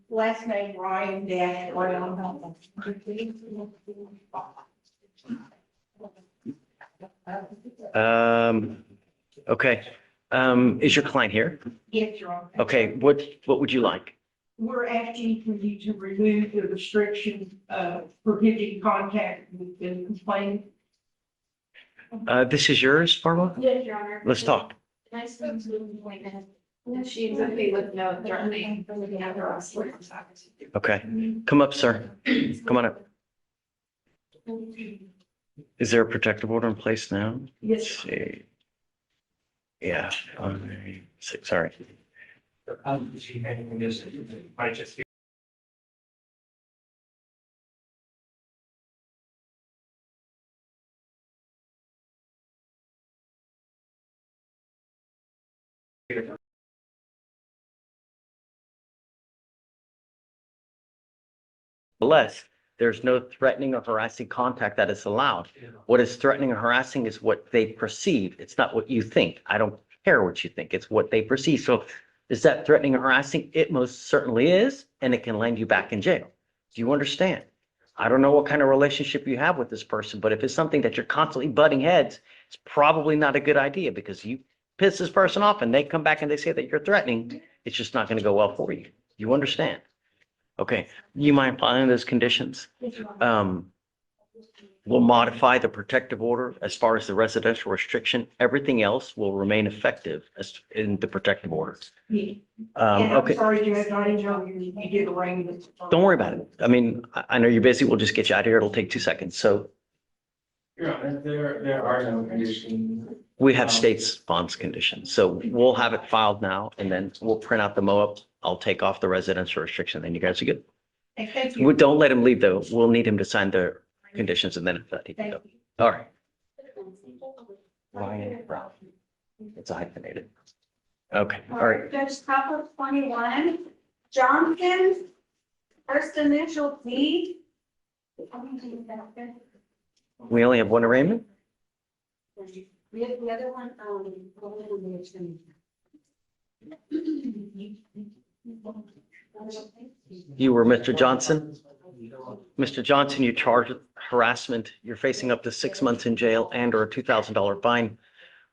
Last name Ryan Dash Brown. Okay. Is your client here? Yes, Your Honor. Okay, what would you like? We're asking for you to remove the restriction prohibiting contact with the complainant. This is yours, Barbara? Yes, Your Honor. Let's talk. I spoke to the appointment. She's okay with no threatening. Okay, come up, sir. Come on up. Is there a protective order in place now? Yes. Let's see. Yeah, sorry. Less, there's no threatening or harassing contact that is allowed. What is threatening or harassing is what they perceive. It's not what you think. I don't care what you think. It's what they perceive. So is that threatening or harassing? It most certainly is, and it can land you back in jail. Do you understand? I don't know what kind of relationship you have with this person, but if it's something that you're constantly butting heads, it's probably not a good idea because you piss this person off and they come back and they say that you're threatening. It's just not going to go well for you. You understand? Okay, you mind following those conditions? We'll modify the protective order as far as the residential restriction. Everything else will remain effective as in the protective order. And I'm Okay, sorry, Judge, I didn't know you did arrange this. don't worry about it. I mean, I know you're busy. We'll just get you out of here. It'll take 2 seconds. So Your Honor, there are no conditions. we have state's bonds conditions. So we'll have it filed now and then we'll print out the MOAB. I'll take off the residential restriction. Then you guys are good. Thank We you. don't let him leave though. We'll need him to sign the conditions and then he can go. Thank you. All right. Ryan Brown. It's hyphenated. Okay, all right. Judge Papa 21, Johnson, first initial D. We only have one arraignment? We have the other one, You were Mr. Johnson? Mr. Johnson, you're charged with harassment. You're facing up to 6 months in jail and or a $2,000 fine.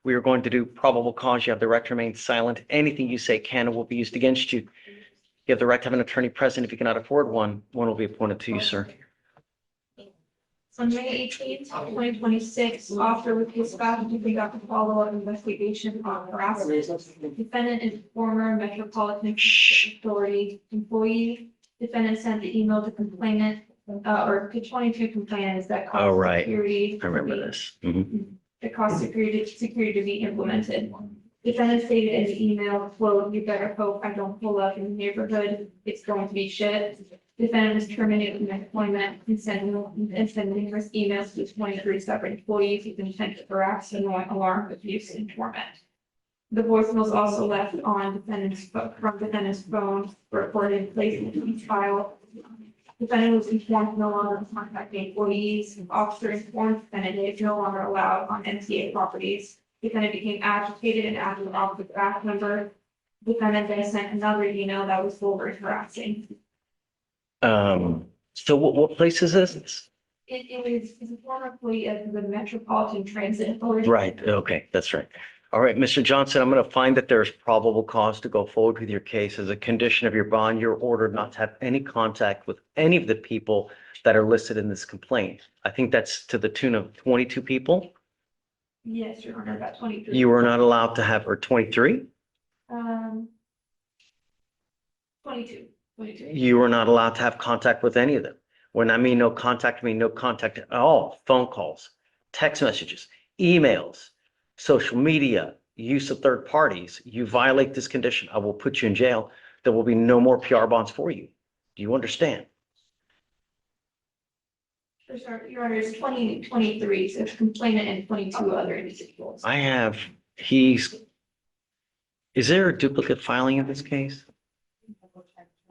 We are going to do probable cause. You have the right to remain silent. Anything you say can and will be used against you. You have the right to have an attorney present. If you cannot afford one, one will be appointed to you, sir. On May 18th, 2026, officer with dispatch to conduct a follow-up investigation on harassment. Defendant is former Metropolitan Authority employee. Defendant sent the email to complainant, or to 22 complainants that Oh, caused right. security. I remember this. Mhm. That caused security to be implemented. Defendant stated in the email, quote, "You better hope I don't pull up in the neighborhood. It's going to be shit." Defendant was terminated from employment and sending numerous emails to 23 separate employees with intent to harass, annoy, alarm, abuse, and torment. The voicemail was also left on from defendant's phone, recorded and placed in the police file. Defendant was informed no longer to contact the employees. Officer informed defendant it is no longer allowed on NCA properties. Defendant became agitated and asked the officer back number. Defendant then sent another email that was vulgar and harassing. So what place is this? It is a former employee of the Metropolitan Transit Authority. Right, okay, that's right. All right, Mr. Johnson, I'm going to find that there's probable cause to go forward with your case. As a condition of your bond, you're ordered not to have any contact with any of the people that are listed in this complaint. I think that's to the tune of 22 people. Yes, Your Honor, about 23. You were not allowed to have, or 23? 22. You were not allowed to have contact with any of them. When I mean no contact, I mean no contact at all. Phone calls, text messages, emails, social media, use of third parties. You violate this condition, I will put you in jail. There will be no more PR bonds for you. Do you understand? Sure, Your Honor, it's 23, so it's complainant and 22 other individuals. I have, is there a duplicate filing in this case?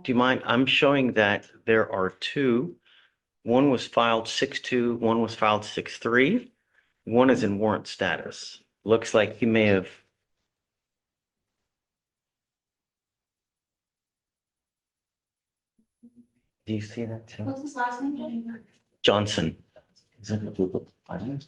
Do you mind? I'm showing that there are two. One was filed 6-2, one was filed 6-3. One is in warrant status. Looks like he may have. Do you see that too? What's his last name? Johnson. Is it Google? I don't know.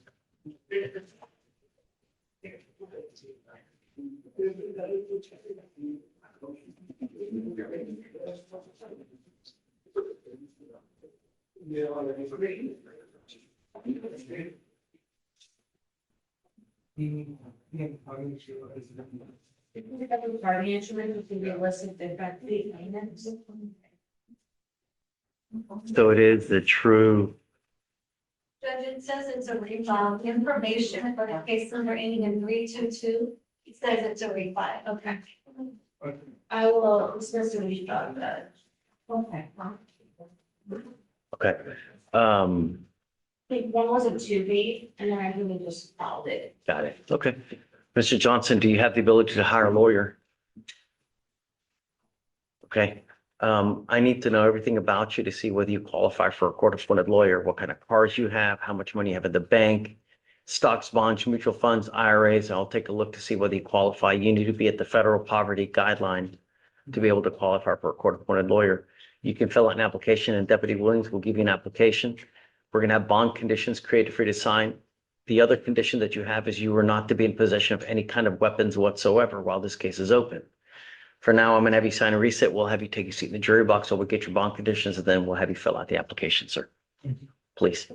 Guardianship can be listed in fact, the payments. So it is the true, Judge, it says it's a refund information, but in case number ending in 322, it says it's a refund. Okay. I will discuss the refund. Okay. okay. I think one was a 2B and then I really just followed it. Got it. Okay. Mr. Johnson, do you have the ability to hire a lawyer? Okay. I need to know everything about you to see whether you qualify for a court-appointed lawyer, what kind of cars you have, how much money you have at the bank, stocks, bonds, mutual funds, IRAs. I'll take a look to see whether you qualify. You need to be at the federal poverty guideline to be able to qualify for a court-appointed lawyer. You can fill out an application and Deputy Williams will give you an application. We're going to have bond conditions created for you to sign. The other condition that you have is you are not to be in possession of any kind of weapons whatsoever while this case is open. For now, I'm going to have you sign a reset. We'll have you take a seat in the jury box. So we'll get your bond conditions and then we'll have you fill out the application, sir. Please.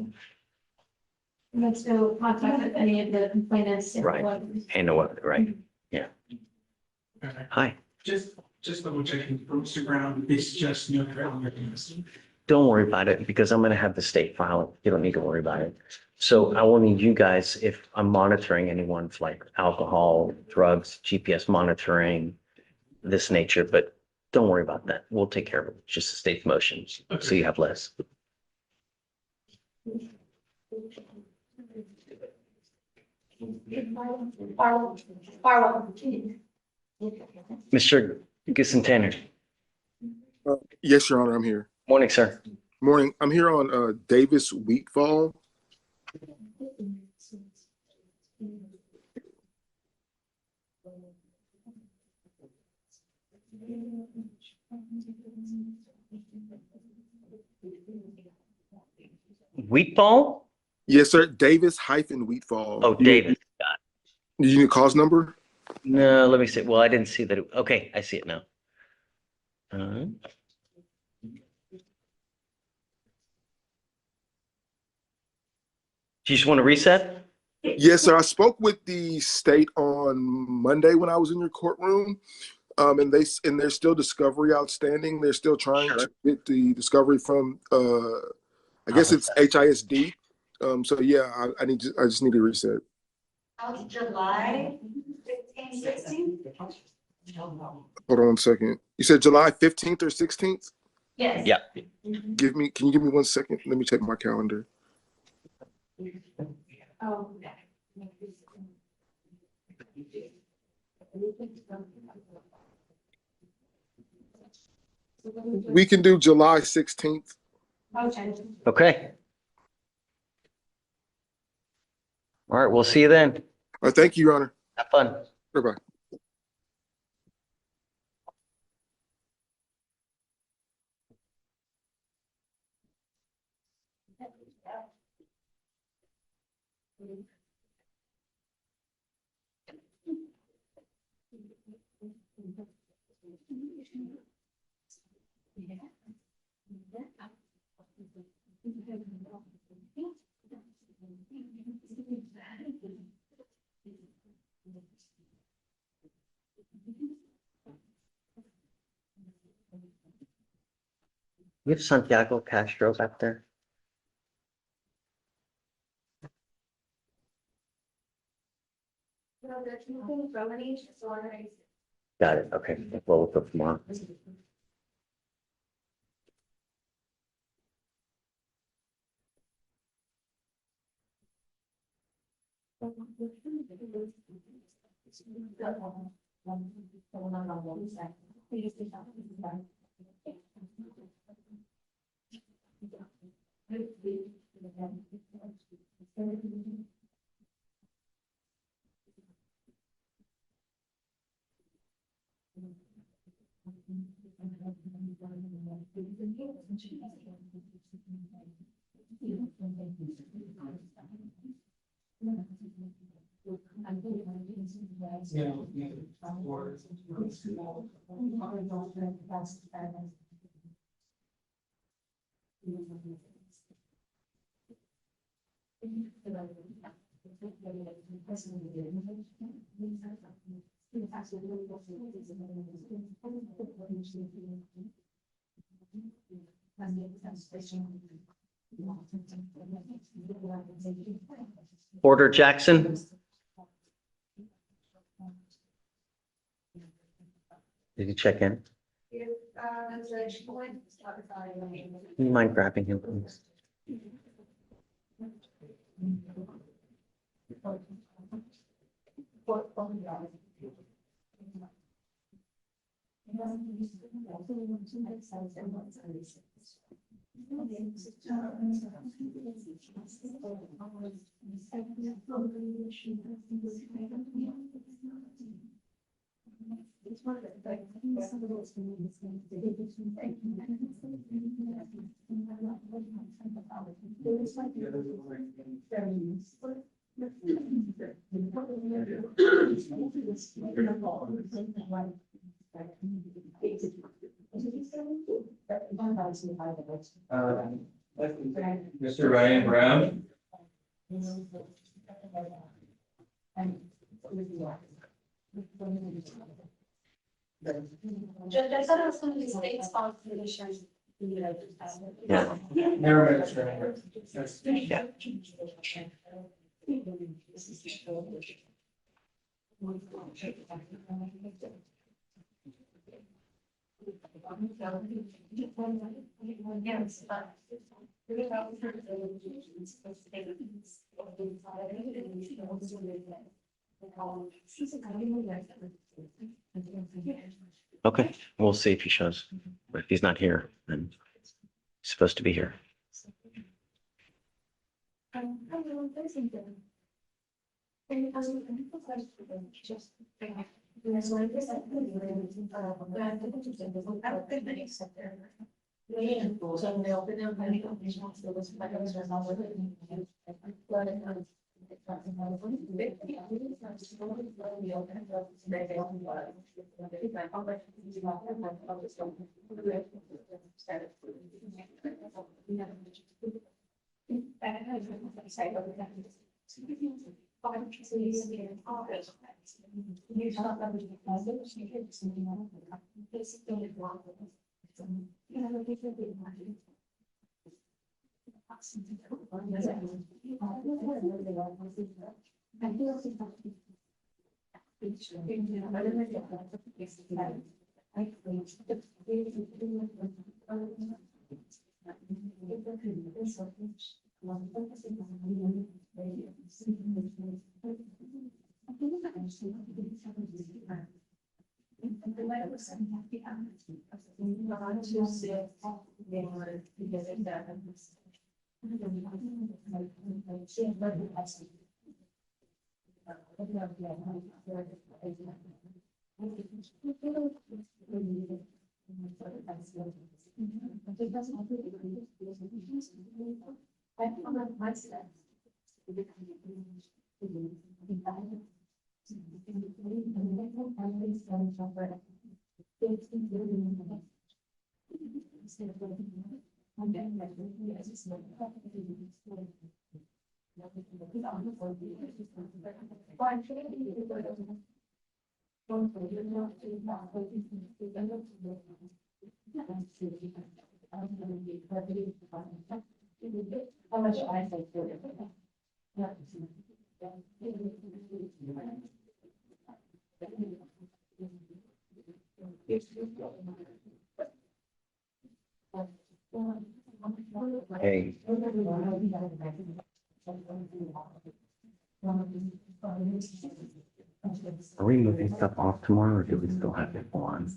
Let's go contact with any of the complainants. Right. And no weapon, right? Yeah. Hi. Just double checking from Instagram, it's just no threatening weapons. Don't worry about it because I'm going to have the state file it. You don't need to worry about it. So I will need you guys, if I'm monitoring anyone for like alcohol, drugs, GPS monitoring, this nature, but don't worry about that. We'll take care of it. It's just the state's motions. So you have less. Mr. Gisson-Tanner. Yes, Your Honor, I'm here. Morning, sir. Morning. I'm here on Davis Wheatfall. Wheat ball? Yes, sir. Davis hyphen Wheatfall. Oh, David. Got You need a cause number? it. No, let me see. Well, I didn't see that. Okay, I see it now. Do you just want to reset? Yes, sir. I spoke with the state on Monday when I was in your courtroom. And there's still discovery outstanding. They're still trying Sure. to get the discovery from I guess it's HISD. So yeah, I just need to reset. That was July 15, 16? Hold on one second. You said July 15th or 16th? Yes. Yeah. Can you give me 1 second? Let me check my calendar. Oh. We can do July 16th. Okay. Okay. All right, we'll see you then. All right, thank you, Your Honor. Have fun. Bye-bye. You have Santiago Castro back there? No, there's nothing from any, so I. Got it. Okay. Well, we'll go tomorrow. Porter Jackson. Did you check in? Do you mind grabbing him, please? Mr. Ryan Brown. Judge, I thought it was going to be state sponsored insurance. Yeah. Never mind, Mr. Ryan. Yeah. Yes, but. Okay, we'll see if he shows. But if he's not here, then he's supposed to be here. Hey. Are we moving stuff off tomorrow or do we still have it on?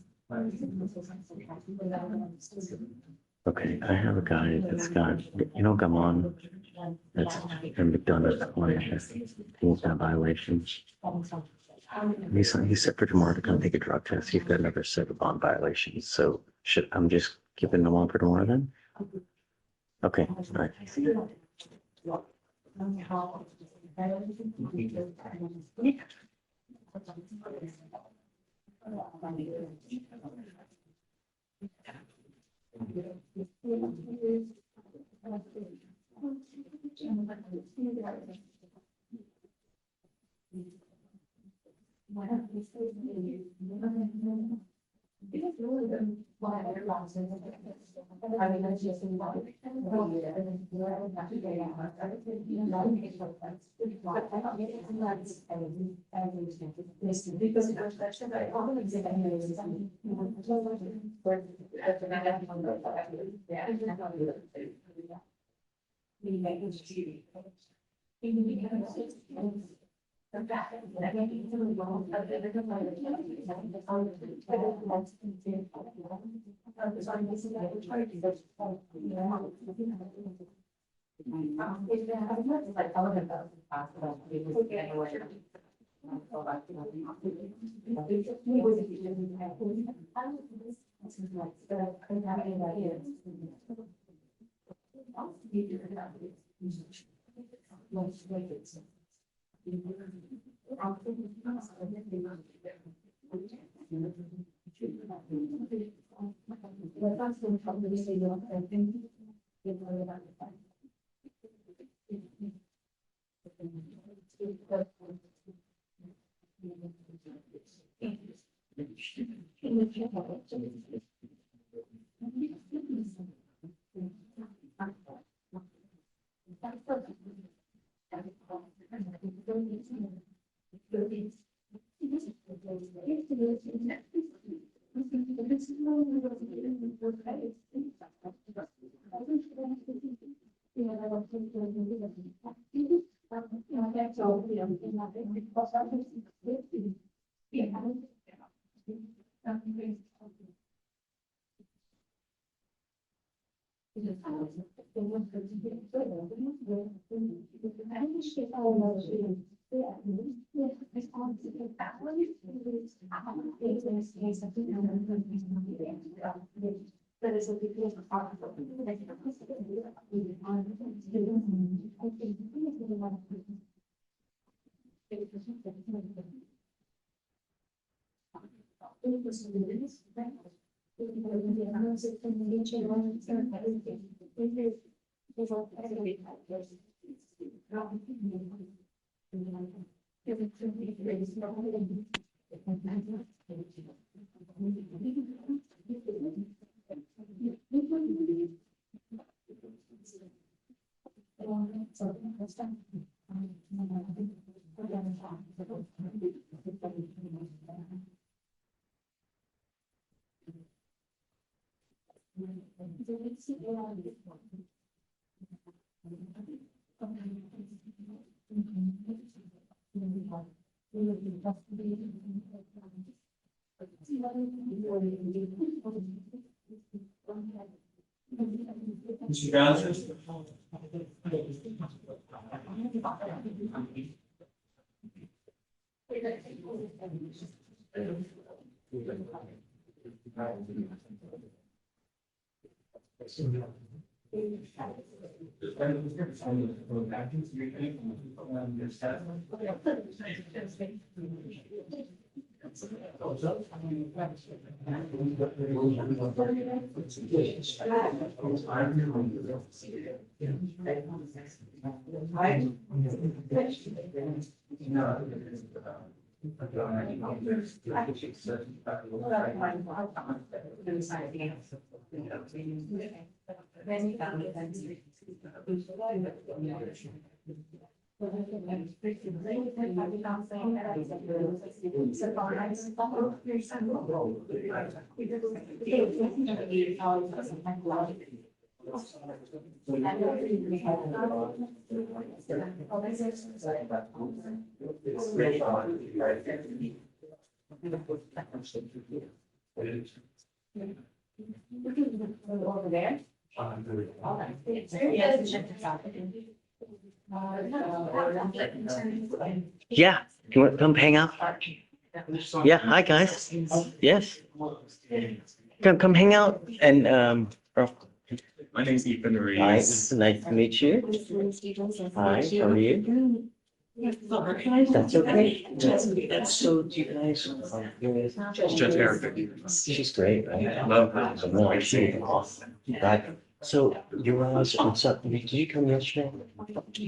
Okay, I have a guy that's got, Gamon, that's in McDonald's client, he's got violations. He's set for tomorrow to come take a drug test. He's got another set of bond violations. So I'm just keeping them on for tomorrow then? Okay, all right. Mr. Johnson? Over there. Yeah, you want to come hang out? Yeah, hi guys. Yes. Come hang out and, My name's Ethan Hi, Reeves. nice to meet you. Hi, how are you? That's okay. So do you guys? Judge Erica. She's great, right? Love her. No, she's awesome. Right. So you realize what's up? Did you come yesterday?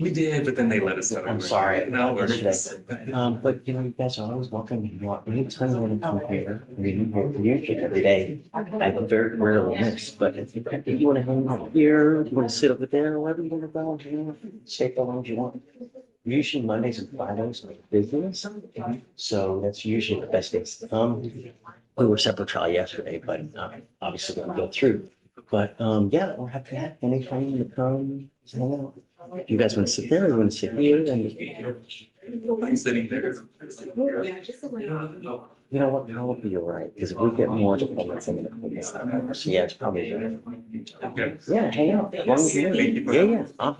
We did, but then they let us know. I'm sorry. No worries. Yesterday. But you know, you guys are always welcome. You want anytime you want to come here. We communicate every day. I very rarely miss, but if you want to hang out here, you want to sit over there, wherever you want to go, you know, stay for as long as you want. Usually Mondays and Fridays are business, so that's usually the best days to come. We were separate trial yesterday, but obviously gonna go through. But yeah, we're happy to have anytime to come. Hang out. You guys want to sit there or you want to sit here? And I'm sitting there. you know what? Probably you're right, because if we get more dependents in the so yeah, it's probably good. Okay. Yeah, hang out. As long as you Thank you. yeah, yeah.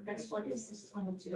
That's what this is going to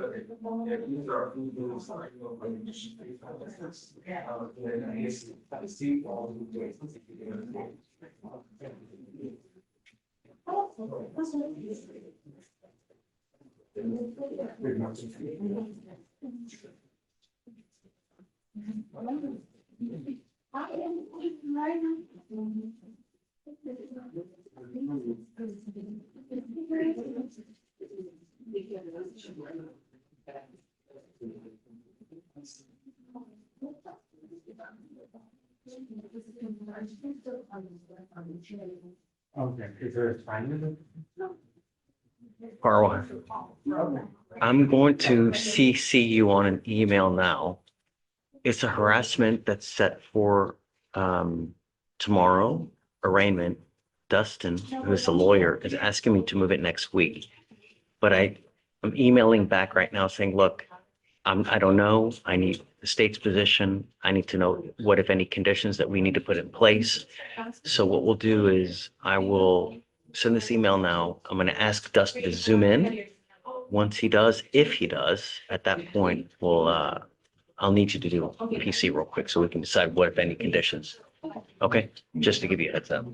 Okay, is there a time limit? Carl, I'm going to CC you on an email now. It's a harassment that's set for tomorrow, arraignment. Dustin, who's the lawyer, is asking me to move it next week. But I'm emailing back right now saying, look, I don't know. I need the state's position. I need to know what, if any, conditions that we need to put in place. So what we'll do is I will send this email now. I'm going to ask Dustin to zoom in. Once he does, if he does, at that point, I'll need you to do a PC real quick so we can decide what, if any, conditions. Okay, just to give you a heads up.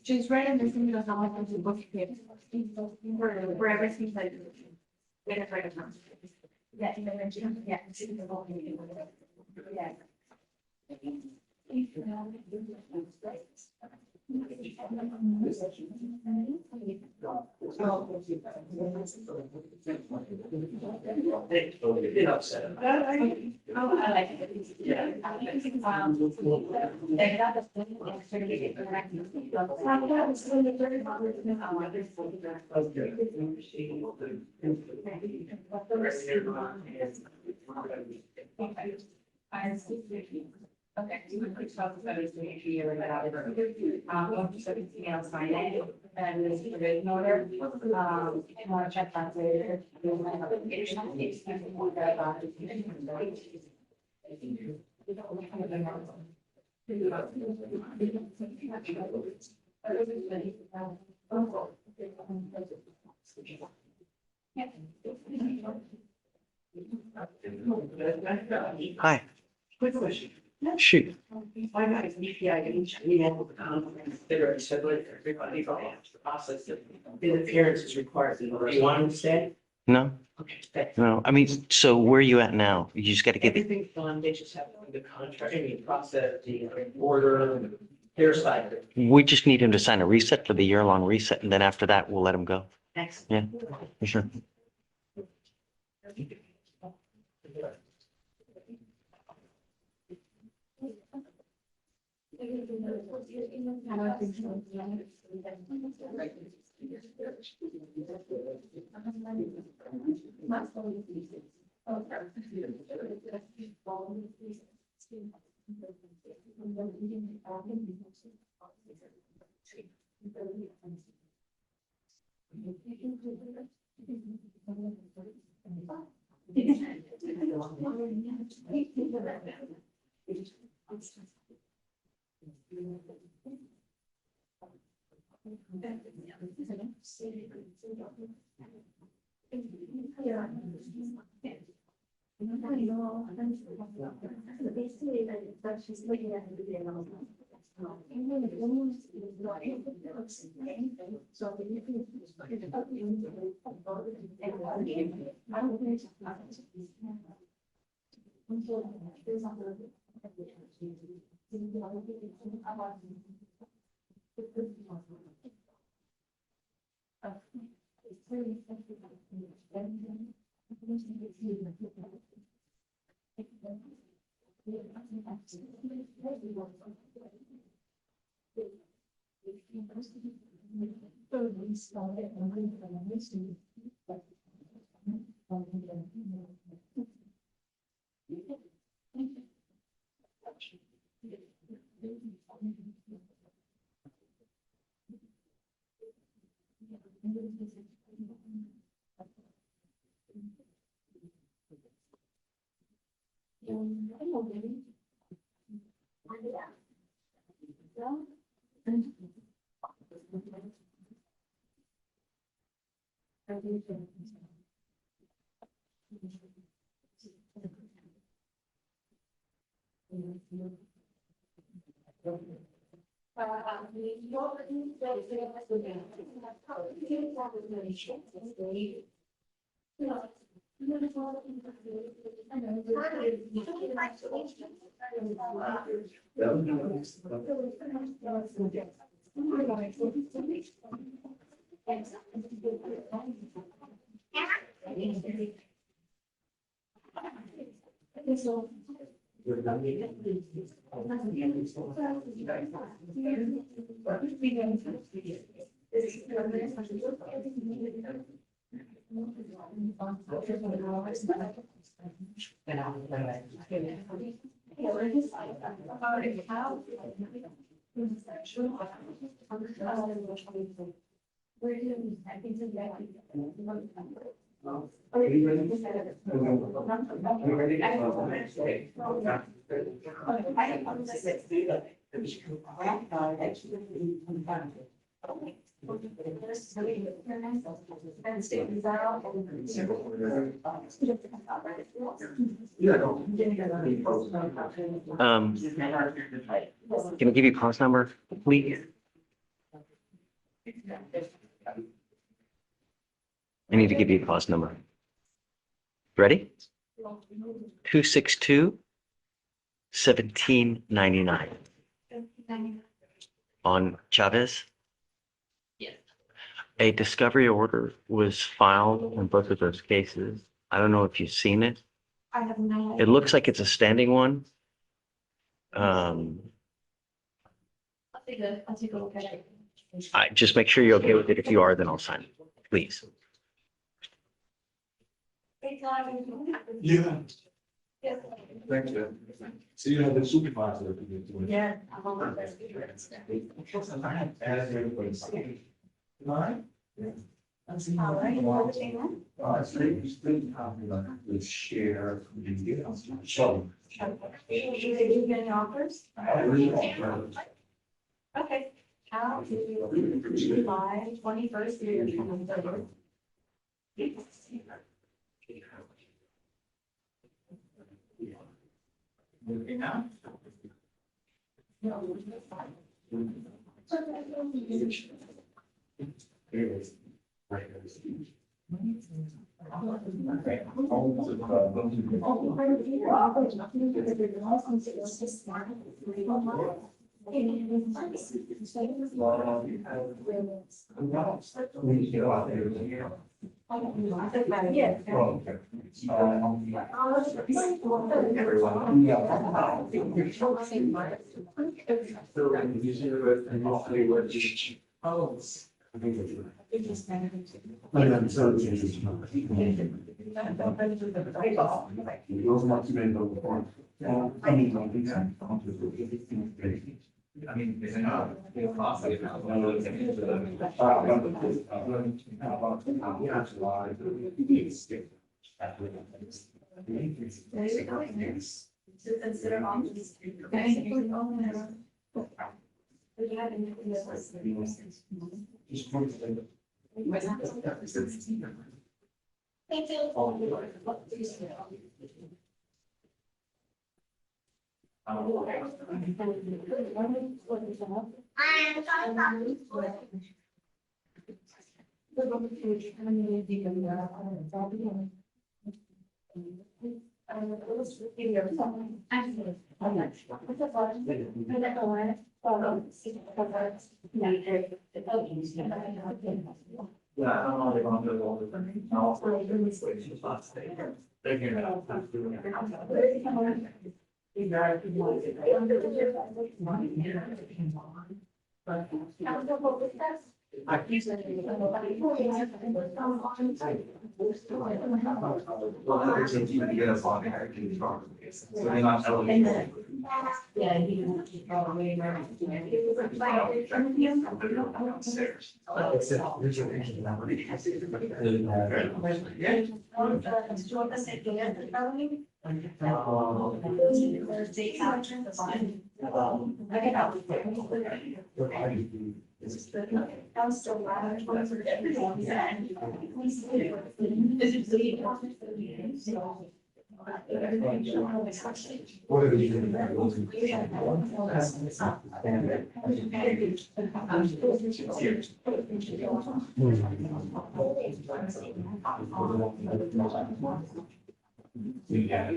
She's right in this email, how much is the book here? Where everything's like. It's right across. Yeah, you mentioned, yeah. Yeah. Oh, I like it. Yeah. They got the thing, and so they get Okay. You would put some photos to make sure you're allowed. So anything else sign it, and this is the order. If you want to check that later. Hi, Quick question. shoot. Why not is EPI getting email with the conference? They already said like everybody got the process that the appearance is required. Do you want them to stay? No, Okay, thanks. no. I mean, so where are you at now? You just got to get the, Everything's done. They just have the contract, I mean, process, the order, their side. we just need him to sign a reset for the year-long reset, and then after that, we'll let him go. Thanks. Yeah, for sure. Can I give you clause number, please? I need to give you a clause number. Ready? 262-1799 on Chavez. Yes. A discovery order was filed in both of those cases. I don't know if you've seen it. I have no It idea. looks like it's a standing one. I'll take a look at it. I just make sure you're okay with it. If you are, then I'll sign it, please. Yeah. Thank you. So you have the supervisor. Yeah. As everybody's. All right? All right, everything then? Let's share. So. Did you get any offers? Okay. How do you, July 21st through your 23rd? Moving now. I mean, it's not. To consider options. Thank you. Yeah.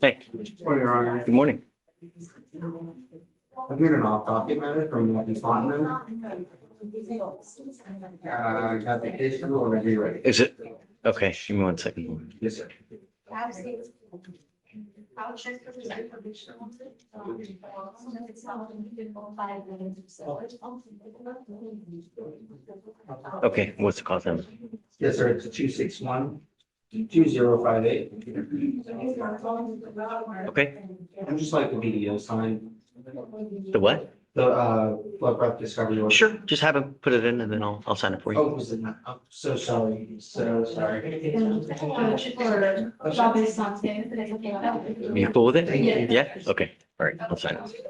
Hey, good morning. I'm doing an off docket matter from the department. Got the case already ready. Is it? Okay, give me 1 second. Yes, sir. I'll check for the information. Okay, what's the cause then? Yes, sir, it's 261-2058. Okay, I'm just like the BDO sign, the what? the blood prep discovery. order. Sure, just have him put it in and then I'll sign it for you. Oh, was it not? I'm so sorry, so sorry. Are you cool with it? Yeah, okay, all right, I'll sign it.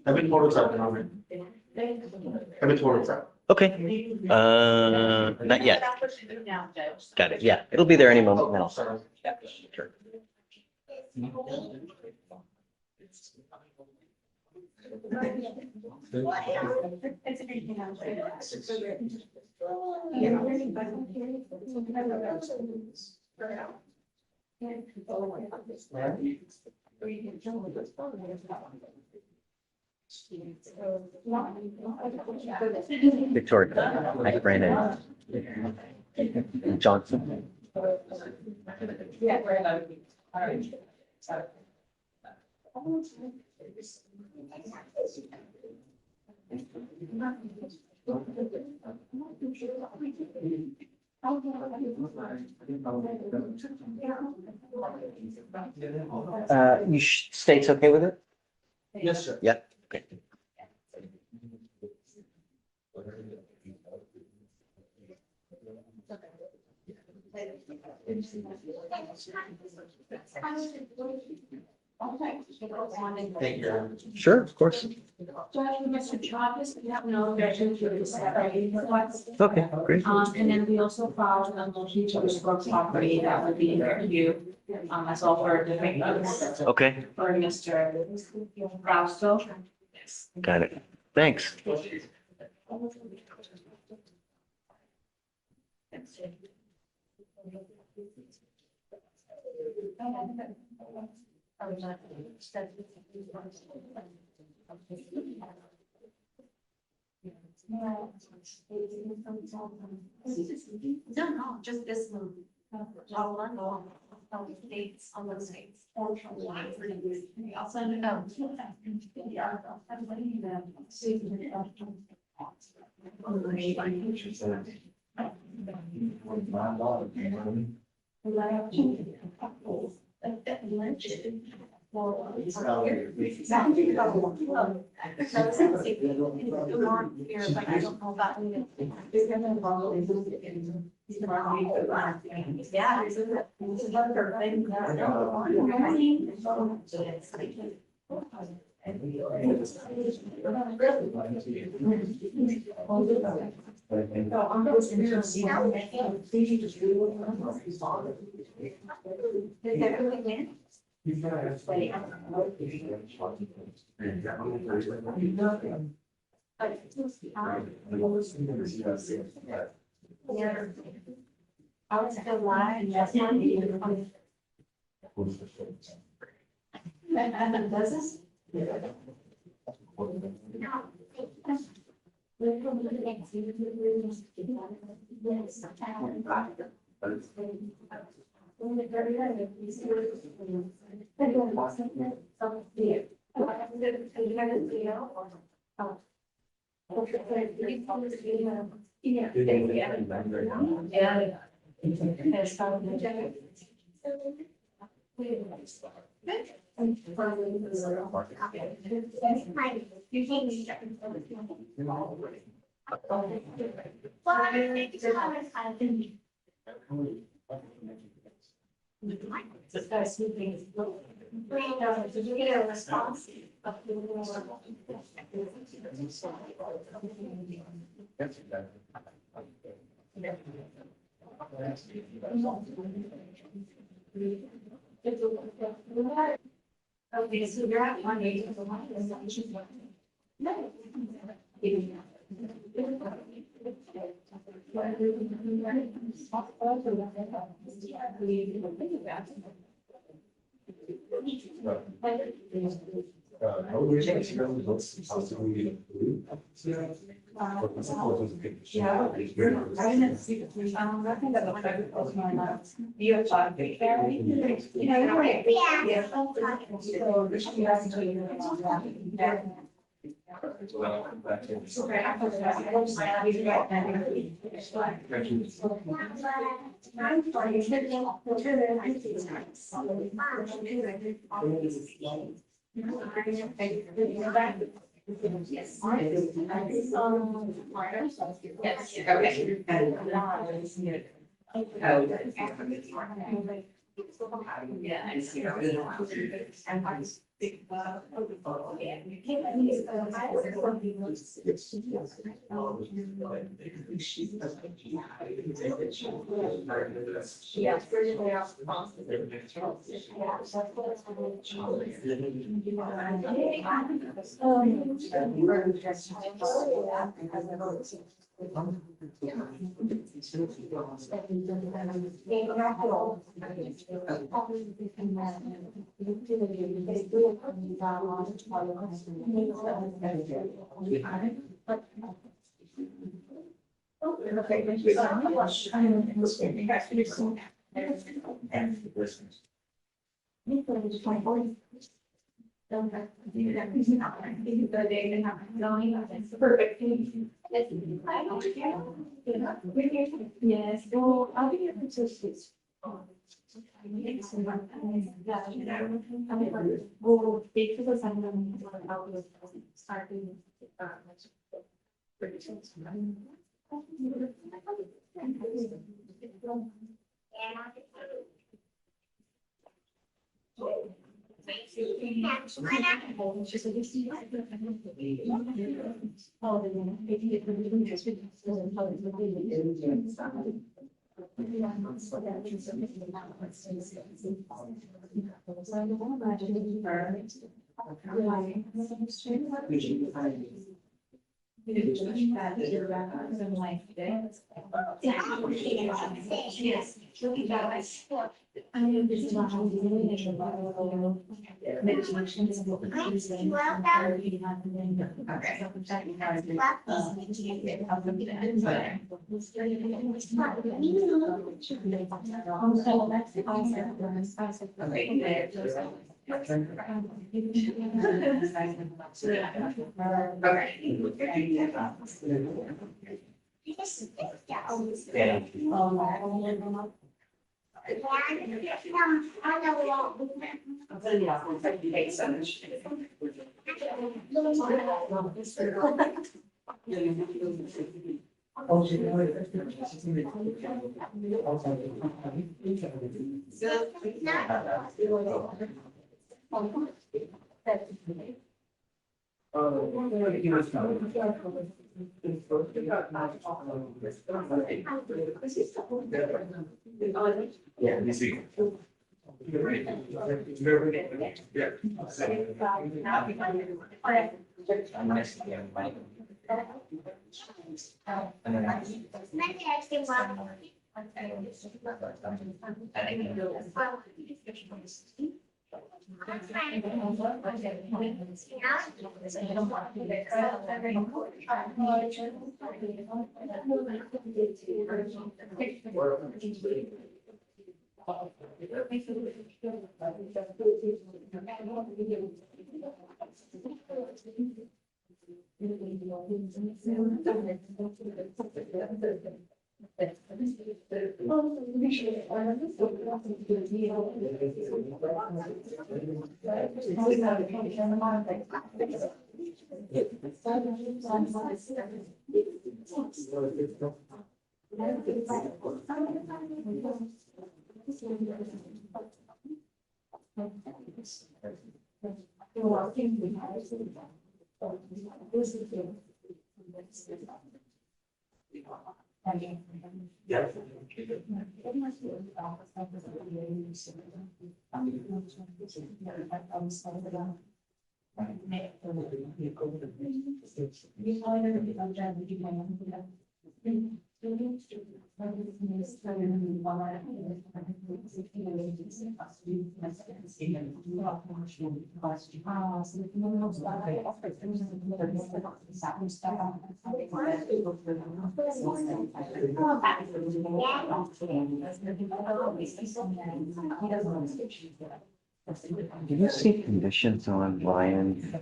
I've been told it's up and over. I've been told it's up. Okay, not yet. Got it, yeah, it'll be there any moment now. Sorry. Yeah, sure. Victoria, hi Brandon. Johnson. State's okay with it? Yes, sir. Yeah, okay. Thank you. Sure, of course. Mr. Chavez, we have no objection to this request. Okay, great. And then we also filed a motion to restore property that would be in review, as well for different use Okay, for Mr. Fausto. got it. Thanks. No, no, just this one. Dates on those dates. I'll send it out. I was still live, that's one. Does this? Yeah. This guy's sleeping. Did you get a response? Okay, so you're at one age of the one. No. Yeah. I didn't see the three. I think that was like my last. You have five. Yeah. Yes. Yes. Yeah, I see. Perfect. Yes, well, I'll be able to switch. Well, because I'm starting. Yes. Yeah, you see. Do you see conditions on Ryan?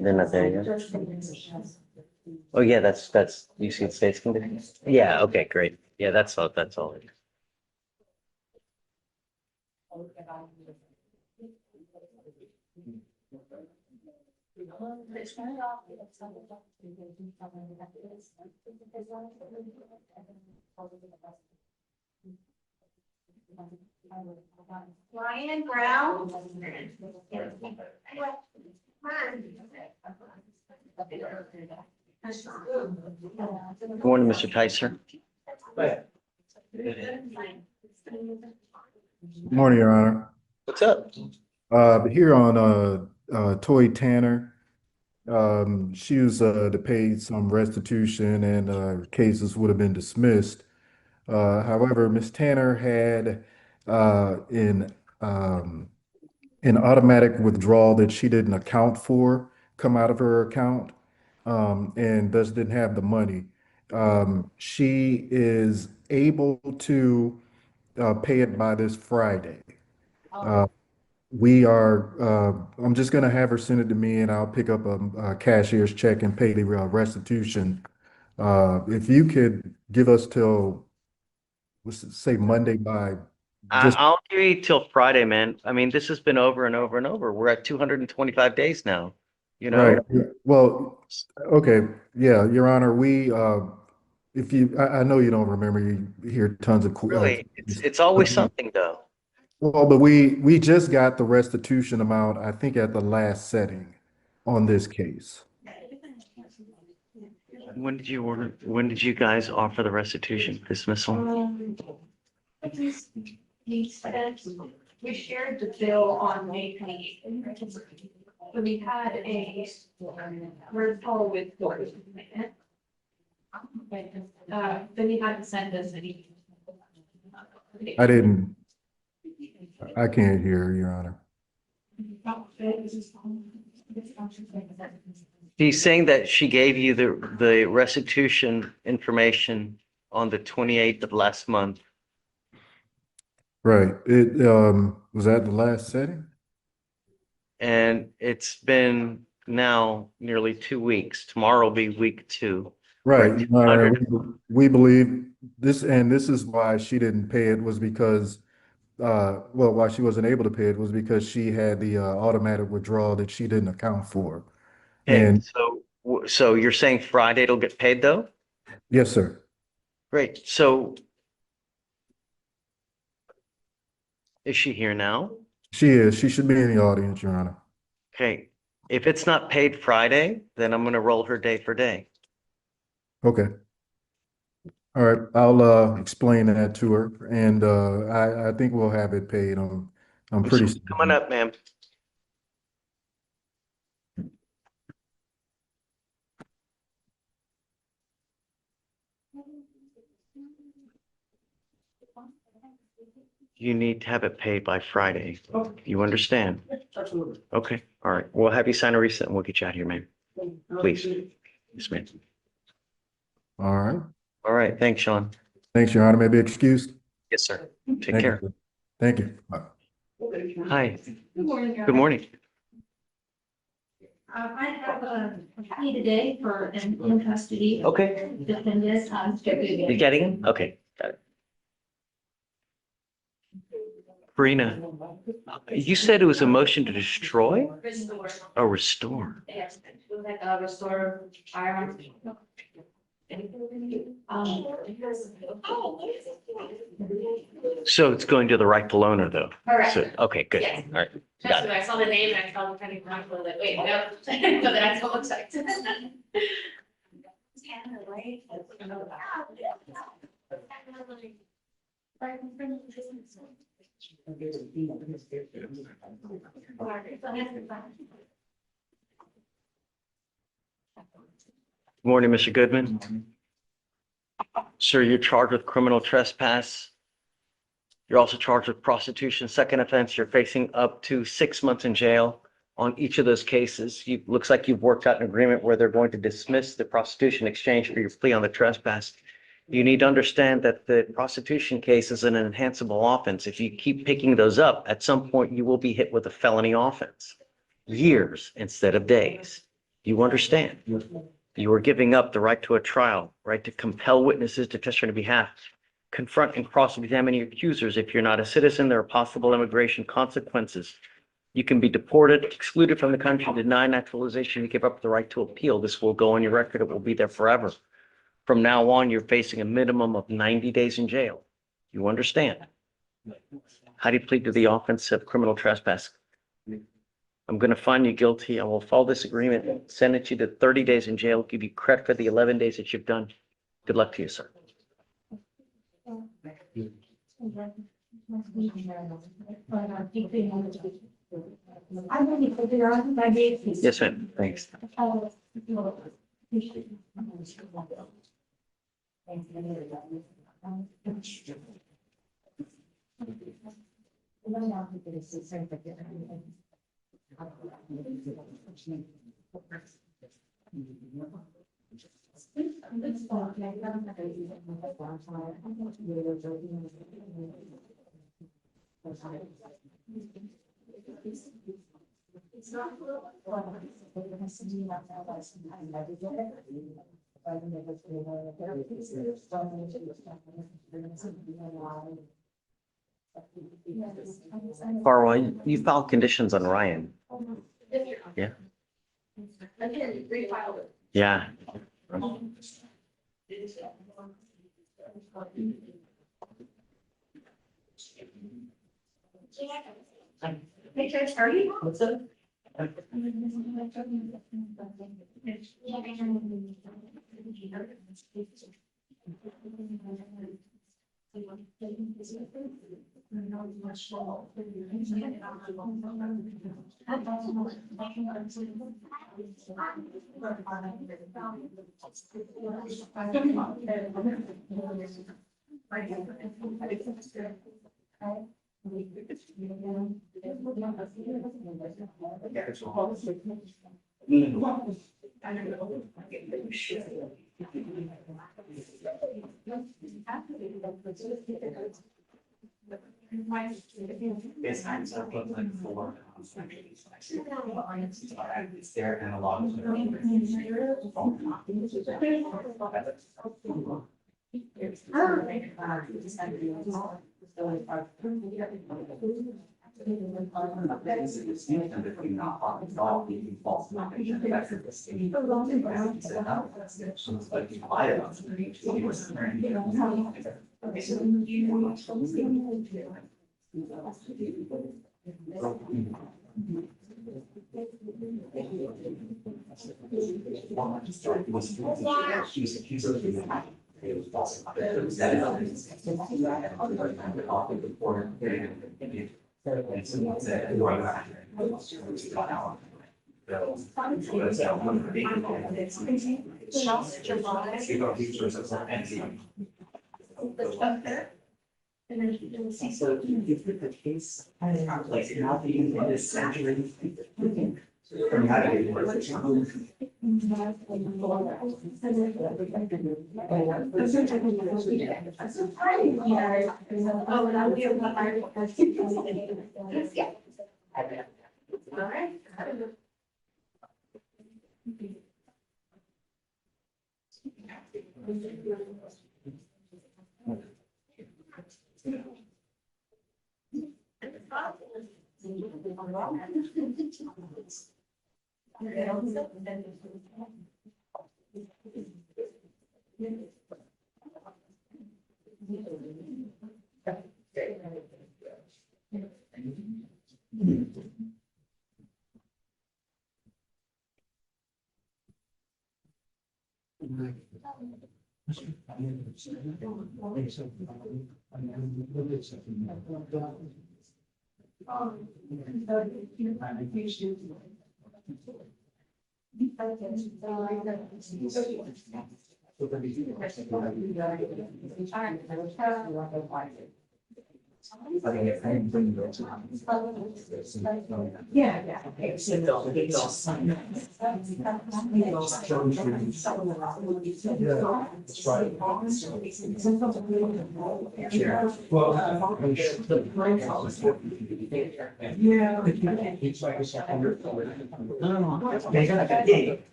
They're not there yet. Oh, yeah, that's, you see the state's conditions? Yeah, okay, great. Yeah, that's all, that's all. Ryan Brown. Good morning, Mr. Kaiser. Morning, Your Honor. What's up? Here on Toy Tanner, she was to pay some restitution and cases would have been dismissed. However, Ms. Tanner had an automatic withdrawal that she didn't account for come out of her account, and thus didn't have the money. She is able to pay it by this Friday. I'm just gonna have her send it to me and I'll pick up a cashier's check and pay the restitution. If you could give us till, let's say Monday by just, I'll give you till Friday, man. I mean, this has been over and over and over. We're at 225 days now, you right. know? Well, okay, yeah, Your Honor, if you, I know you don't remember, you hear tons of, Really, it's always something though. well, but we just got the restitution amount, I think, at the last setting. on this case. When did you guys offer the restitution dismissal? He said, we shared the bill on May 28th. So we had a call with Docket. Then he had to send us an email. I can't hear, Your Honor. He's saying that she gave you the restitution information on the 28th of last month. Right. Was that the last setting? And it's been now nearly 2 weeks. Tomorrow will be week 2. Right. Your Honor, we believe this, and this is why she didn't pay it was because, why she wasn't able to pay it was because she had the automatic withdrawal that she didn't account for. Okay, And so you're saying Friday it'll get paid though? yes, sir. Great. So is she here now? She is. She should be in the audience, Your Honor. Okay. If it's not paid Friday, then I'm going to roll her day for day. Okay. All right. I'll explain that to her, and I think we'll have it paid. I'm pretty So come on up, ma'am. You need to have it paid by Friday. You understand? Absolutely. Okay. All right. We'll have you sign a receipt and we'll get you out of here, ma'am. Please. Yes, ma'am. All right. All right. Thanks, Sean. Thanks, Your Honor. May I be excused? Yes, sir. Take Thank care. you. Thank you. Bye. Hi. Good morning. Good morning. I have a plea today for an in custody. Okay. Defendant, You getting him? Okay. Got it. Karina, you said it was a motion to destroy Restore. or restore? Yes, it was like a restore firearms. So it's going to the rightful owner though? Correct. So, okay, good. Yes. All right. That's Got when it. I saw the name and I saw the kind of wrong, like, wait, no, but that's what it looks like. Tanner, right? Morning, Mr. Goodman. Sir, you're charged with criminal trespass. You're also charged with prostitution. Second offense, you're facing up to 6 months in jail on each of those cases. Looks like you've worked out an agreement where they're going to dismiss the prostitution in exchange for your plea on the trespass. You need to understand that the prostitution case is an enhanceable offense. If you keep picking those up, at some point you will be hit with a felony offense. Years instead of days. You understand? You are giving up the right to a trial, right to compel witnesses to testify on your behalf, confront and cross-examine your accusers. If you're not a citizen, there are possible immigration consequences. You can be deported, excluded from the country, denied naturalization. You give up the right to appeal. This will go on your record. It will be there forever. From now on, you're facing a minimum of 90 days in jail. You understand? How do you plead to the offense of criminal trespass? I'm going to find you guilty. I will follow this agreement, send it you to 30 days in jail, give you credit for the 11 days that you've done. Good luck to you, sir. Yes, ma'am. Thanks. Farwell, you filed conditions on Ryan. Yeah. I can refile it. Yeah. Hey, Judge, are you? What's up? It's their analog. So you put the case, like not being in this century. From how to do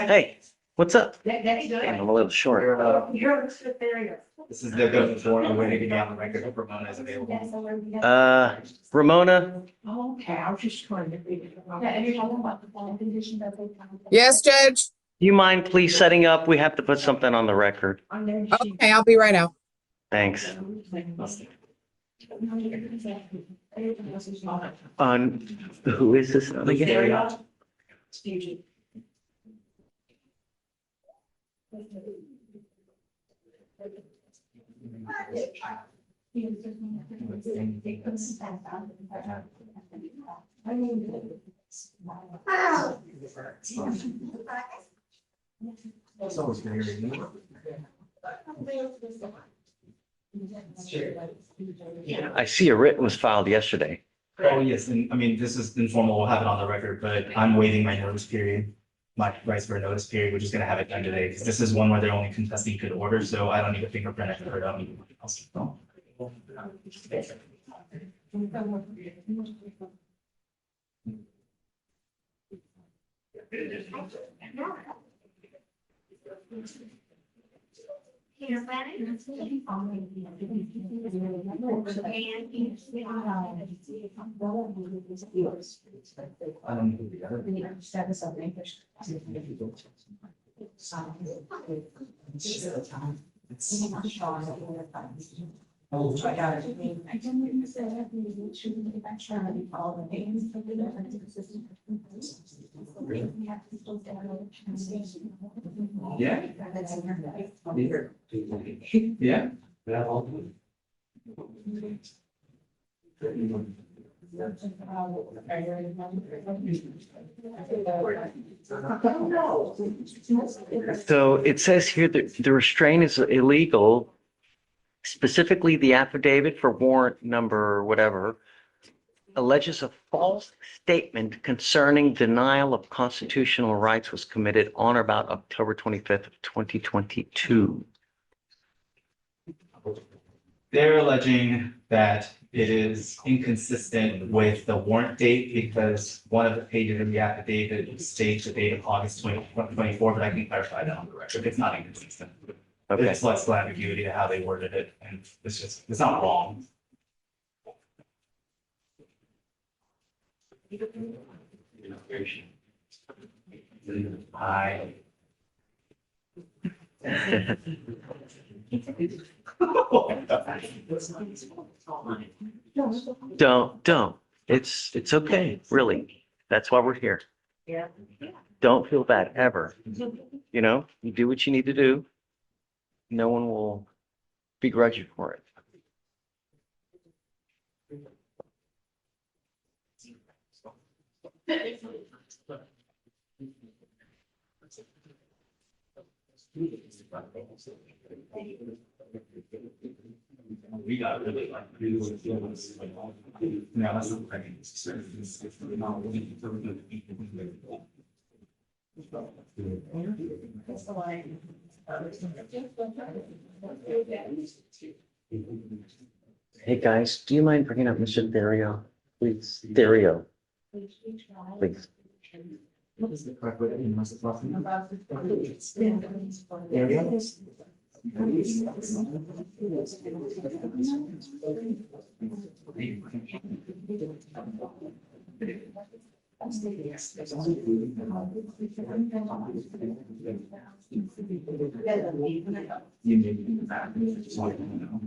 Hey, what's up? That's good. I'm a little short. You're there. This is the go form. I'm waiting to get on the record if Ramona is available. Ramona, Okay, I was just trying to figure it out. Yeah, and you're talking about the plan condition that they. Yes, Judge. do you mind please setting up? We have to put something on the record. On their sheet. Okay, I'll be right out. Thanks. On, who is this again? It's always good hearing you. I see a written was filed yesterday. Oh, yes, and I mean, this is informal, we'll have it on the record, but I'm waiving my notice period. My rights for a notice period, we're just gonna have it done today, because this is one where they're only contesting good order, so I don't need a fingerprint, I can hurt on anyone else. Peter Fanning. I don't know who the other. Oh, I got it. I didn't say that we should eventually follow the names. Yeah. Yeah. So it says here that the restraint is illegal, specifically the affidavit for warrant number whatever alleges a false statement concerning denial of constitutional rights was committed on or about October 25th of 2022. They're alleging that it is inconsistent with the warrant date because one of the pages of the affidavit states the date of August 2024, but I can clarify that on the record. It's not inconsistent. Okay, It's less ambiguity to how they worded it, and it's not wrong. I. don't. It's okay, really. That's why we're here. Yeah. Don't feel bad ever. You know, you do what you need to do. No one will begrudge you for it. We got really like. No, that's not right. Hey, guys, do you mind bringing up Mr. Therio? Please, Therio, please. What is the correct way to pronounce the last name? You may be back. Just wanted to know.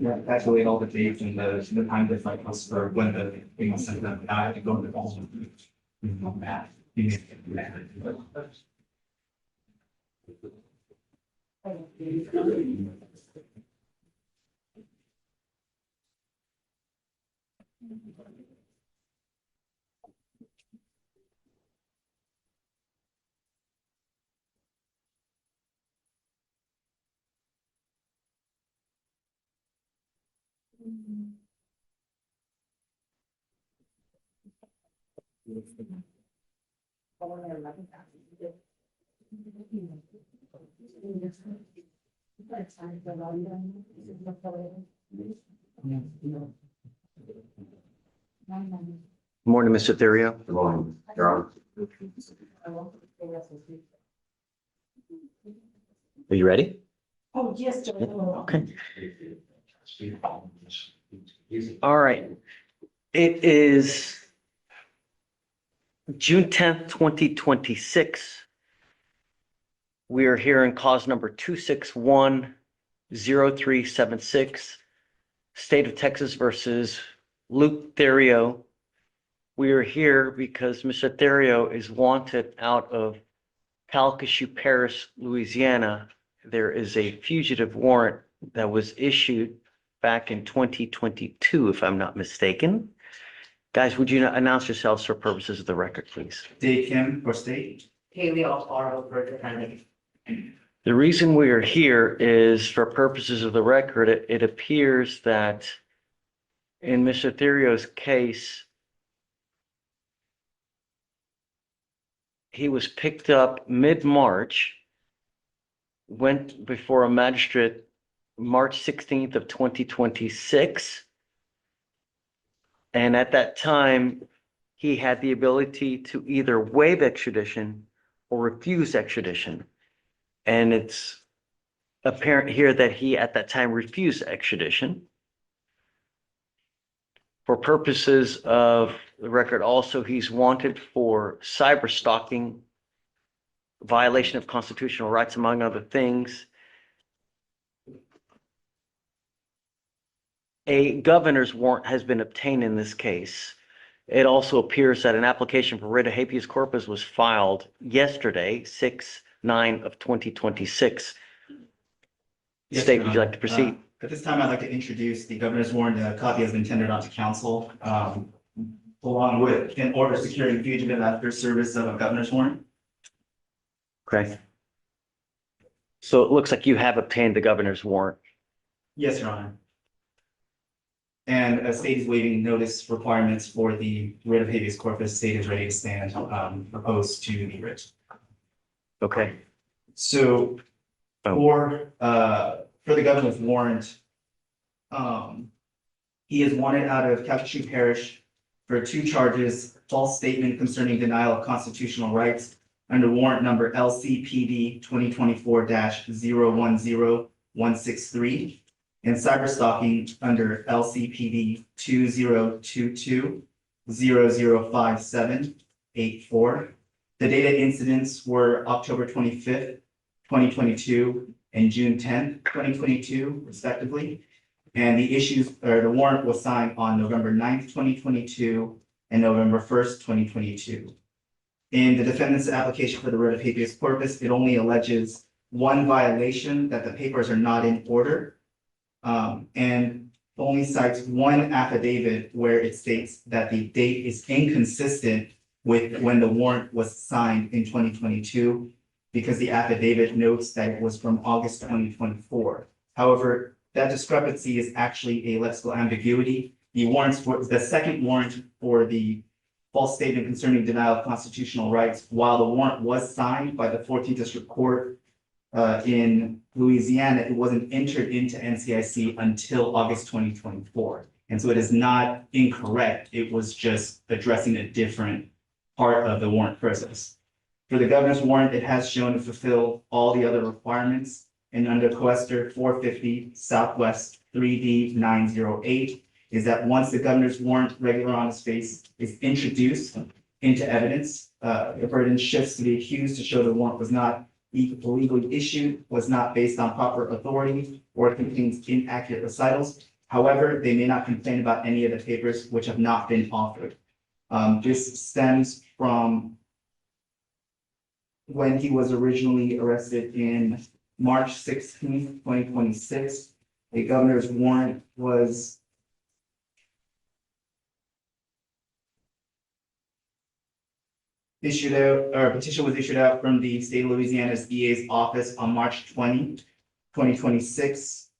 Yeah, calculate all the dates and the time difference for when the thing was sent out. Now I have to go to the call. Math. You need to get math. Morning, Mr. Therio. Good morning, Your Honor. Are you ready? Oh, yes, Judge. Okay. All right. It is June 10th, 2026. We are hearing cause number 2610376, State of Texas versus Luke Therio. We are here because Mr. Therio is wanted out of Calcasieu Parish, Louisiana. There is a fugitive warrant that was issued back in 2022, if I'm not mistaken. Guys, would you announce yourselves for purposes of the record, please? Dave Kim for state. Haley Alfaro for defendant. The reason we are here is for purposes of the record, it appears that in Mr. Therio's case, he was picked up mid-March, went before a magistrate March 16th of 2026. And at that time, he had the ability to either waive extradition or refuse extradition. And it's apparent here that he at that time refused extradition. For purposes of the record, also, he's wanted for cyber stalking, violation of constitutional rights, among other things. A governor's warrant has been obtained in this case. It also appears that an application for writ of habeas corpus was filed yesterday, 6/9 of 2026. Yes, State, Your would you like Honor. to proceed? At this time, I'd like to introduce the governor's warrant. A copy has been tendered on to council, along with an order securing fugitive after service of a governor's warrant. Okay. So it looks like you have obtained the governor's warrant. Yes, Your Honor. And state is waiving notice requirements for the writ of habeas corpus. State is ready to stand, opposed to the writ. Okay. So for the governor's warrant, he is wanted out of Calcasieu Parish for 2 charges: false statement concerning denial of constitutional rights under warrant number LCPD 2024-010163, and cyber stalking under LCPD 2022-005784. The data incidents were October 25th, 2022 and June 10th, 2022, respectively. And the warrant was signed on November 9th, 2022 and November 1st, 2022. In the defendant's application for the writ of habeas corpus, it only alleges one violation, that the papers are not in order, and only cites one affidavit where it states that the date is inconsistent with when the warrant was signed in 2022, because the affidavit notes that it was from August 2024. However, that discrepancy is actually a lexical ambiguity. The second warrant for the false statement concerning denial of constitutional rights, while the warrant was signed by the 14th District Court in Louisiana, it wasn't entered into NCIC until August 2024. And so it is not incorrect. It was just addressing a different part of the warrant process. For the governor's warrant, it has shown to fulfill all the other requirements, and under Coester 450 Southwest 3D 908 is that once the governor's warrant regular on its face is introduced into evidence, the burden shifts to the accused to show the warrant was not illegally issued, was not based on proper authority, or contains inaccurate recitals. However, they may not complain about any of the papers which have not been offered. This stems from when he was originally arrested in March 16th, 2026. A governor's warrant was issued out, or a petition was issued out from the state of Louisiana's DA's office on March 20, 2026.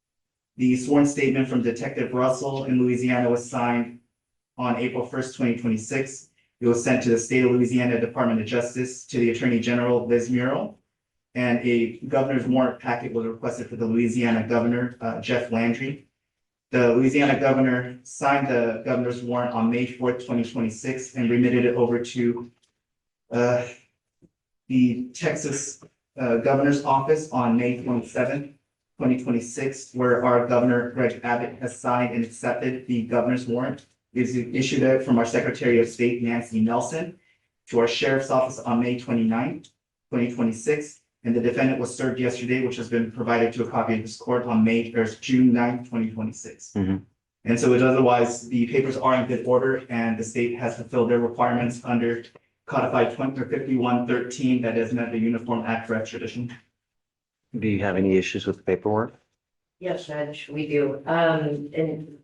The sworn statement from Detective Russell in Louisiana was signed on April 1st, 2026. It was sent to the state of Louisiana Department of Justice, to the Attorney General, Liz Murrell, and a governor's warrant packet was requested for the Louisiana Governor, Jeff Landry. The Louisiana Governor signed the governor's warrant on May 4th, 2026, and remitted it over to the Texas Governor's Office on May 27th, 2026, where our Governor, Greg Abbott, has signed and accepted the governor's warrant. It is issued out from our Secretary of State, Nancy Nelson, to our Sheriff's Office on May 29th, 2026, and the defendant was served yesterday, which has been provided to a copy of this court on June 9th, 2026. Mhm. And so otherwise, the papers are in good order, and the state has fulfilled their requirements under Codified 5113 that has met the Uniform Act for extradition. Do you have any issues with the paperwork? Yes, Judge, we do. And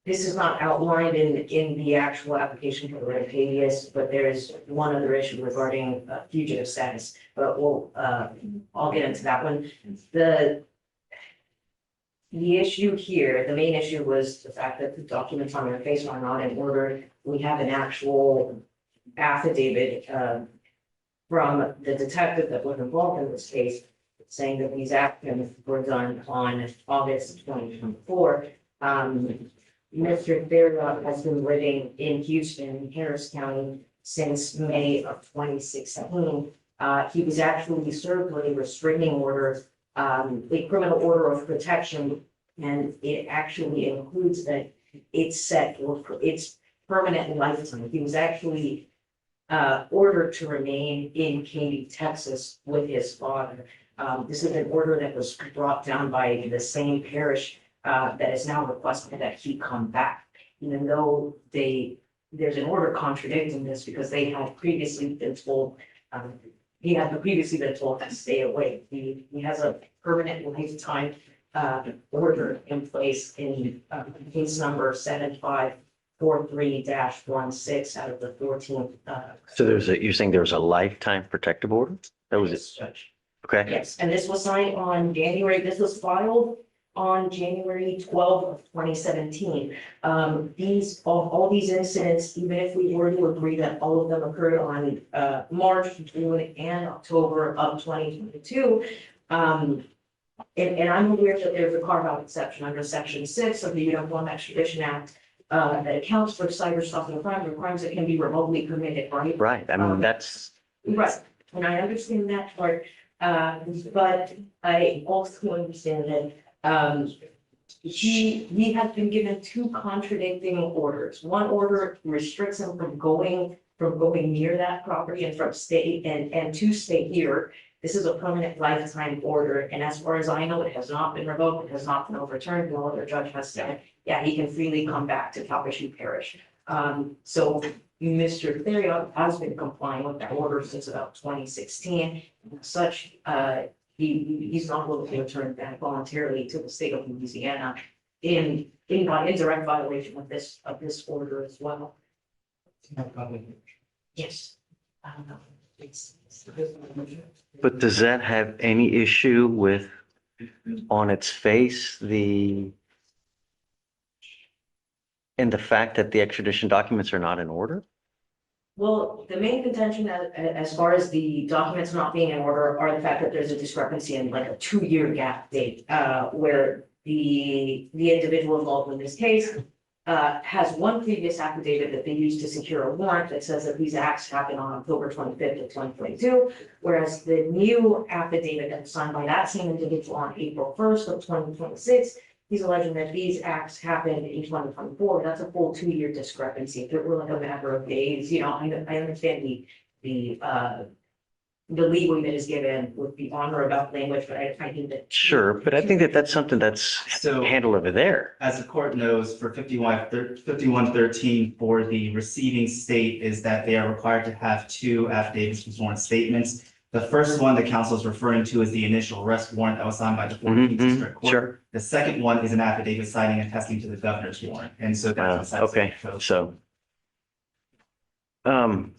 this is not outlined in the actual application for the writ of habeas, but there is one other issue regarding fugitive status, but I'll get into that one. The issue here, the main issue was the fact that the documents on their face are not in order. We have an actual affidavit from the detective that was involved in this case, saying that these actions were done on August 2024. Mr. Thera has been living in Houston, Harris County, since May of 2016. He was actually served with a restraining order a criminal order of protection. And it actually includes that it's set or it's permanent lifetime. He was actually ordered to remain in Katy, Texas with his father. This is an order that was brought down by the same parish that is now requesting that he come back, even though there's an order contradicting this because they had previously been told, he had previously been told to stay away. He has a permanent lifetime order in place in case number 7543-16 out of the 14th. So you're saying there was a lifetime protective order? That was it? Judge. Okay. Yes, and this was signed on this was filed on January 12th of 2017. All these incidents, even if we were to agree that all of them occurred on March, June, and October of 2022, and I'm aware that there's a carve-out exception under Section 6 of the Uniform Extradition Act that accounts for cyberstalking crimes or crimes that can be remotely committed, right? Right. I mean, that's. Right, and I understand that part, but I also understand that he has been given two contradicting orders. One order restricts him from going near that property and from stay and to stay here. This is a permanent lifetime order, and as far as I know, it has not been revoked, it has not been overturned. No other judge has said, yeah, he can freely come back to Calcasieu Parish. So Mr. Theriot has been complying with that order since about 2016. And such, he's not willing to return back voluntarily to the state of Louisiana in direct violation of this order as well. Yes. But does that have any issue with, on its face, and the fact that the extradition documents are not in order? Well, the main contention as far as the documents not being in order are the fact that there's a discrepancy in like a 2-year gap date, where the individual involved in this case has one previous affidavit that they used to secure a warrant that says that these acts happened on October 25th of 2022, whereas the new affidavit that was signed by that same individual on April 1st of 2026, he's alleging that these acts happened in 2024. That's a full 2-year discrepancy. If it were like a matter of days, I understand the leeway that is given with the honor about language, but I think that. Sure, but I think that that's something that's handled over there. As the court knows, for 5113 for the receiving state is that they are required to have 2 affidavits from sworn statements. The first one the council is referring to is the initial arrest warrant that was signed by the 14th District Court. Sure. The second one is an affidavit signing and attesting to the governor's warrant. And so that's. Okay, so. I'm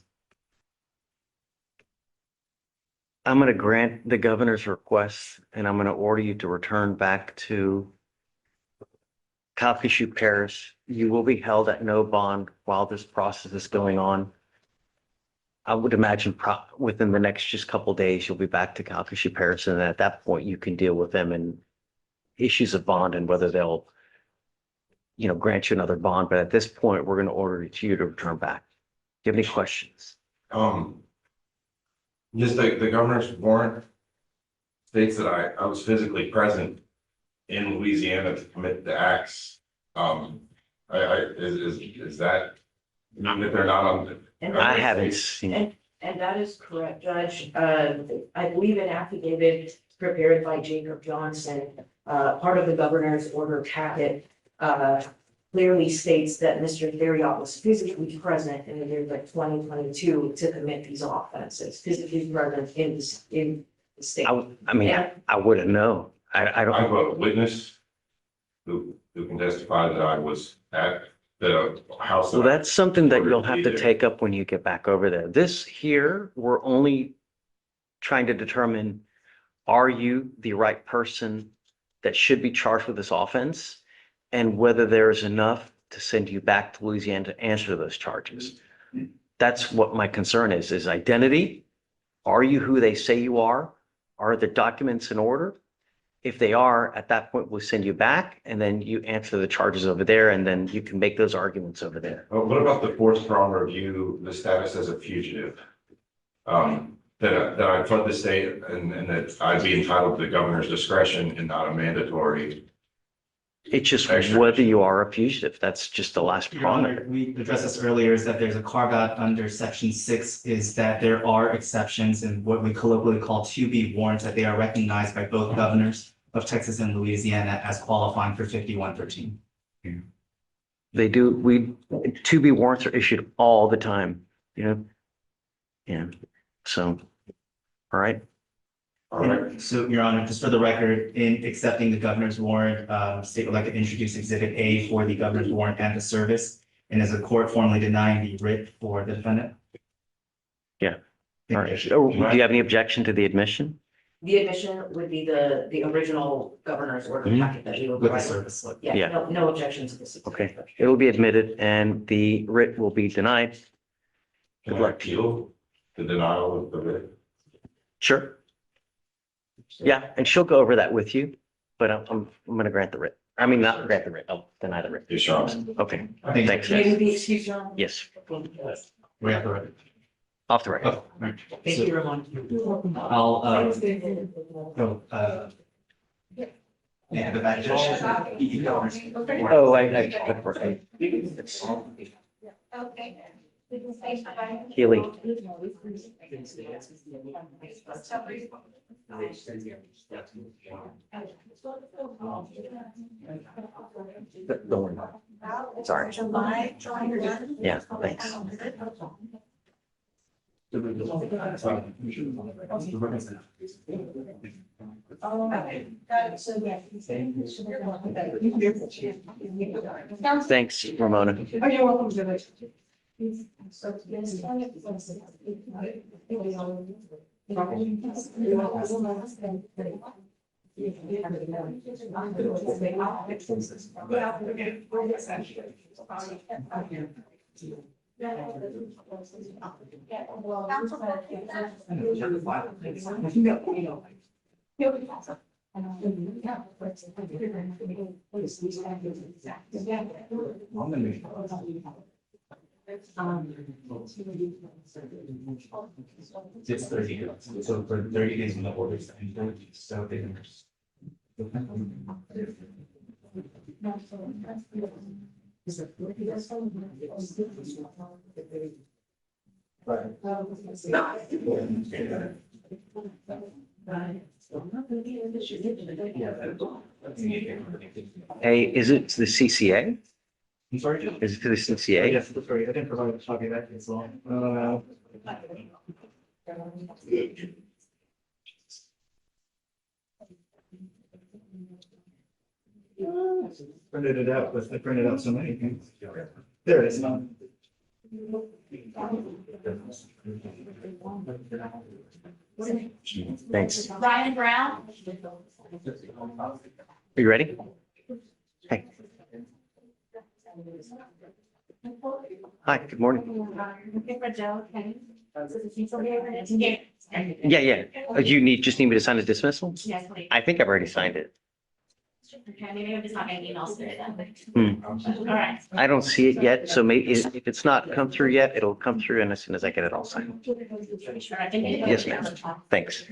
going to grant the governor's request, and I'm going to order you to return back to Calcasieu Parish. You will be held at no bond while this process is going on. I would imagine within the next just couple of days, you'll be back to Calcasieu Parish, and at that point, you can deal with them and issues of bond and whether they'll, grant you another bond. But at this point, we're going to order you to return back. Do you have any questions? Just the governor's warrant states that I was physically present in Louisiana to commit the acts. Is that not that they're not on? I haven't seen it. And that is correct, Judge. I believe an affidavit prepared by Jacob Johnson, part of the governor's order packet, clearly states that Mr. Theriot was physically present in the year like 2022 to commit these offenses, physically present in the state. I wouldn't know. I don't. I have a witness who can testify that I was at the house. Well, that's something that you'll have to take up when you get back over there. This here, we're only trying to determine, are you the right person that should be charged with this offense? And whether there's enough to send you back to Louisiana to answer those charges. That's what my concern is identity. Are you who they say you are? Are the documents in order? If they are, at that point, we'll send you back and then you answer the charges over there and then you can make those arguments over there. What about the 4th prong review, the status as a fugitive? that I flood the state and that I'd be entitled to the governor's discretion and not a mandatory. It's just Extra. whether you are a fugitive. That's just the last Your prong of Honor, it. we addressed this earlier, is that there's a carve out under section 6, is that there are exceptions in what we colloquially call 2B warrants, that they are recognized by both governors of Texas and Louisiana as qualifying for 5113. They do, 2B warrants are issued all the time, you know? Yeah, so, all right. All right. And so, Your Honor, just for the record, in accepting the governor's warrant, state would like to introduce Exhibit A for the governor's warrant and the service, and as a court formally denying the writ for the defendant. Yeah. All right. Oh, do you have any objection to the admission? The admission would be the original governor's order Mhm. packet that we will With the provide. service slip. Yeah, Yeah. no objection to this. Okay, it will be admitted and the writ will be denied. Can I appeal the denial of the writ? Sure. Yeah, and she'll go over that with you, but I'm gonna grant the writ. I mean, not grant the writ, I'll deny the writ. Yes, Your Honor. Okay, Thank you. thanks. Maybe the excuse, John? Yes, We have the record. off the record. Oh, all right. Thank So you, Ramon. I'll, go, yeah, the back judge. Oh, I. Okay. We can say bye. Keely. Don't worry about it. Sorry. July. Yeah, thanks. Thanks, Ramona. Oh, you're welcome to it. It's 30 days, so for 30 days when the order's entered, so they can. Hey, is it the CCA? I'm sorry, Jim? Is it to the CCA? Yes, sorry, I didn't provide a copy of that, it's long. Printed it out, but I printed out so many things. There it is, now. Thanks. Ryan Brown? Are you ready? Hey. Hi, good morning. Yeah, yeah. You just need me to sign a dismissal? Yes, please. I think I've already signed it. Okay, maybe I'm just not getting emails through then. Hmm. All right. I don't see it yet, so maybe if it's not come through yet, it'll come through and as soon as I get it all signed. Sure, I think it- Yes, ma'am. Thanks.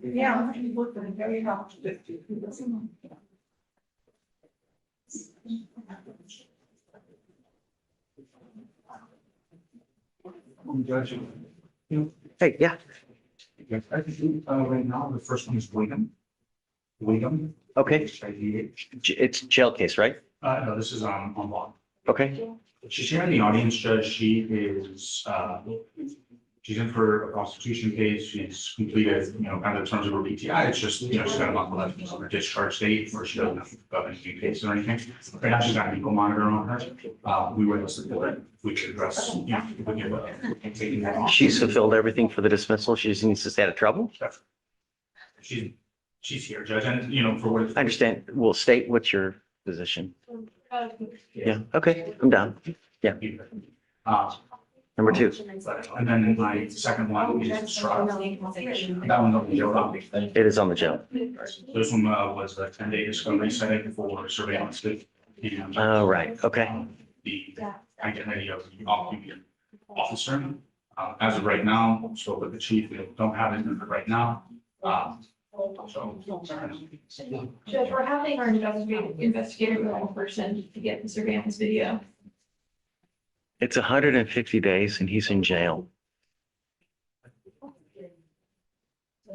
Yeah. Very helpful. Judge, Hey, yeah, I think, right now, the first one is William. William. okay. IDH. It's jail case, right? No, this is on law. Okay, She's here in the audience, Judge. She is, she's in for a prostitution case. She's completed, kind of the terms of her BTI. It's just, she's got a month left on her discharge date where she doesn't have to go any new cases or anything. Right now, she's got an ankle monitor on her. We were listed that we could address, if we could taking that off. she's fulfilled everything for the dismissal. She just needs to stay out of trouble. She's here, Judge, and, for what. I understand. Well, state what's your position. Yeah, okay, I'm down. Yeah. Number two, And then my second one is Strive. That one don't show up. it is on the jail. This one was a 10-day discovery setting for surveillance. And Oh, right, okay. the identity of the officer. As of right now, spoke with the chief, they don't have it right now. So. Judge, we're having our investigator go in person to get the surveillance video. It's 150 days and he's in jail.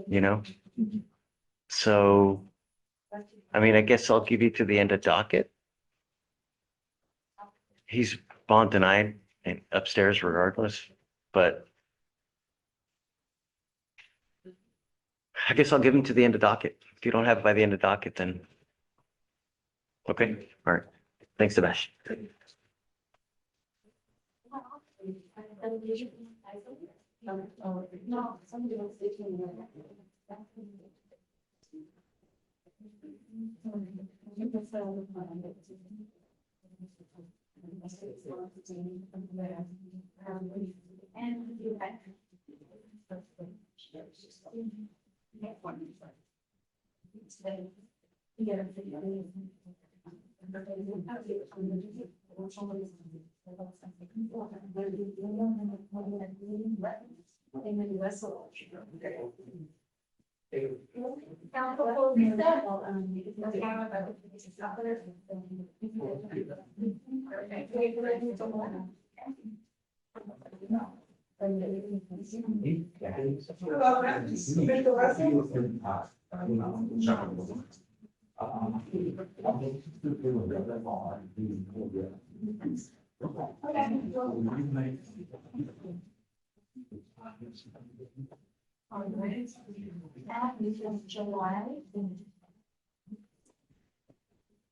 You know? So, I mean, I guess I'll give you to the end of docket. He's bond denied and upstairs regardless, but I guess I'll give him to the end of docket. If you don't have it by the end of docket, then okay, all right. Thanks, Sebastian.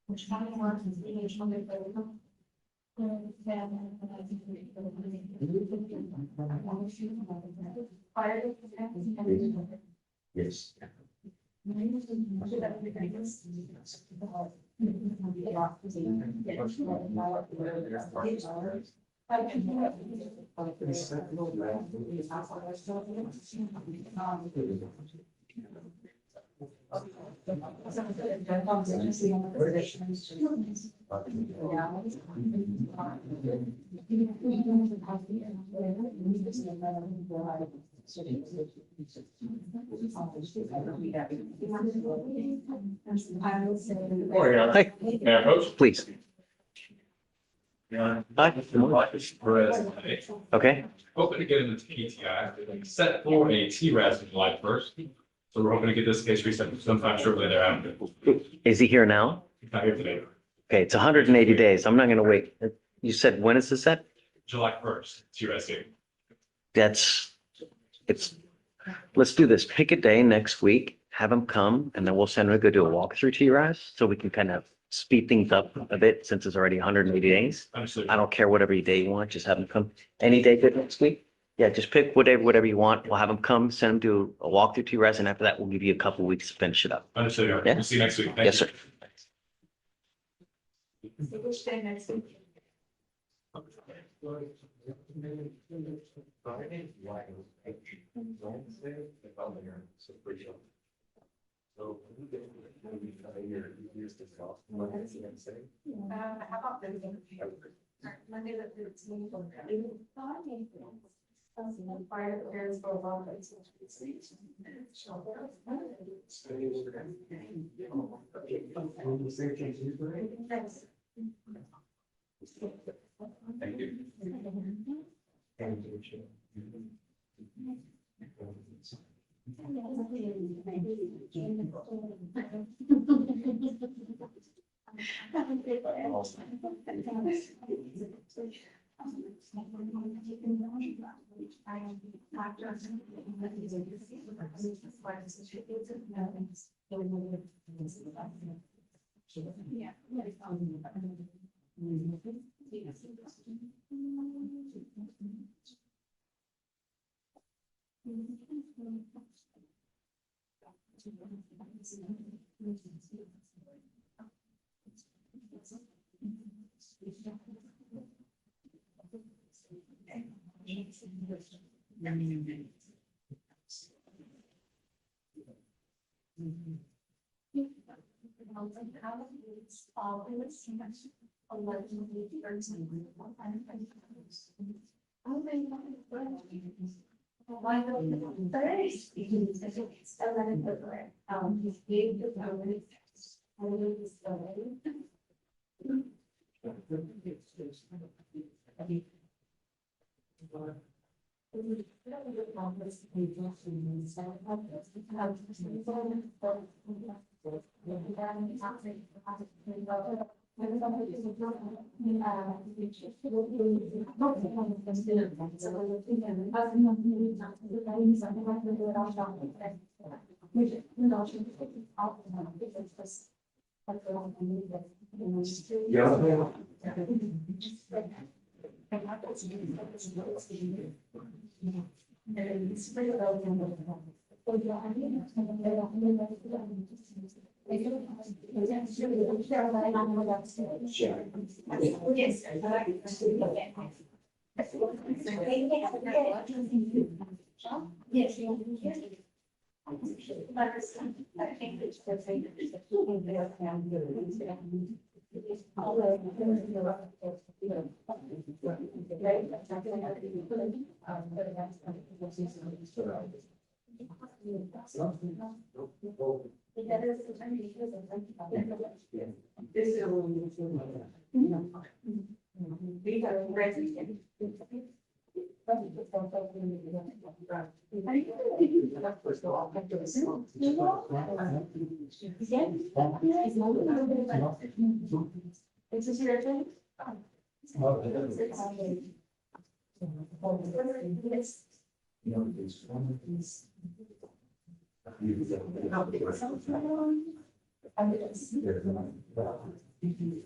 Which kind of works is the age limit for them. Yes. Hi, please. Hi. Okay, Hoping to get him into PTI, set for a TRAS on July 1st. So we're hoping to get this case reset sometime shortly thereafter. is he here now? He's not here today. Okay, it's 180 days. I'm not gonna wait. You said when is this set? July 1st, TRAS date. It's, let's do this. Pick a day next week, have him come, and then we'll send him to go do a walkthrough to your eyes, so we can kind of speed things up a bit since it's already 180 days. Understood. I don't care whatever day you want, just have him come. Any day good next week? Yeah, just pick whatever you want. We'll have him come, send him to a walkthrough to your eyes, and after that, we'll give you a couple weeks to finish it up. Understood. Yeah. We'll see you next week. Thank Yes, you. sir. Which day next week? How about Thursday? Monday the 13th. Fire prepares for a long. Thank you.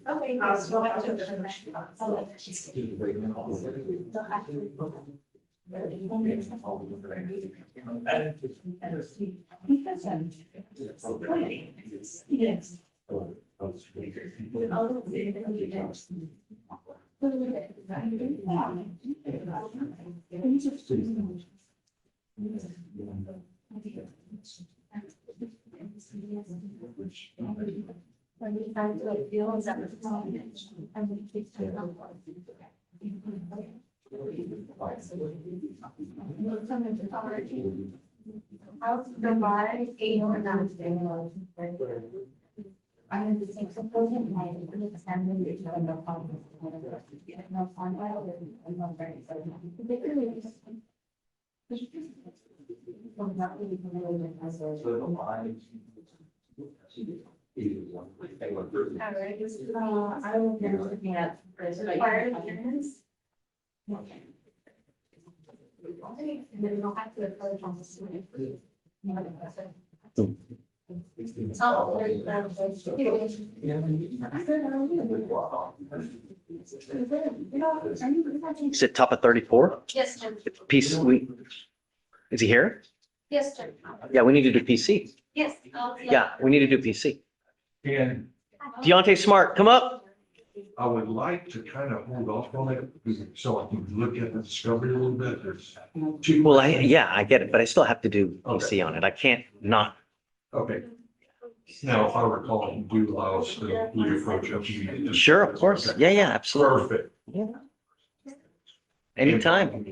Okay, so I took the next Yes. How's the live eight or nine? I have the same supposing my family. No fun. I'm not very excited. Alright, I will be looking at required appearance. Then we'll have to approach on the student. Is it top of 34? Yes, Jim. Piece, is he here? Yes, Jim. Yeah, we need to do PC. Yes. Yeah, we need to do PC. And Deontay Smart, come up. I would like to kind of hold off on it, so I can look at the discovery a little bit. There's two. Well, yeah, I get it, but I still have to do PC on it. I can't not. Okay. Now, if I recall, you do allow us to re-approach up to you. Sure, of course. Okay. Yeah, yeah, absolutely. Perfect. Anytime.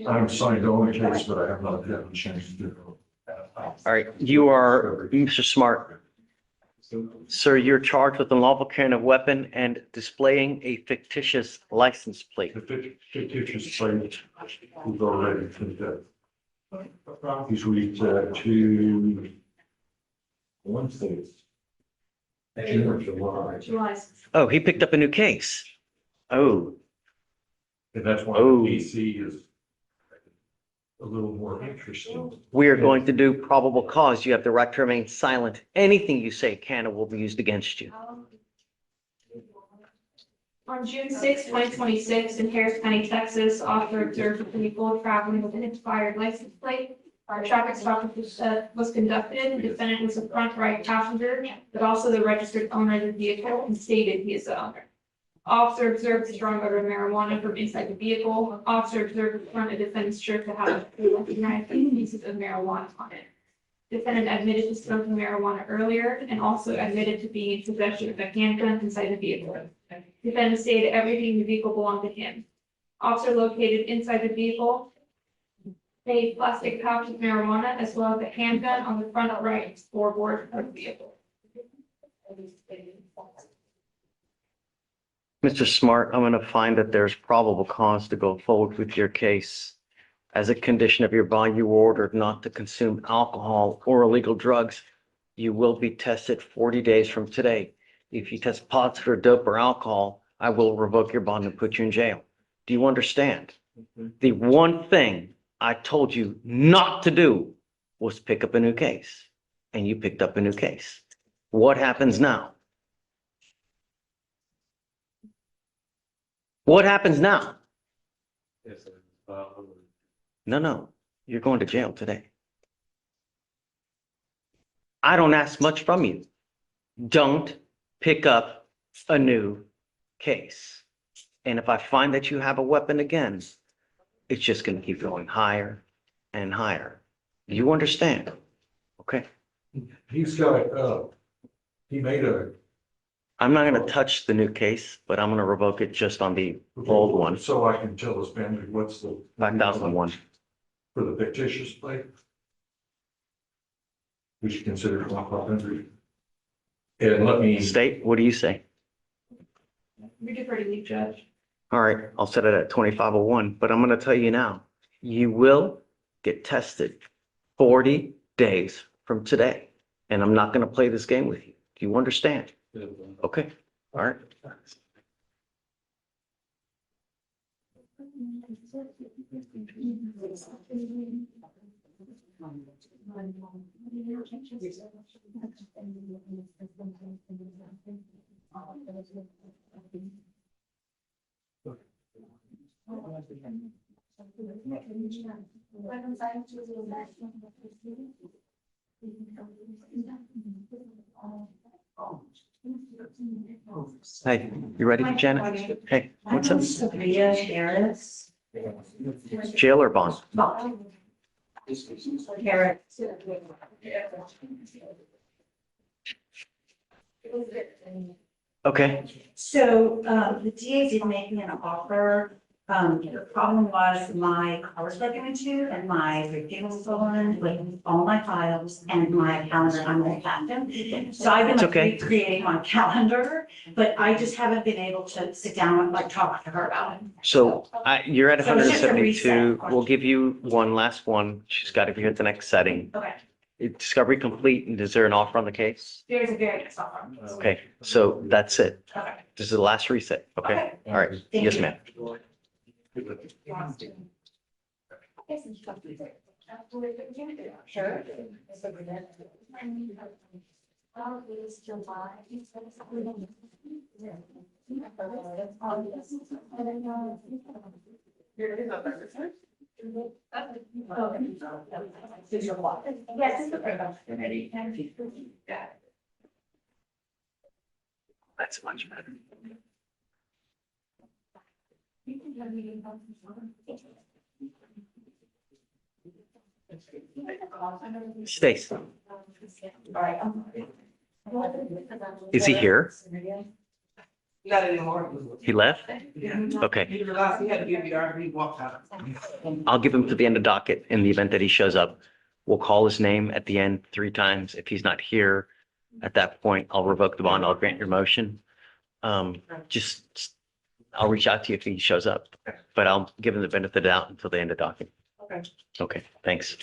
I'm signed on the case, but I have not had a chance to do it. All right, you are Mr. Smart. Sir, you're charged with unlawful carrying a weapon and displaying a fictitious license plate. The fictitious plate is already condemned. He's reached to Wednesday. June or July. July. Oh, he picked up a new case. Oh, And that's why the Oh. PC is a little more interesting. we are going to do probable cause. You have the right to remain silent. Anything you say can or will be used against you. On June 6, 2026, in Harris County, Texas, officer observed a vehicle traveling with an expired license plate. Our traffic stop was conducted. The defendant was a front right passenger, but also the registered owner of the vehicle and stated he is the owner. Officer observed a strong odor of marijuana from inside the vehicle. Officer observed the front of defendant's shirt to have recognized pieces of marijuana on it. Defendant admitted to smoking marijuana earlier and also admitted to being in possession of a handgun inside the vehicle. Defendant stated everything in the vehicle belonged to him. Officer located inside the vehicle a plastic pouch of marijuana as well as a handgun on the front right floorboard of the vehicle. Mr. Smart, I'm going to find that there's probable cause to go forward with your case. As a condition of your bond, you were ordered not to consume alcohol or illegal drugs. You will be tested 40 days from today. If you test positive for dope or alcohol, I will revoke your bond and put you in jail. Do you understand? The one thing I told you not to do was pick up a new case, and you picked up a new case. What happens now? What happens now? No, you're going to jail today. I don't ask much from you. Don't pick up a new case. And if I find that you have a weapon again, it's just going to keep going higher and higher. You understand? Okay. He's got, he made a. I'm not going to touch the new case, but I'm going to revoke it just on the old one. So I can tell his family what's the. 5001. For the fictitious plate. We should consider 500. And let me. State, what do you say? We defer to you, Judge. All right, I'll set it at 2501, but I'm going to tell you now, you will get tested 40 days from today. And I'm not going to play this game with you. Do you understand? Okay, all right. Hey, you ready, Janet? Hey, what's up? Sophia Harris. Jail or bond? Harris. Okay, So, the DA did make me an offer. The problem was my car was broken into and my briefcase was stolen with all my files and my calendar. I'm all packed in. So I've been It's like okay. recreating my calendar, but I just haven't been able to sit down and like talk to her about it. so you're at So it's just a 172. reset. We'll give you one last one. She's got to be at the next setting. Okay, Discovery complete, and is there an offer on the case? there's a very nice offer. Okay, so that's it. Okay. This is the last reset, okay? Okay. All right, Thank yes, you. ma'am. Sure. That's much better. Stace, is he here? Not anymore. He left? Okay. He realized he had to give the RV, he walked out. I'll give him to the end of docket in the event that he shows up. We'll call his name at the end 3 times. If he's not here, at that point, I'll revoke the bond. I'll grant your motion. Just, I'll reach out to you if he shows up, but I'll give him the benefit of the doubt until the end of docket. Okay. Okay, thanks.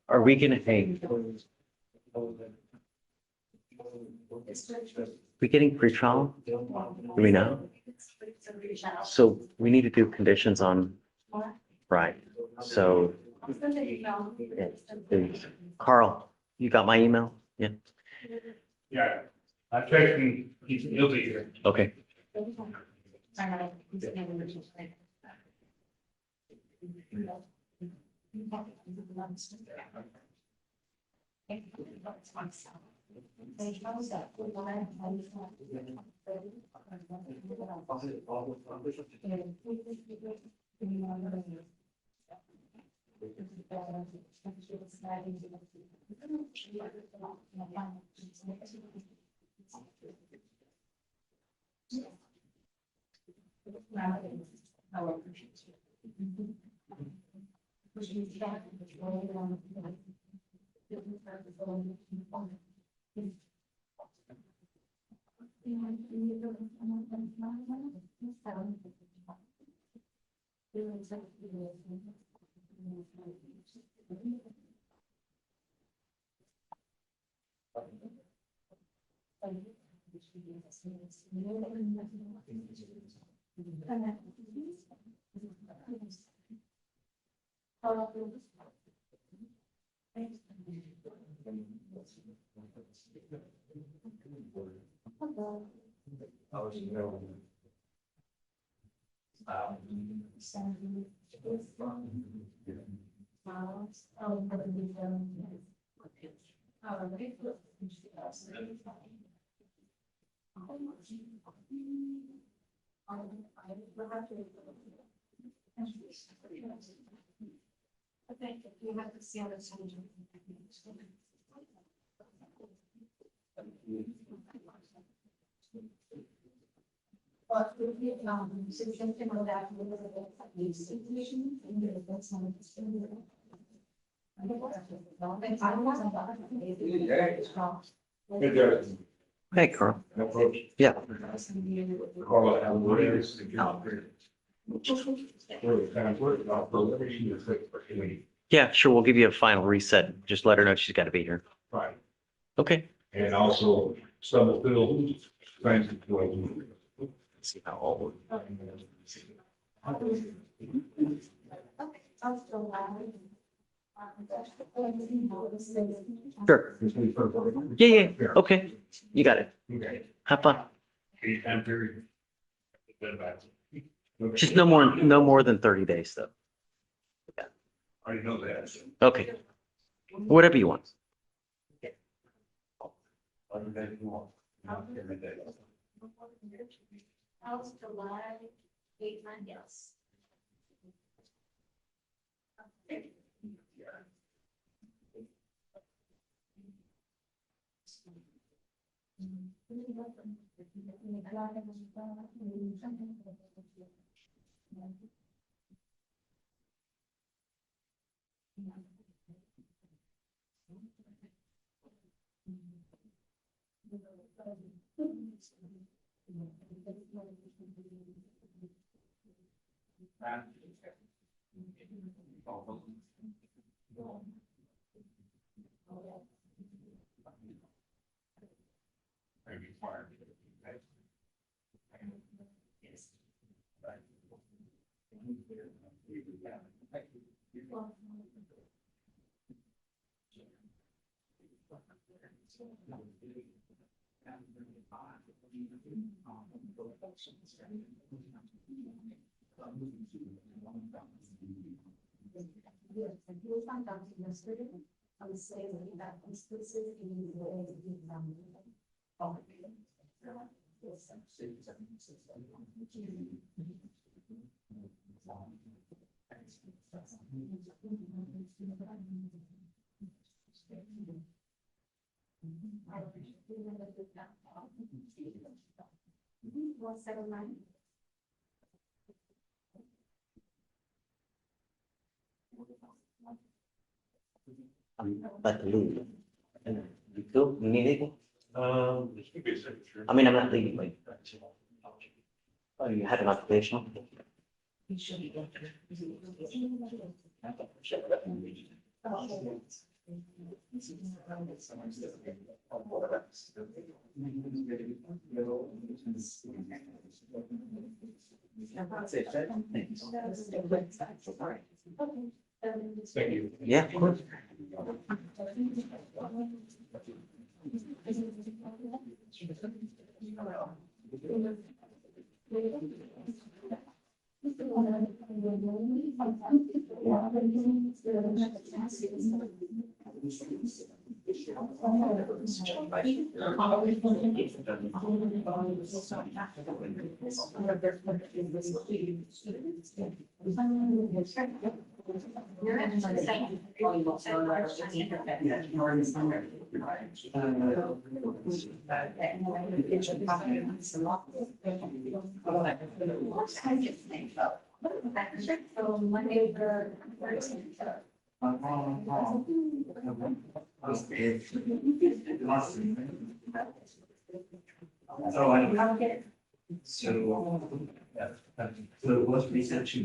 Are we gonna pay? We getting pre-trial? Do we know? So we need to do conditions on, right, so. Yeah, please. Carl, you got my email? Yeah, Yeah, I checked and he'll be here. okay. Hey, Carl. Yeah. Yeah, sure. We'll give you a final reset. Just let her know she's got to be here. Right. Okay. And also Stubblefield. See how old. Sure. Yeah, yeah. Okay. You got it. Okay. Have fun. I'm very. Just no more than 30 days though. I already know that. Okay. Whatever you want. How's July 8th, 9th, yes. I'm about to leave. And you feel, you need anything? I mean, I'm not leaving, like. Oh, you had an occupation? Thank you. Yeah, of course. So my neighbor. So so what's research?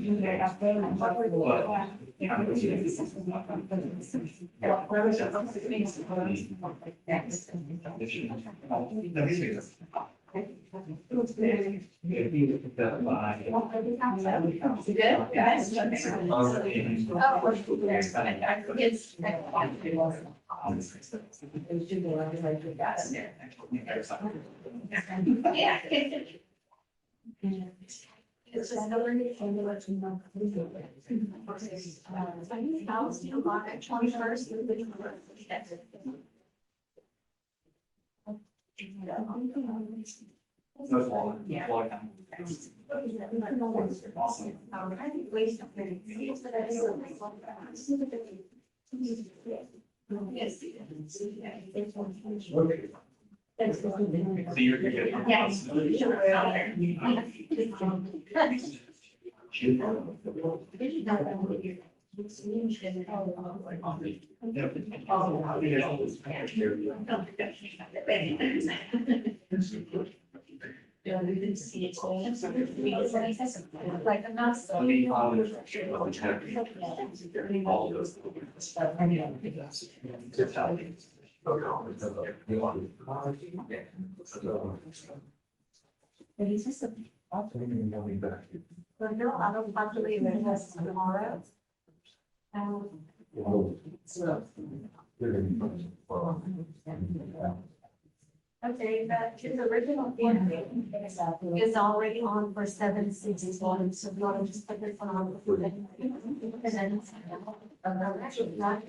It's just nobody can let you know. I need house, you know, on 21st. Yes. So you're good. Yes. Like a mouse. But no, I don't believe it has tomorrow. Okay, but his original one is already on for 761, so if you want to just put this one on. And then. Actually, not.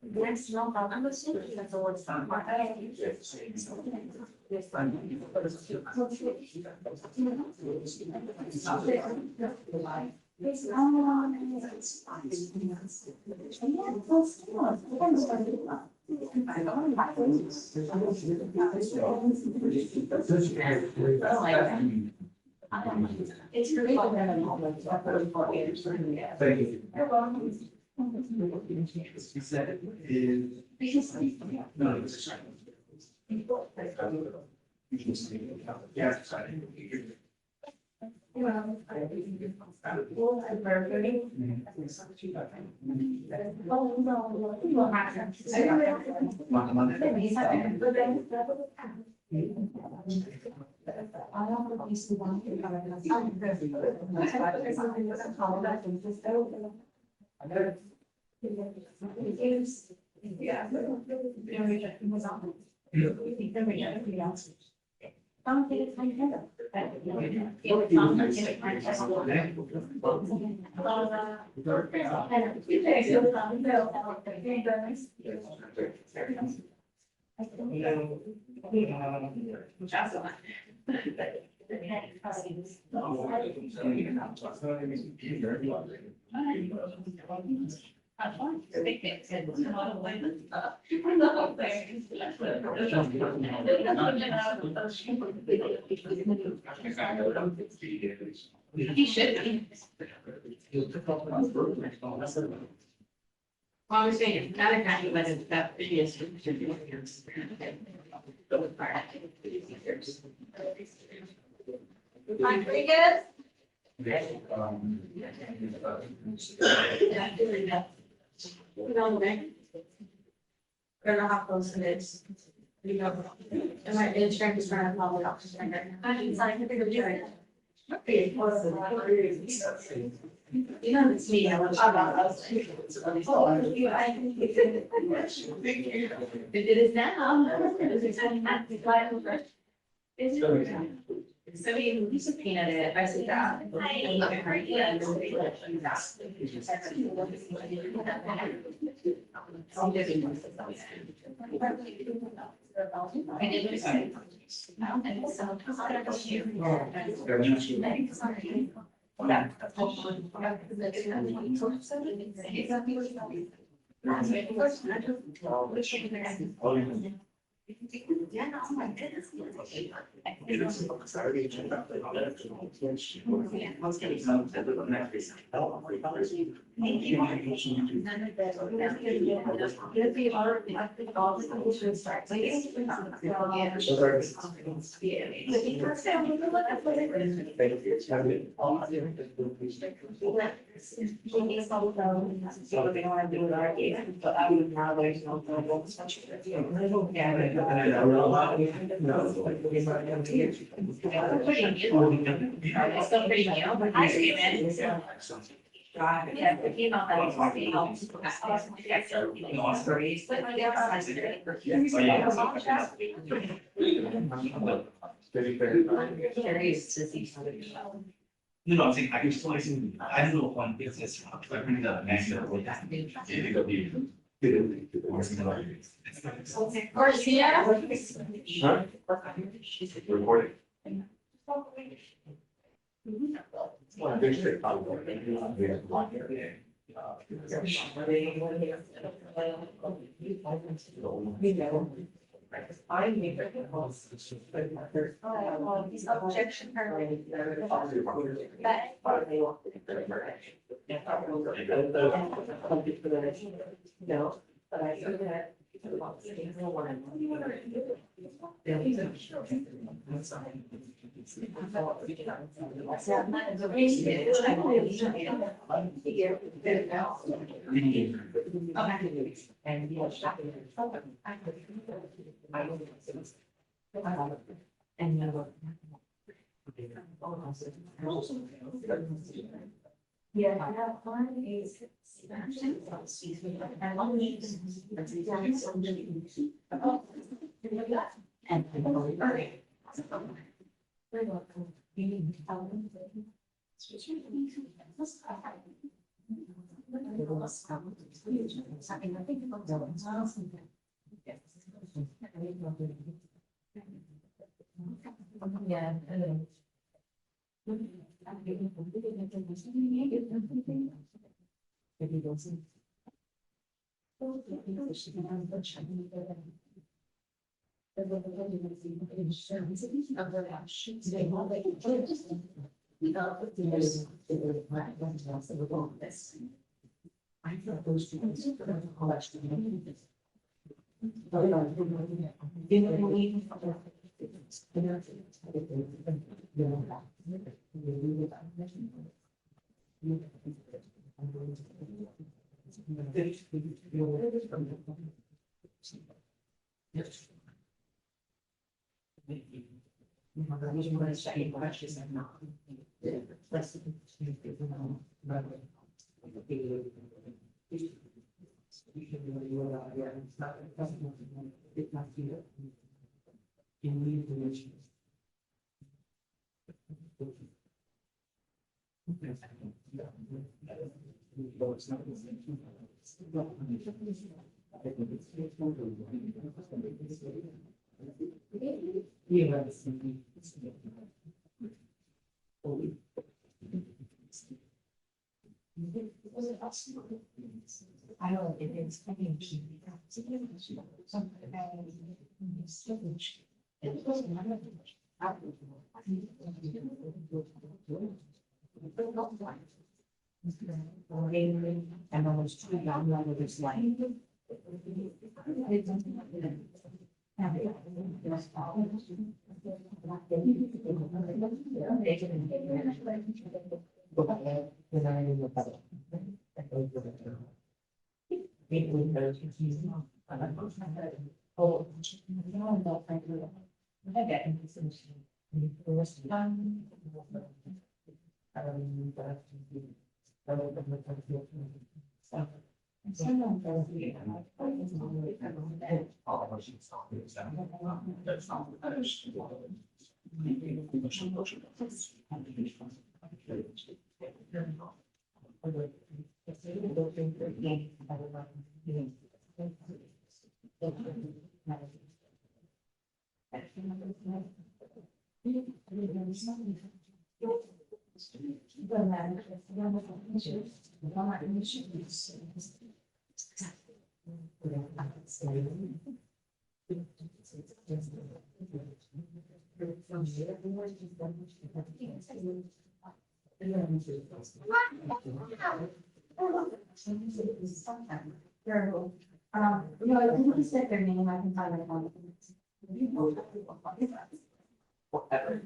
Next, no, I'm assuming that's the word. It's really. Thank you. He said it is. No, it's. Yeah. He should be. Well, I was saying, not a kind of like that is. Rodriguez? I don't know how close it is. You know, and my insurance is running probably off. I can sign the picture. You know, it's me. I was. It is now. So you subpoenaed it, I said that. Yeah, oh my goodness. It's still pretty new, but I see it. Yeah, the email that was curious to see something. No, I'm saying, I can still, I don't know one business, I bring the next level. Garcia? Recording. Objection heard. No, but I said that. Yeah, I have one is. Yeah, and then. I thought those two things were I don't, it is. And almost two young others like. No, I think just said their name, I can find it on. Whatever.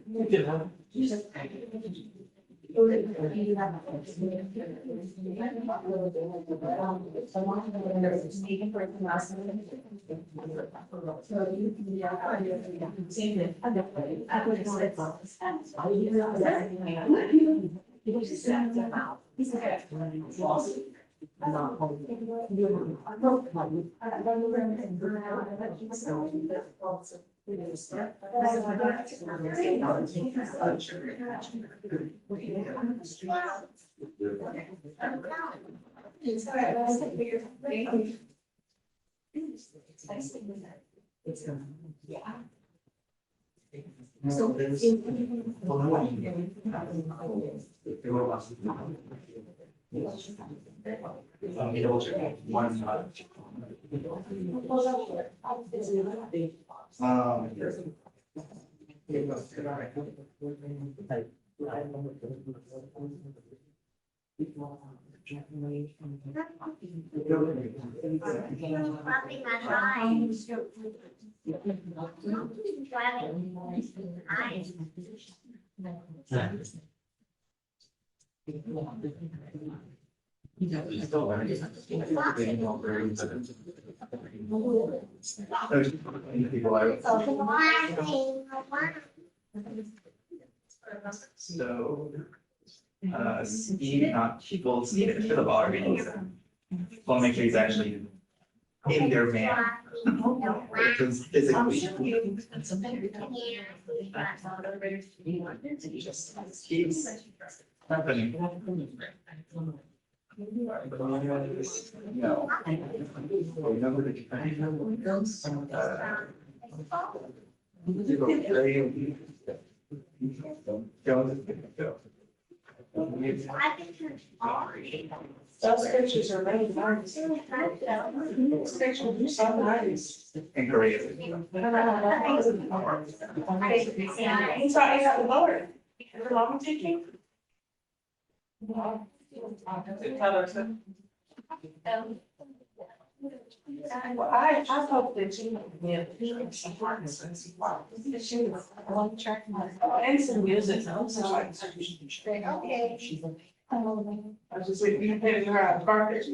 So, Steve, not people, Steve at the bar, well, make sure he's actually in their van. Because physically. He's happening. No. Remember the Those pictures are really nice. Those pictures are so nice. And Korea. He's not in the board. You're long taking? Well, I hope that you. And some music. Okay. I was just waiting, you paid her out of garbage.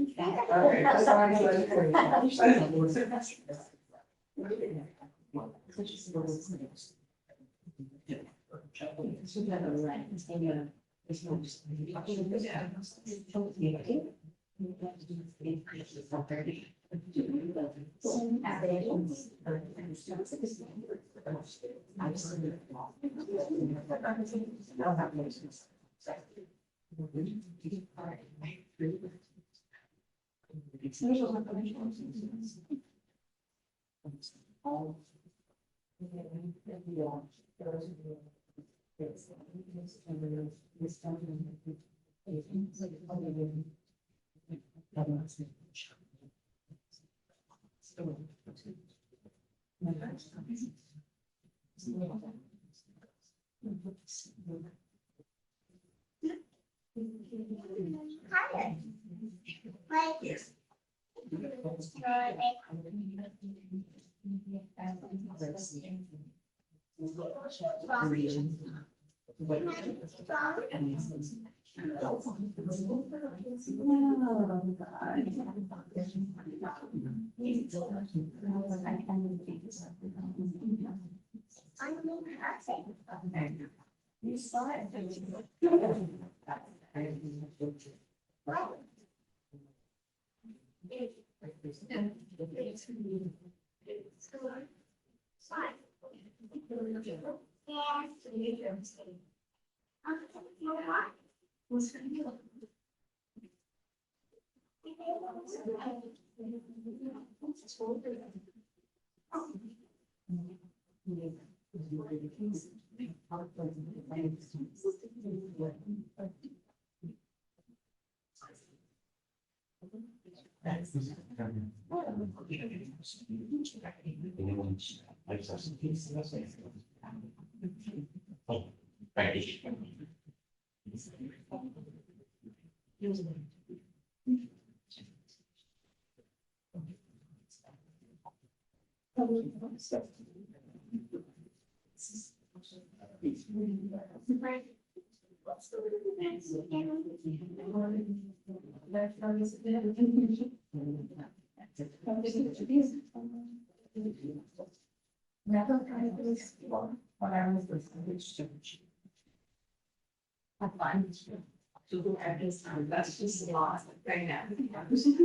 That's just lost right now. Because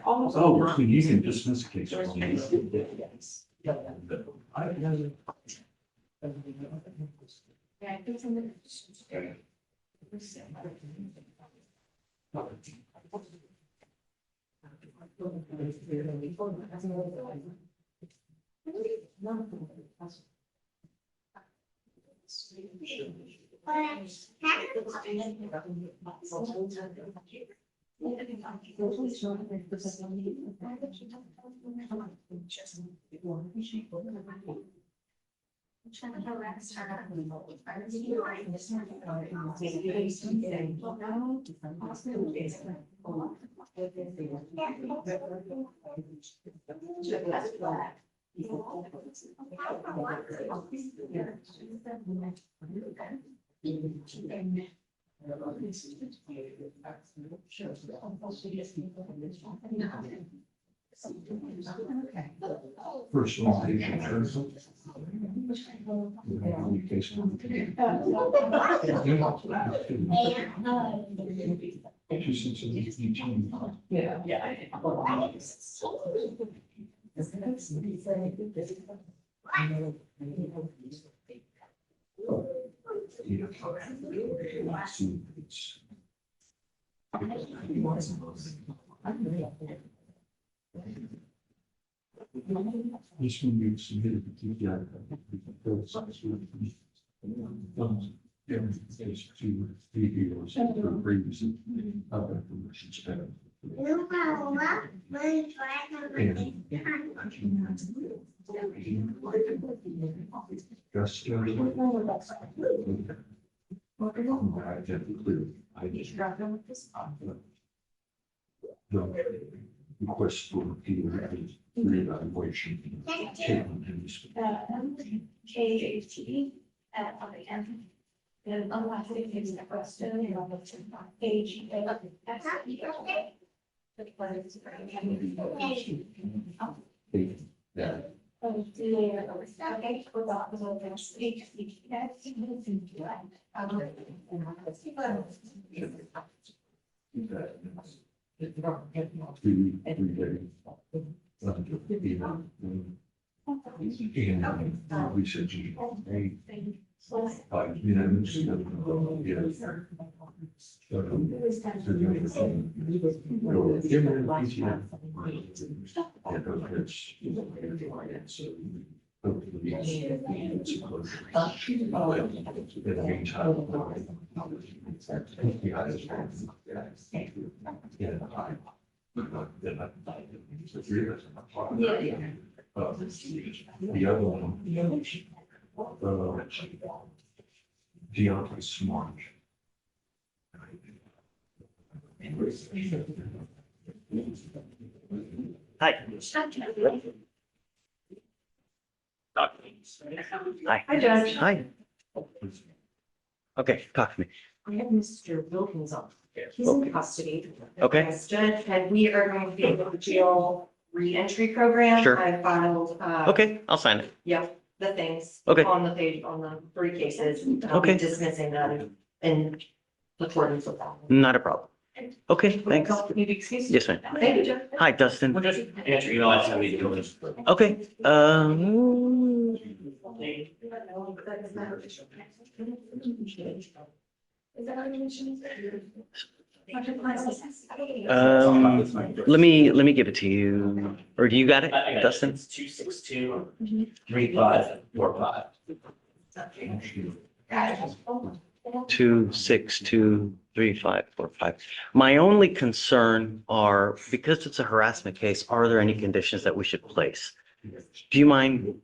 Oh, so you can dismiss a case. from these. Trying to harass her. First of all, communication. This one you submitted to the to reviews for previously other permissions. Just. I just. Request for reevaluation. KJT at the end. And unless it is the question, page. Yeah. The other one. Deontay Smart. Hi. Hi. Hi, Judge. Hi. Okay, talk to me. I have Mr. Wilkins on. He's in custody. Okay. Yes, Judge, and we are going to be able to jail re-entry program. Sure. I filed, Okay, I'll sign it. yep, the things. Okay. On the page, on the 3 cases. I'll be Okay. dismissing them in accordance with that. Not a problem. Okay, thanks. Maybe excuse. Yes, ma'am. Thank you, Judge. Hi, Dustin. Answer, you know, I have to do this. Okay, let me give it to you. Or do you got it, Dustin? It's 262-3545. 2623545. My only concern are, because it's a harassment case, are there any conditions that we should place? Do you mind,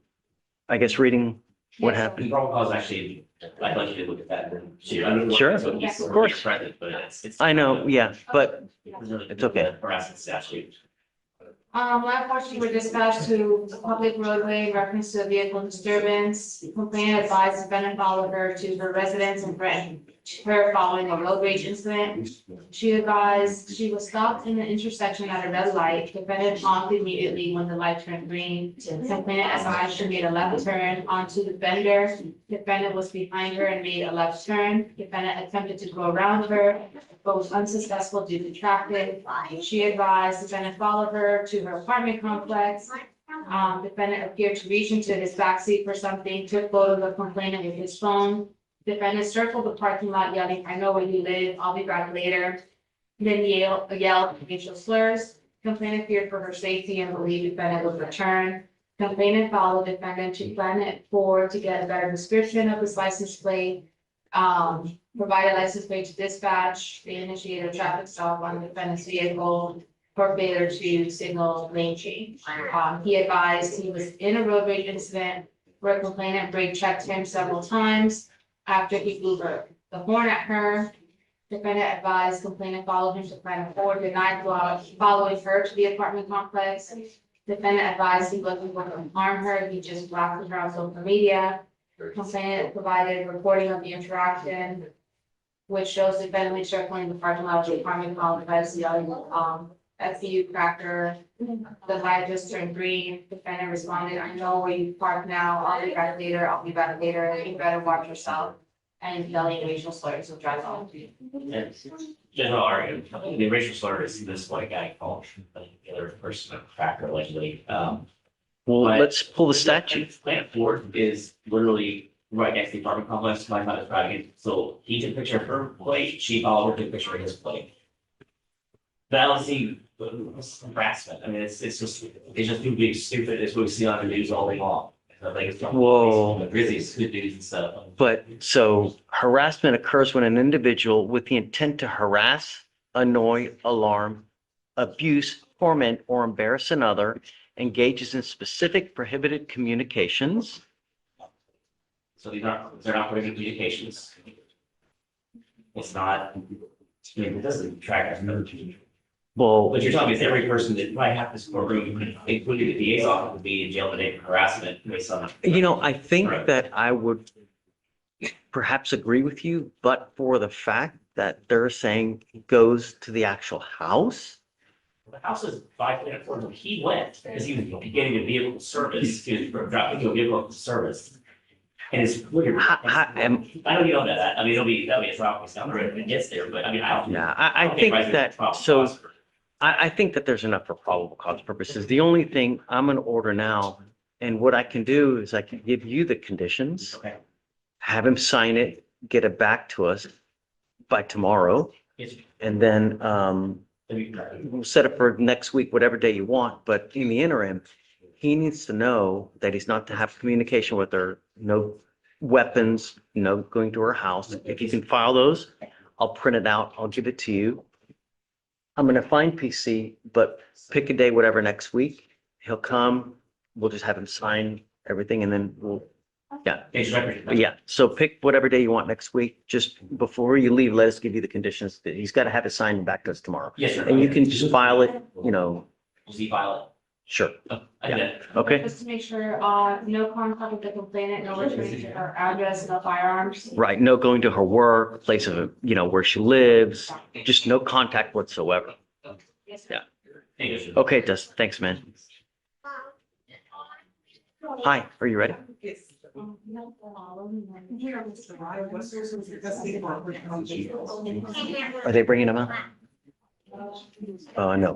I guess, reading what The happened? protocol is actually, I'd like you to look at that. too. I mean, Sure, so he's- of course. he's present, but it's. I know, yeah, but it's okay. Harassment statute. Last question were dispatched to a public roadway in reference to a vehicle disturbance. Complainant advised defendant followed her to her residence and threatened her following a road rage incident. She advised she was stopped in the intersection at a red light. Defendant honked immediately when the light turned green. Complainant advised she made a left turn onto the bender. Defendant was behind her and made a left turn. Defendant attempted to go around her, but was unsuccessful due to traffic. She advised defendant followed her to her apartment complex. Defendant appeared to reach into his backseat for something, took photos of complainant with his phone. Defendant circled the parking lot yelling, "I know where you live, I'll be back later." Then yelled racial slurs. Complainant feared for her safety and believed defendant would return. Complainant followed defendant to Planet 4 to get a better description of his license plate. Provided license plate to dispatch. They initiated a traffic stop on the defendant's vehicle for failure to signal lane change. He advised he was in a road rage incident where the complainant brake checked him several times after he blew the horn at her. Defendant advised complainant followed him to Planet 4, denied following her to the apartment complex. Defendant advised he wasn't going to harm her, he just blasted her on social media. Complainant provided reporting of the interaction, which shows defendant circling the parking lot of the apartment complex, yelling, F you, cracker. The light just turned green. Defendant responded, I know where you park now. I'll be back later. I'll be back later. You better watch yourself. And yelling racial slurs will drive off. General argument, the racial slur is this white guy called the other person a cracker allegedly. Well, But- let's pull the statute. Plant Ford is literally right next to the apartment complex, my not describing it. So he took a picture of her plate, she followed her, took a picture of his plate. That don't seem harassment. I mean, it's just being stupid. It's what we see on the news all day long. I think it's Whoa. Grizzlies, good news and stuff. But so harassment occurs when an individual with the intent to harass, annoy, alarm, abuse, torment, or embarrass another engages in specific prohibited communications. So they're not putting in communications. It's not, I mean, it doesn't track as much. Well, What you're telling me is every person that might have this courtroom, including the DA's office, would be in jail today for harassment based on. I think that I would perhaps agree with you, but for the fact that they're saying goes to the actual house. The house is 5 4. He went because he was getting a vehicle service, he was dropping a vehicle service. And it's weird. I know you don't know that. I mean, that'll be a drop down the road when it gets there, but I mean, I don't. Yeah, I think that, so I think that there's enough for probable cause purposes. The only thing I'm gonna order now, and what I can do is I can give you the conditions, Okay. have him sign it, get it back to us by tomorrow, Yes. and then we'll set it for next week, whatever day you want. But in the interim, he needs to know that he's not to have communication with her, no weapons, no going to her house. If you can file those, I'll print it out, I'll give it to you. I'm gonna find PC, but pick a day, whatever, next week. He'll come, we'll just have him sign everything and then we'll, yeah. Yeah, so pick whatever day you want next week. Just before you leave, let us give you the conditions. He's got to have it signed back to us tomorrow. Yes, sir. And you can just file it, Will he file sure. it? Yeah. Okay, Just to make sure, no contact with the complainant, no returning to her address, no firearms. right. No going to her work, place of, where she lives, just no contact whatsoever. Yeah. Okay, it does. Thanks, man. Hi, are you ready? Are they bringing them out? No.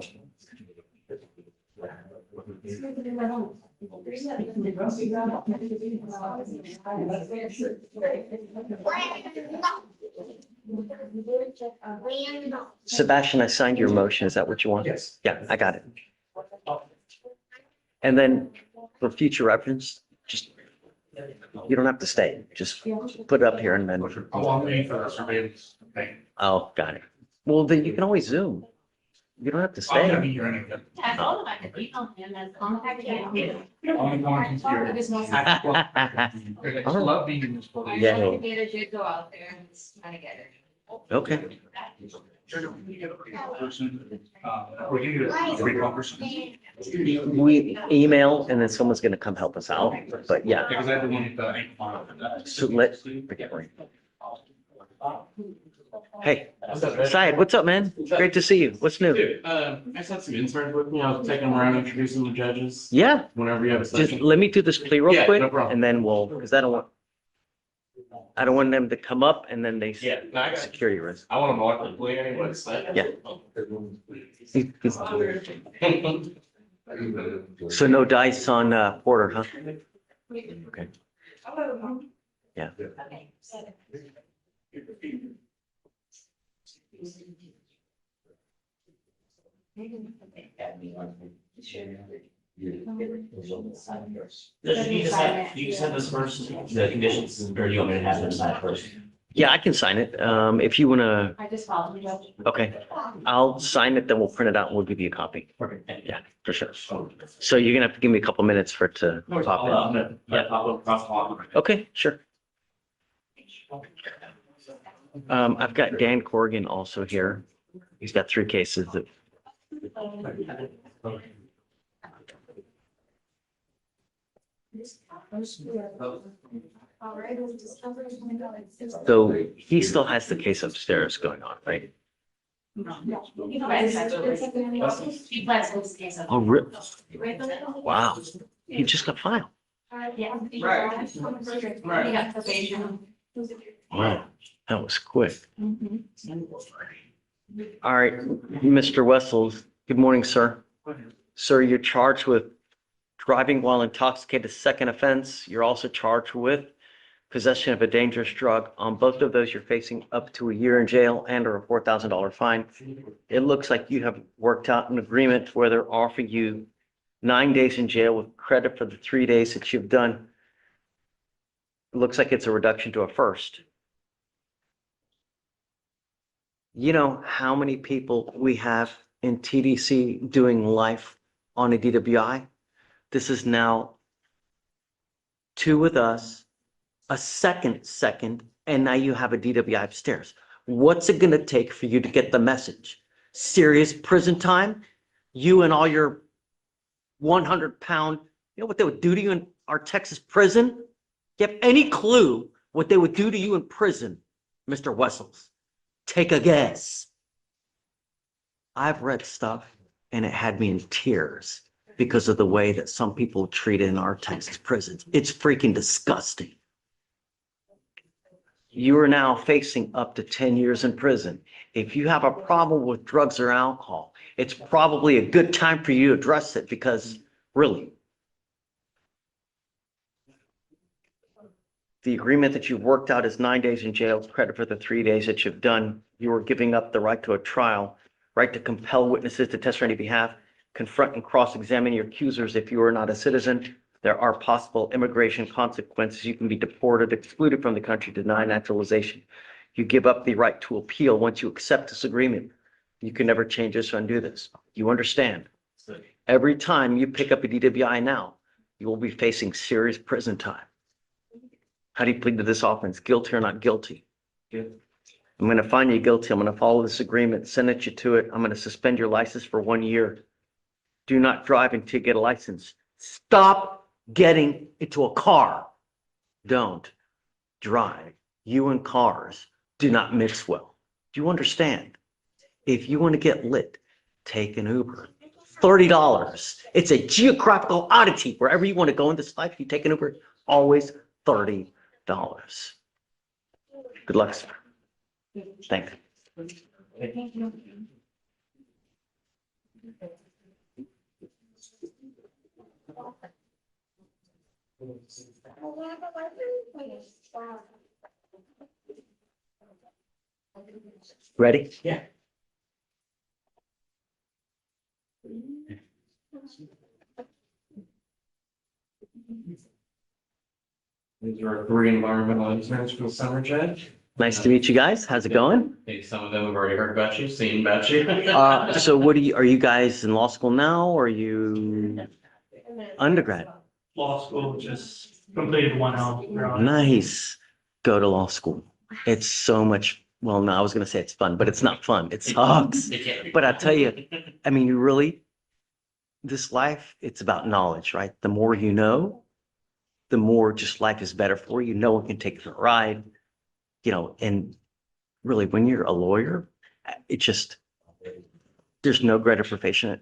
Sebastian, I signed your motion. Is that what you want? Yes. Yeah, I got it. And then for future reference, just, you don't have to stay. Just put it up here and then, I'm waiting for the surveillance thing. oh, got it. Well, then you can always Zoom. You don't have to I'm gonna stay. be here anyway. I told him I could email him and contact him. I'm going to here. It is not- I love being in this building. Yeah. The data did go out there and it's trying to get it. Okay. Person, we're gonna get a recall person. We email and then someone's gonna come help us out, but yeah. Because I had the one with the ankle monitor. So forget right. Hey, Syed, what's up, man? Great to see you. What's new? Dude, I just had some interns with me. I was taking them around introducing the judges. Yeah, Whenever you have a just session. let me do this plea real Yeah, quick no problem. and then because I don't want them to come up and then they Yeah, no, I got you. security risk. I want to know what the play anyway. So. Yeah. So no dice on Porter, huh? Okay. Yeah. You just have this first, the conditions, or do you want me to have them sign it first? Yeah, I can sign it. If you wanna, I just followed you. okay, I'll sign it, then we'll print it out and we'll give you a copy. Yeah, for sure. So you're gonna have to give me a couple minutes for it to pop in. I'll cross the hall. Okay, sure. I've got Dan Corrigan also here. He's got 3 cases that. So he still has the case upstairs going on, right? He plans this case. Oh, really? Wow. He just got filed. Yeah. He got probation. Wow, that was quick. All right, Mr. Wessels, good morning, sir. Sir, you're charged with driving while intoxicated, second offense. You're also charged with possession of a dangerous drug. On both of those, you're facing up to a year in jail and or a $4,000 fine. It looks like you have worked out an agreement where they're offering you 9 days in jail with credit for the 3 days that you've done. It looks like it's a reduction to a first. You know how many people we have in TDC doing life on a DWI? This is now 2 with us, a second, and now you have a DWI upstairs. What's it gonna take for you to get the message? Serious prison time? You and all your 100-pound, you know what they would do to you in our Texas prison? You have any clue what they would do to you in prison, Mr. Wessels? Take a guess. I've read stuff and it had me in tears because of the way that some people are treated in our Texas prisons. It's freaking disgusting. You are now facing up to 10 years in prison. If you have a problem with drugs or alcohol, it's probably a good time for you to address it because really, the agreement that you've worked out is 9 days in jail, credit for the 3 days that you've done. You are giving up the right to a trial, right to compel witnesses to testify on your behalf, confront and cross-examine your accusers if you are not a citizen. There are possible immigration consequences. You can be deported, excluded from the country, denied naturalization. You give up the right to appeal once you accept this agreement. You can never change this or undo this. You understand? Every time you pick up a DWI now, you will be facing serious prison time. How do you plead to this offense? Guilty or not guilty? I'm going to find you guilty. I'm going to follow this agreement, sentence you to it. I'm going to suspend your license for 1 year. Do not drive until you get a license. Stop getting into a car. Don't drive. You and cars do not mix well. Do you understand? If you want to get lit, take an Uber. $30. It's a geographical oddity. Wherever you want to go in this life, you take an Uber, always $30. Good luck, sir. Thank you. Ready? Yeah. These are our 3 environmental interns for the summer, Judge. Nice to meet you guys. How's it going? I think some of them have already heard about you, seen about you. So what are you guys in law school now or are you undergrad? Law school, just completed 1 hour. Nice. Go to law school. It's so much, well, no, I was going to say it's fun, but it's not fun. It sucks. But I tell you, I mean, you really, this life, it's about knowledge, right? The more you know, the more just life is better for you. No one can take you for a ride, you know, and really when you're a lawyer, it just, there's no greater profession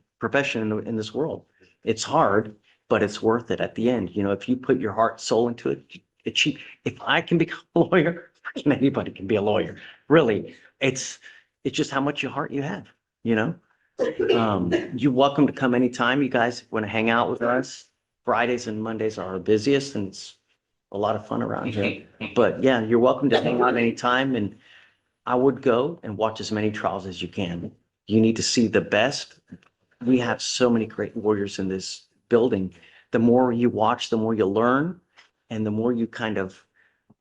in this world. It's hard, but it's worth it at the end. You know, if you put your heart, soul into it, if I can become a lawyer, freaking anybody can be a lawyer. Really, it's just how much heart you have, you know? You're welcome to come anytime. You guys want to hang out with us. Fridays and Mondays are our busiest and it's a lot of fun around here. But yeah, you're welcome to hang out anytime. And I would go and watch as many trials as you can. You need to see the best. We have so many great warriors in this building. The more you watch, the more you learn and the more you kind of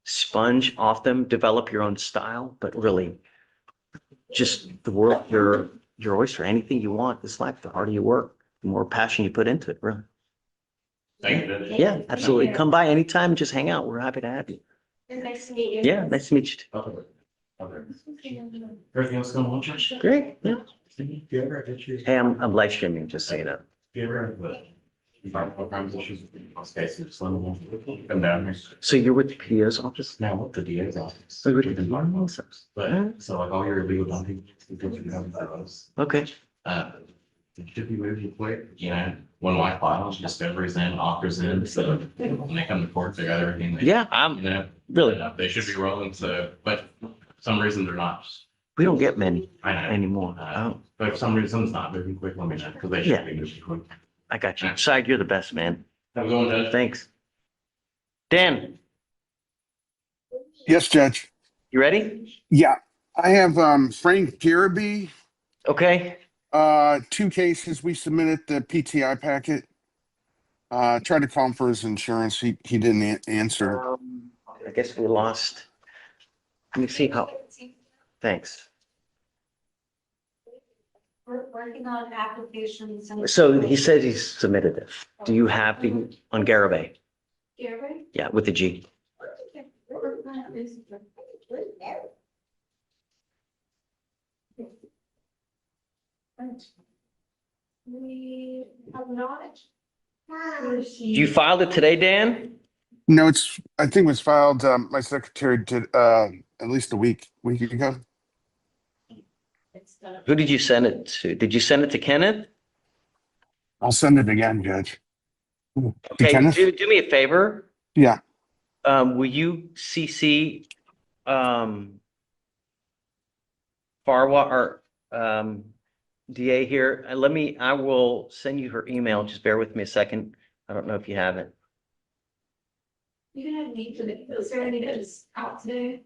sponge off them, develop your own style, but really just the world, your oyster, anything you want. This life, the harder you work, the more passion you put into it, really. Thank you. Yeah, absolutely. Come by anytime and just hang out. We're happy to have you. Nice to meet you. Yeah, nice to meet you too. Everything else going on, Josh? Great. Yeah. Do you ever have issues? Hey, I'm live streaming, just so you know. Do you ever have programs issues? Okay, so just let me come down here. So you're with the PO's office? Now, with the DA's office. Oh, you're with the office. But, so like all your legal documents, you come to us. Okay. It should be moving quick, you know, when my files, discoveries in, offers in, so when they come to court, they got everything. Yeah, You know, really, they should be rolling, so, but for some reason they're not. we don't get many I know. anymore. But for some reason it's not moving quick, let me know, because they Yeah. should be moving quick. I got you. Side, you're the best, man. Have a good one, Judge. Thanks. Dan, Yes, Judge. you ready? Yeah, I have Frank Garabee, Okay. 2 cases. We submitted the PTI packet. Tried to call him for his insurance. He didn't answer. I guess we lost. Let me see how. Thanks. We're working on applications. and- So he says he's submitted it. Do you have the on Garabay? Gary? Yeah, with the G. We have not. You filed it today, Dan? No, I think it was filed, my secretary did at least a week ago. Who did you send it to? Did you send it to Kenneth? I'll send it again, Judge. To Okay, Kenneth? do me a favor. Yeah. Will you CC Farwa or DA here? I will send you her email. Just bear with me a second. I don't know if you have it. You can have me for the Serenita is out today.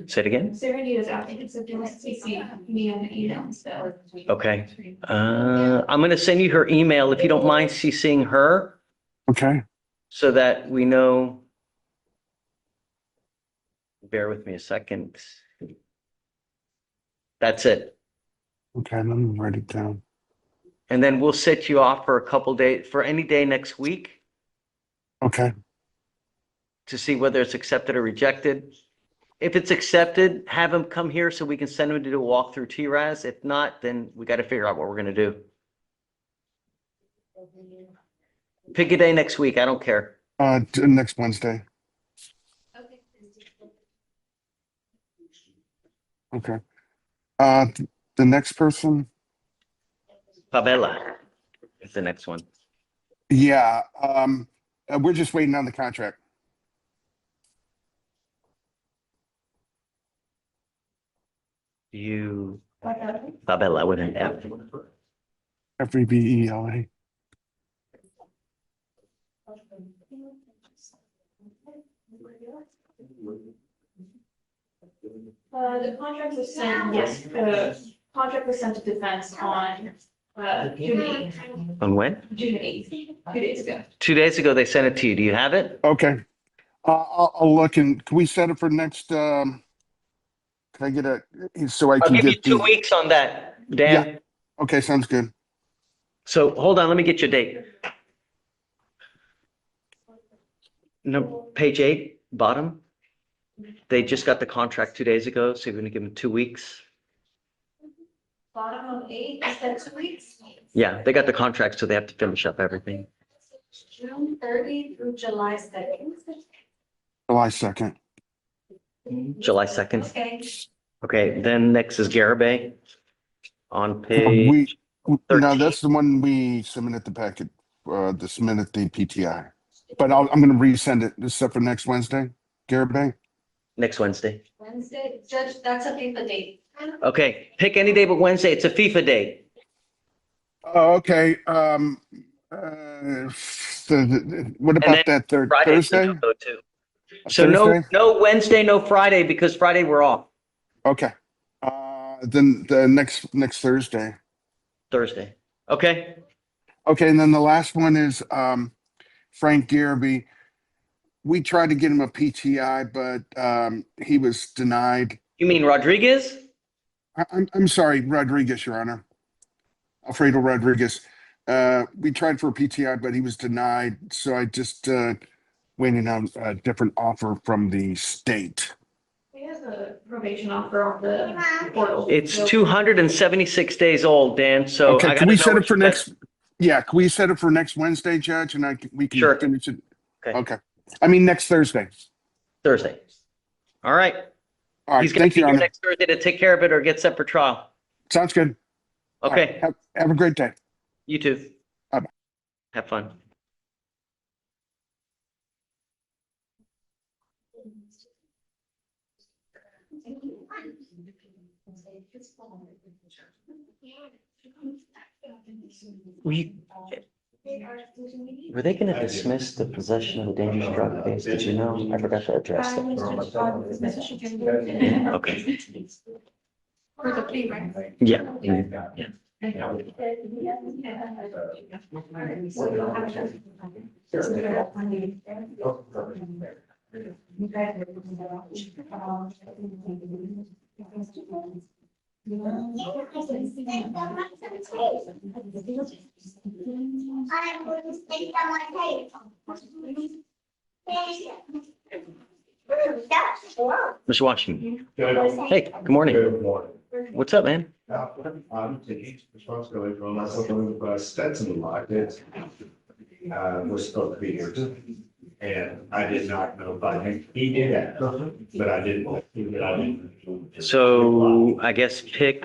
Say it again. Serenita is out, so do CC me on the email instead. Okay. I'm gonna send you her email if you don't mind CCing her Okay. so that we know. Bear with me a second. That's it. Okay, let me write it down. And then we'll set you off for a couple days, for any day next week Okay. to see whether it's accepted or rejected. If it's accepted, have him come here so we can send him to do a walkthrough TRAS. If not, then we got to figure out what we're gonna do. Pick a day next week. I don't care. Next Wednesday. Okay. The next person? Favela is the next one. Yeah, we're just waiting on the contract. You, Favela with an F. FEBELA. The contract was sent, yes, the contract was sent to defense on, June eighth, On when? June eighth, 2 days ago. 2 days ago, they sent it to you. Do you have it? Okay. I'll look and can we set it for next, can I get so I I'll can give you get 2 the, weeks on that, Dan. okay, sounds good. So hold on, let me get your date. No, page 8, bottom. They just got the contract 2 days ago, so you're gonna give them 2 weeks. Bottom of 8, is that 2 weeks? Yeah, they got the contract, so they have to finish up everything. June 30 through July 2nd. July 2nd. July 2nd. Okay. Okay, then next is Garabay on page. No, 13. that's the one we submitted the packet, submitted the PTI. But I'm gonna resend it, except for next Wednesday, Garabay. Next Wednesday. Wednesday, Judge, that's a paper date. Okay, pick any day but Wednesday. It's a FIFA day. Oh, okay, what And then about that Friday's the Thursday? no-go too. So no, Thursday? no Wednesday, no Friday, because Friday we're off. Okay, then the next Thursday. Thursday. Okay. Okay, and then the last one is Frank Garabee. we tried to get him a PTI, but he was denied. You mean Rodriguez? I'm sorry, Rodriguez, Your Honor. Alfredo Rodriguez. We tried for a PTI, but he was denied. So I just waiting on a different offer from the state. He has a probation offer on the portal. It's 276 days old, Dan, so Okay, I can gotta we know set what it for you guys- next? Yeah, can we set it for next Wednesday, Judge? And we can Sure. finish it. Okay. Okay. I mean, next Thursday. Thursday. All right. All right. He's gonna Thank be you, here Honor. next Thursday to take care of it or get set for trial. Sounds good. All right, Okay, have a great day. you too. Bye-bye. Have fun. Were they gonna dismiss the possession of a dangerous drug case? Did you know? I forgot to address that. Okay. For the plea, right? Yeah. Yeah. Mr. Washington. Hey, good morning. Good morning. What's up, man? I'm taking responsibility for myself with Stetson locked it. Was supposed to be here. And I did not know by him. He did ask, but I didn't. So I guess pick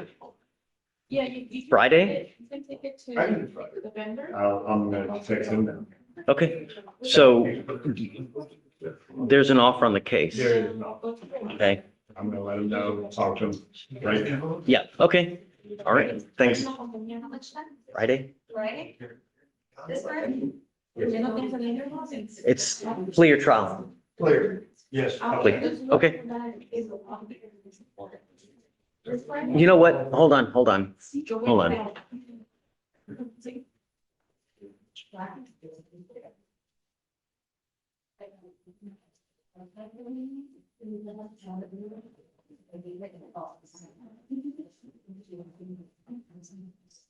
Yeah, you. Friday? You can take it to I can try. the vendor. I'm gonna text him now. Okay, so there's an offer on the case. There is no, Okay, I'm gonna let him know, talk to him right now. yeah, okay. All right, thanks. Friday? Right? This Friday? You're not going to the interviews? It's plea or trial. Clear. Yes. Plea. Okay. You know what? Hold on. Hold on.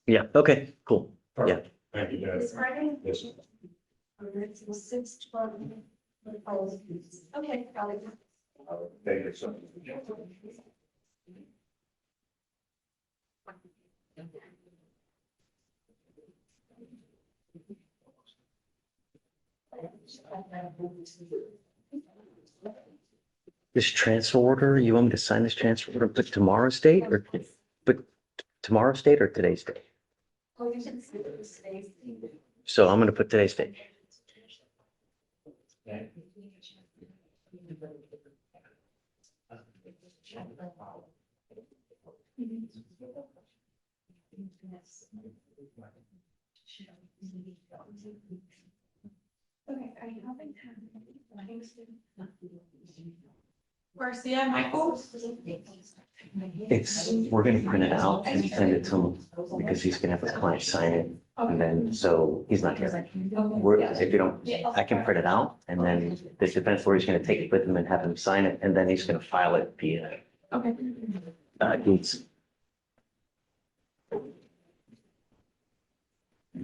Yeah, okay, cool. Yeah. Thank you, guys. This Friday? Yes. Six, 12. Okay, got it. Thank you so much. This transfer order, you want me to sign this transfer order and put tomorrow's date or put tomorrow's date or today's date? Oh, you should see it was today's. So I'm gonna put today's date. Okay, I haven't Garcia, Michael? It's, we're gonna print it out and send it to him because he's gonna have his client sign it. And then, so he's not here. We're, if you don't, I can print it out and then this depends where he's gonna take it with him and have him sign it. And then he's gonna file it via Okay. deeds.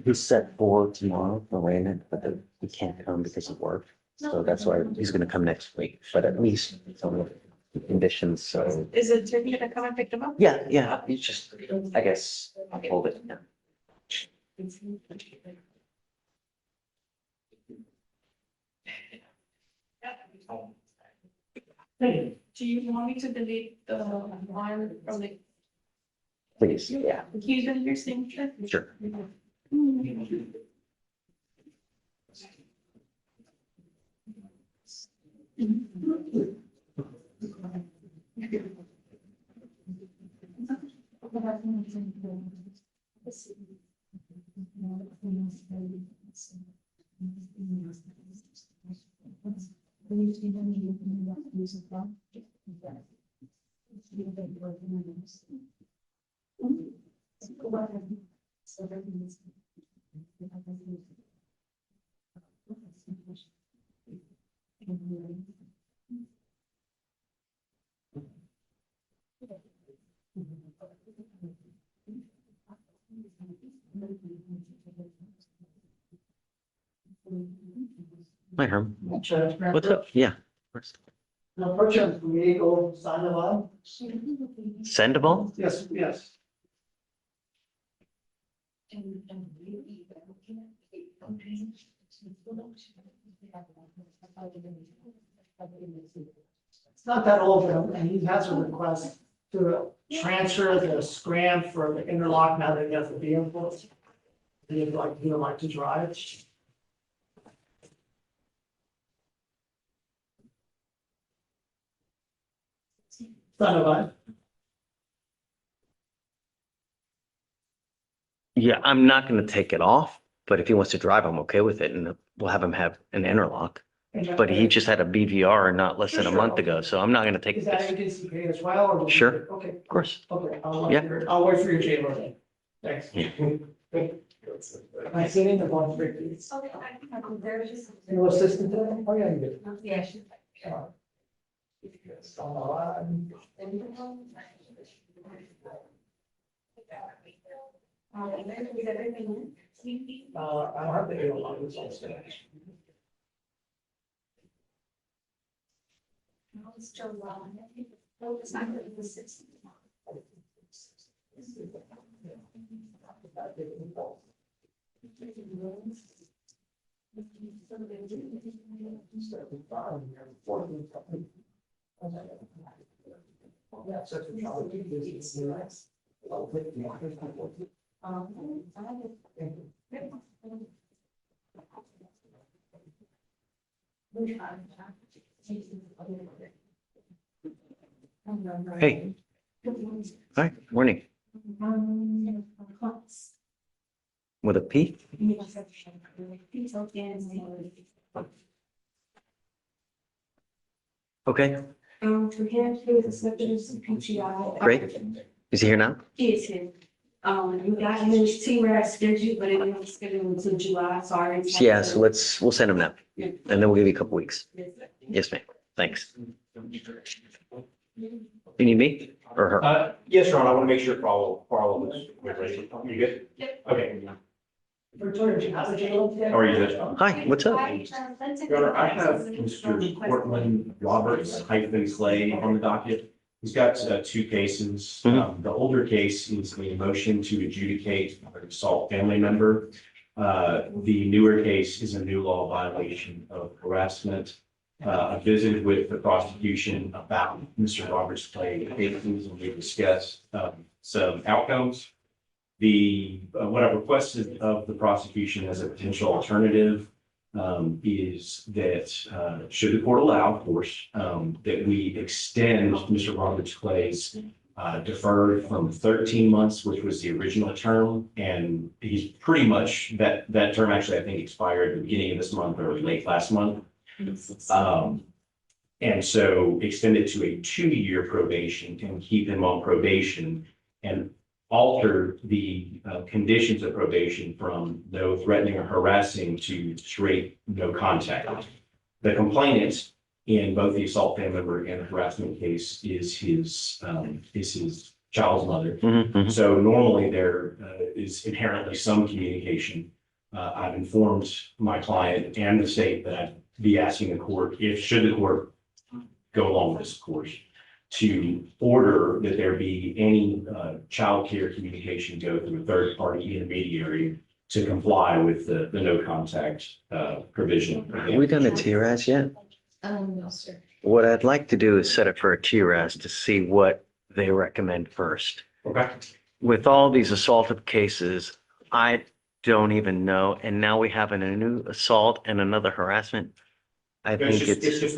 He's set for tomorrow for Raymond, but he can't come because of work. So that's why he's gonna come next week, but at least some of the conditions, so. Is it Tiffany gonna come and pick them up? Yeah, yeah, it's just, I guess, I'll hold it. Yeah. Do you want me to delete the line from the? Please, yeah, Keys in your signature? sure. Hi, Herm. What's up? Yeah. No, purchase vehicle, Sandoval. Sendable? Yes, yes. It's not that old, and he has a request to transfer the scram for the interlock now that he has the vehicle. He'd like to drive. Sandoval. Yeah, I'm not gonna take it off, but if he wants to drive, I'm okay with it, and we'll have him have an interlock. But he just had a BVR not less than a month ago, so I'm not gonna take Is that this. agency paid as well? Or Sure. Okay. Of course. Okay, Yeah. I'll wait for your J-Lo then. Thanks. Am I sitting the one for you? Your assistant there? Oh, yeah, you did. Yeah, she- On the line. I don't have the airline results there. Hey. Hi, morning. With a P? Okay, For him, he was accepted as a PTI. great. Is he here now? He is here. We got his T-RAS scheduled, but it was scheduled until July, sorry. Yeah, so we'll send him now, and then we'll give you a couple weeks. Yes, ma'am. Thanks. You need me or her? Yes, Ron, I want to make sure Carl is ready. You good? Yep. Okay. Victoria, how's the J-Lo today? How are you today? Hi, what's up? Your Honor, I have Mr. Portland Roberts hyphen Clay on the docket. He's got two cases. The older case is a motion to adjudicate an assault family member. The newer case is a new law violation of harassment. I visited with the prosecution about Mr. Roberts' Clay cases, and we discussed some outcomes. What I've requested of the prosecution as a potential alternative is that, should the court allow, of course, that we extend Mr. Roberts Clay's deferred from 13 months, which was the original term, and he's pretty much, that term actually, I think, expired at the beginning of this month or late last month. And so extend it to a 2-year probation and keep him on probation and alter the conditions of probation from no threatening or harassing to straight no contact. The complainant in both the assault family member and the harassment case is his child's mother. So normally there is inherently some communication. I've informed my client and the state that I'd be asking the court, should the court go along with this, of course, to order that there be any childcare communication go through a third party intermediary to comply with the no contact provision. Have we done a TRAS yet? No, sir. What I'd like to do is set it for a TRAS to see what they recommend first. Okay. With all these assaultive cases, I don't even know, and now we have a new assault and another harassment. I think It's just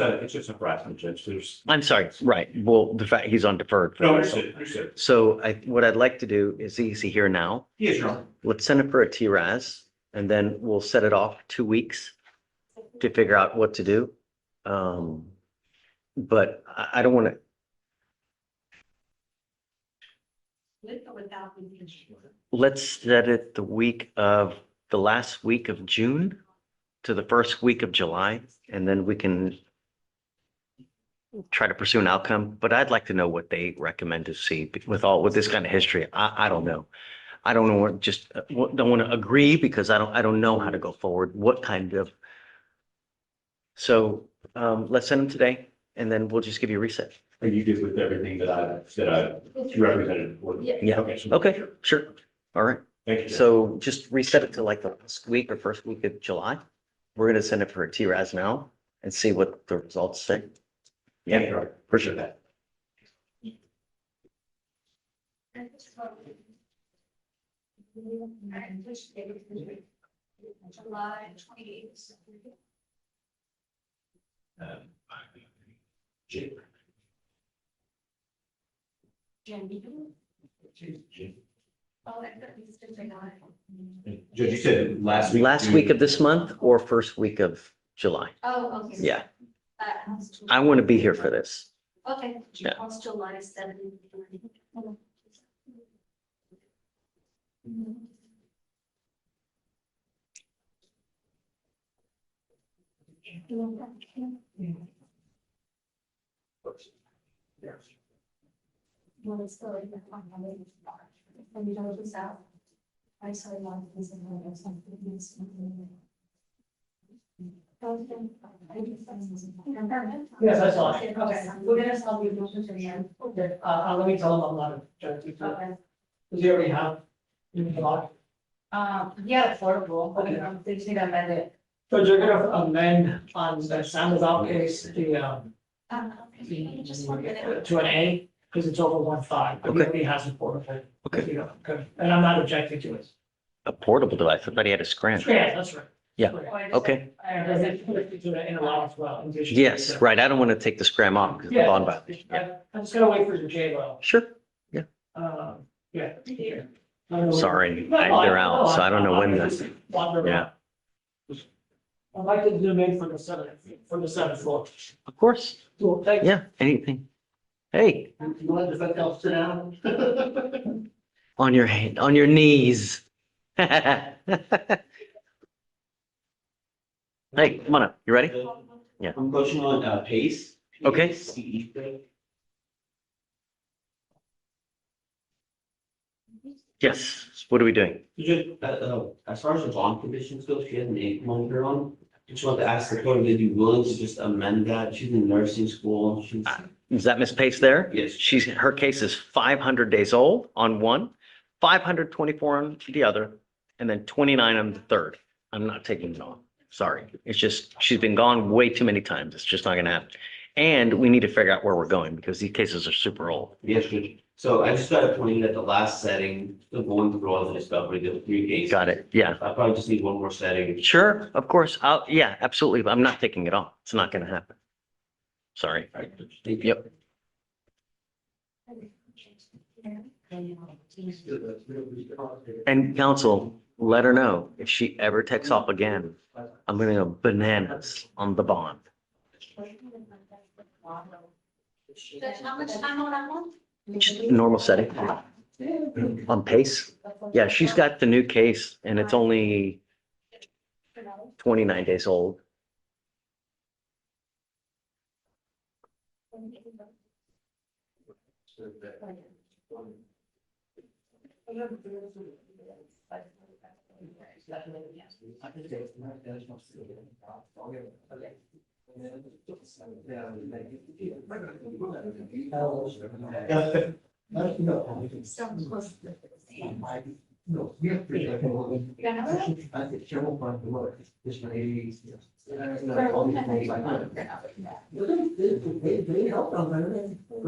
a harassment, Judge. I'm sorry, right. Well, the fact he's on deferred. No, understood. So what I'd like to do is, is he here now? He is, Your Honor. Let's send it for a TRAS, and then we'll set it off 2 weeks to figure out what to do. But I don't want to, let's set it the last week of June to the first week of July, and then we can try to pursue an outcome, but I'd like to know what they recommend to see with this kind of history. I don't know. I don't know what, just don't want to agree because I don't know how to go forward. What kind of. So, let's send them today and then we'll just give you a reset. Are you good with everything that I represented? Yeah. Okay. Okay, sure. All right. Thank you. So just reset it to like the last week or first week of July. We're gonna send it for a TRAS now and see what the results say. Thank you, Yeah, Robert. appreciate that. July 28th. Judge, you said last week. Last week of this month or first week of July? Oh, okay. Yeah, That's I want to be here for this. Okay. Yeah. That's July 7th. Well, it's still in the and you know this out. I saw a lot of things in there or something. Yes, I saw it. Okay, we're gonna solve your motion to the end. Okay, let me tell them I'm not objecting to it. Okay. Does he already have? In the block? Yeah, affordable, but they just need to amend it. So you're gonna amend on the Sandoval case, Just 1 minute. to an A, because it's over 1.5, but he Okay. already has a portable. Okay. Yeah, good. And I'm not objecting to it. A portable device. I thought he had a scram. Yeah, that's right. Yeah, okay. And then they put it to the interlock as well. in case you- Yes, right. I don't want to take the scram off because of the Yeah, bond violation. Yeah, I'm just gonna wait for your J lo. sure. Yeah. Sorry, they're out, so I don't know when this, yeah, I'd like to zoom in for the seventh floor. of course. Cool, thank you. Yeah, anything. Hey, You want to let that sit down? on your hand, on your knees. Hey, come on up. You ready? Yeah. I'm pushing on pace. Okay. Yes. What are we doing? As far as the bond conditions go, she has an 8 monitor on. Just want to ask the court, would they be willing to just amend that? She's in nursing school. She's. Is that Miss Pace there? Yes. Her case is 500 days old on one, 524 on the other, and then 29 on the third. I'm not taking it on. Sorry. It's just, she's been gone way too many times. It's just not gonna happen. And we need to figure out where we're going because these cases are super old. Yes, good. So I just got a point at the last setting, still going through all the discovery, there were 3 cases. Got it. Yeah. I probably just need one more setting. Sure, of course. Yeah, absolutely. But I'm not taking it off. It's not gonna happen. Sorry. Yep. And counsel, let her know if she ever takes off again, I'm gonna go bananas on the bond. How much time on that one? Just normal setting. On pace. Yeah, she's got the new case and it's only 29 days old.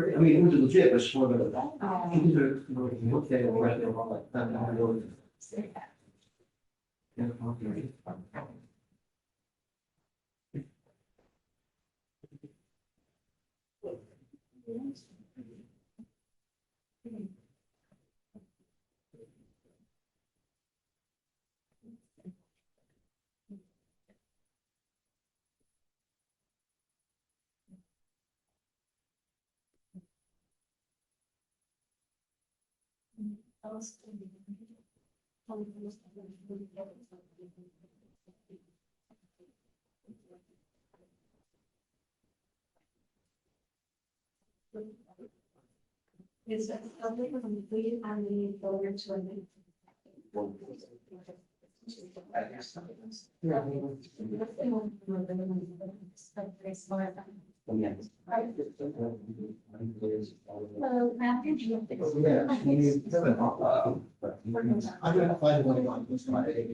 I mean, it was legit, but it's for the. Is that something complete and we forward to a. Well, after you. I'm gonna find one on this Friday.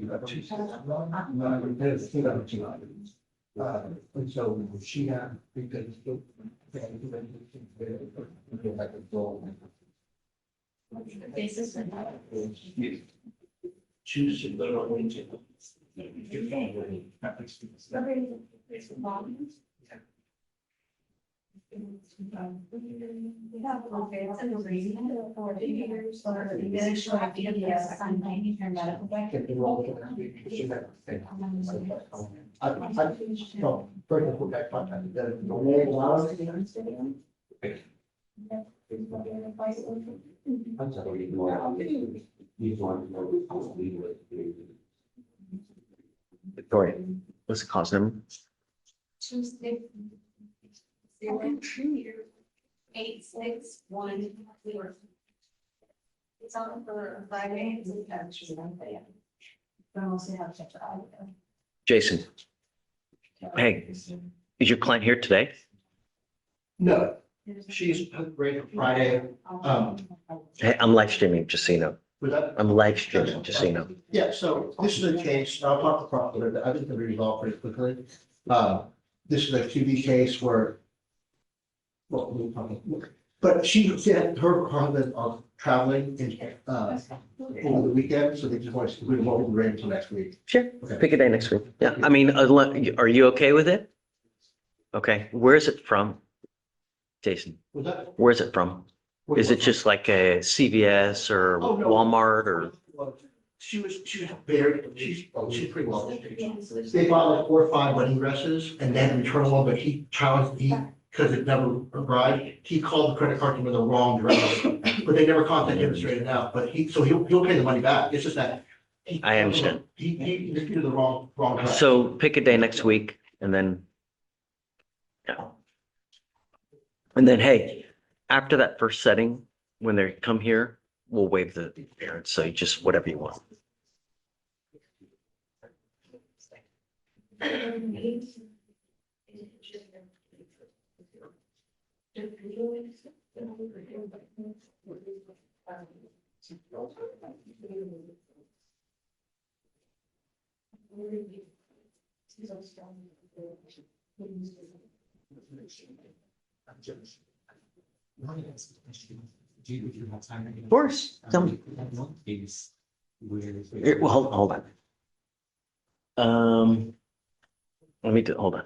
And so she had. Basis and. Choose. Victoria, what's the cause number? 260-8610. It's on for Friday. But also have to check it out. Jason. Hey, is your client here today? No, she's ready for Friday. Hey, I'm live streaming, just so you know. Was that? I'm live streaming, just so you know. Yeah, so this is a case, I'll talk to the prosecutor, I think they'll be resolved pretty quickly. This is a QB case where. Well, we'll talk, but she had her husband on traveling in, over the weekend, so they just want to, we won't be ready until next week. Sure, Okay. pick a day next week. Yeah, I mean, are you okay with it? Okay, where is it from? Jason, Was that? where is it from? Is it just like a CVS or Oh, no. Walmart or? She was very, she's pretty well. They bought like 4 or 5 wedding dresses and then returned one, but he challenged, because it never arrived, he called the credit card company the wrong dress. But they never contacted him to straighten it out, but he'll pay the money back, it's just that. I understand. He did the wrong dress. So pick a day next week and then. Yeah. And then, hey, after that first setting, when they come here, we'll waive the parents, so you just whatever you want. Of course, tell me. Here, well, hold on. Hold on.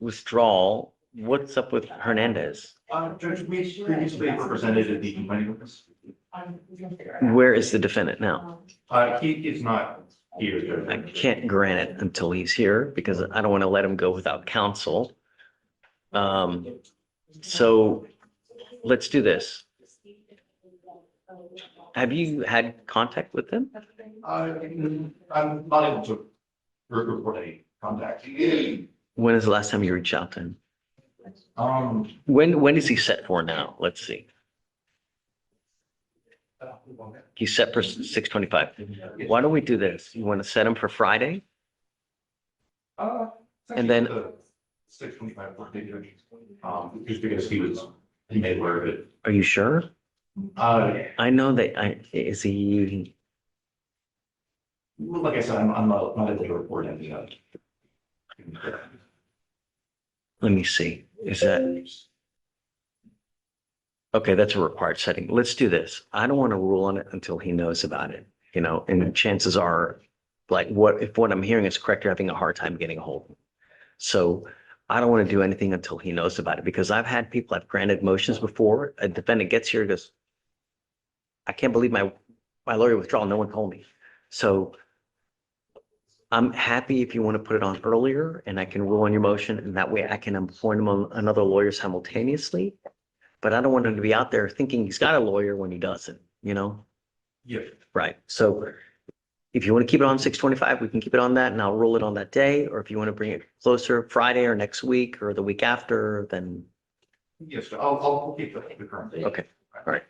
withdrawal. What's up with Hernandez? Judge, we previously represented the planning office. Where is the defendant now? He is not here. I can't grant it until he's here because I don't want to let him go without counsel. So let's do this. Have you had contact with him? I'm not able to report any contact. When is the last time you reached out to him? Um, When is he set for now? Let's see. He's set for 6:25. Why don't we do this? You want to set him for Friday? And then- 6:25. Just because he made aware of it. Are you sure? I know that is he, Like I said, I'm not able to report anything else. let me see. Is that? Okay, that's a required setting. Let's do this. I don't want to rule on it until he knows about it, and chances are, like, if what I'm hearing is correct, you're having a hard time getting a hold of him. So I don't want to do anything until he knows about it, because I've had people, I've granted motions before, a defendant gets here and goes, I can't believe my lawyer withdrawal, no one told me. So I'm happy if you want to put it on earlier and I can rule on your motion, and that way I can appoint him on another lawyer simultaneously. But I don't want him to be out there thinking he's got a lawyer when he doesn't, Yeah. Right. So if you want to keep it on 6:25, we can keep it on that and I'll rule it on that day. Or if you want to bring it closer Friday or next week or the week after, then. Yes, I'll keep the current date. Okay. All right.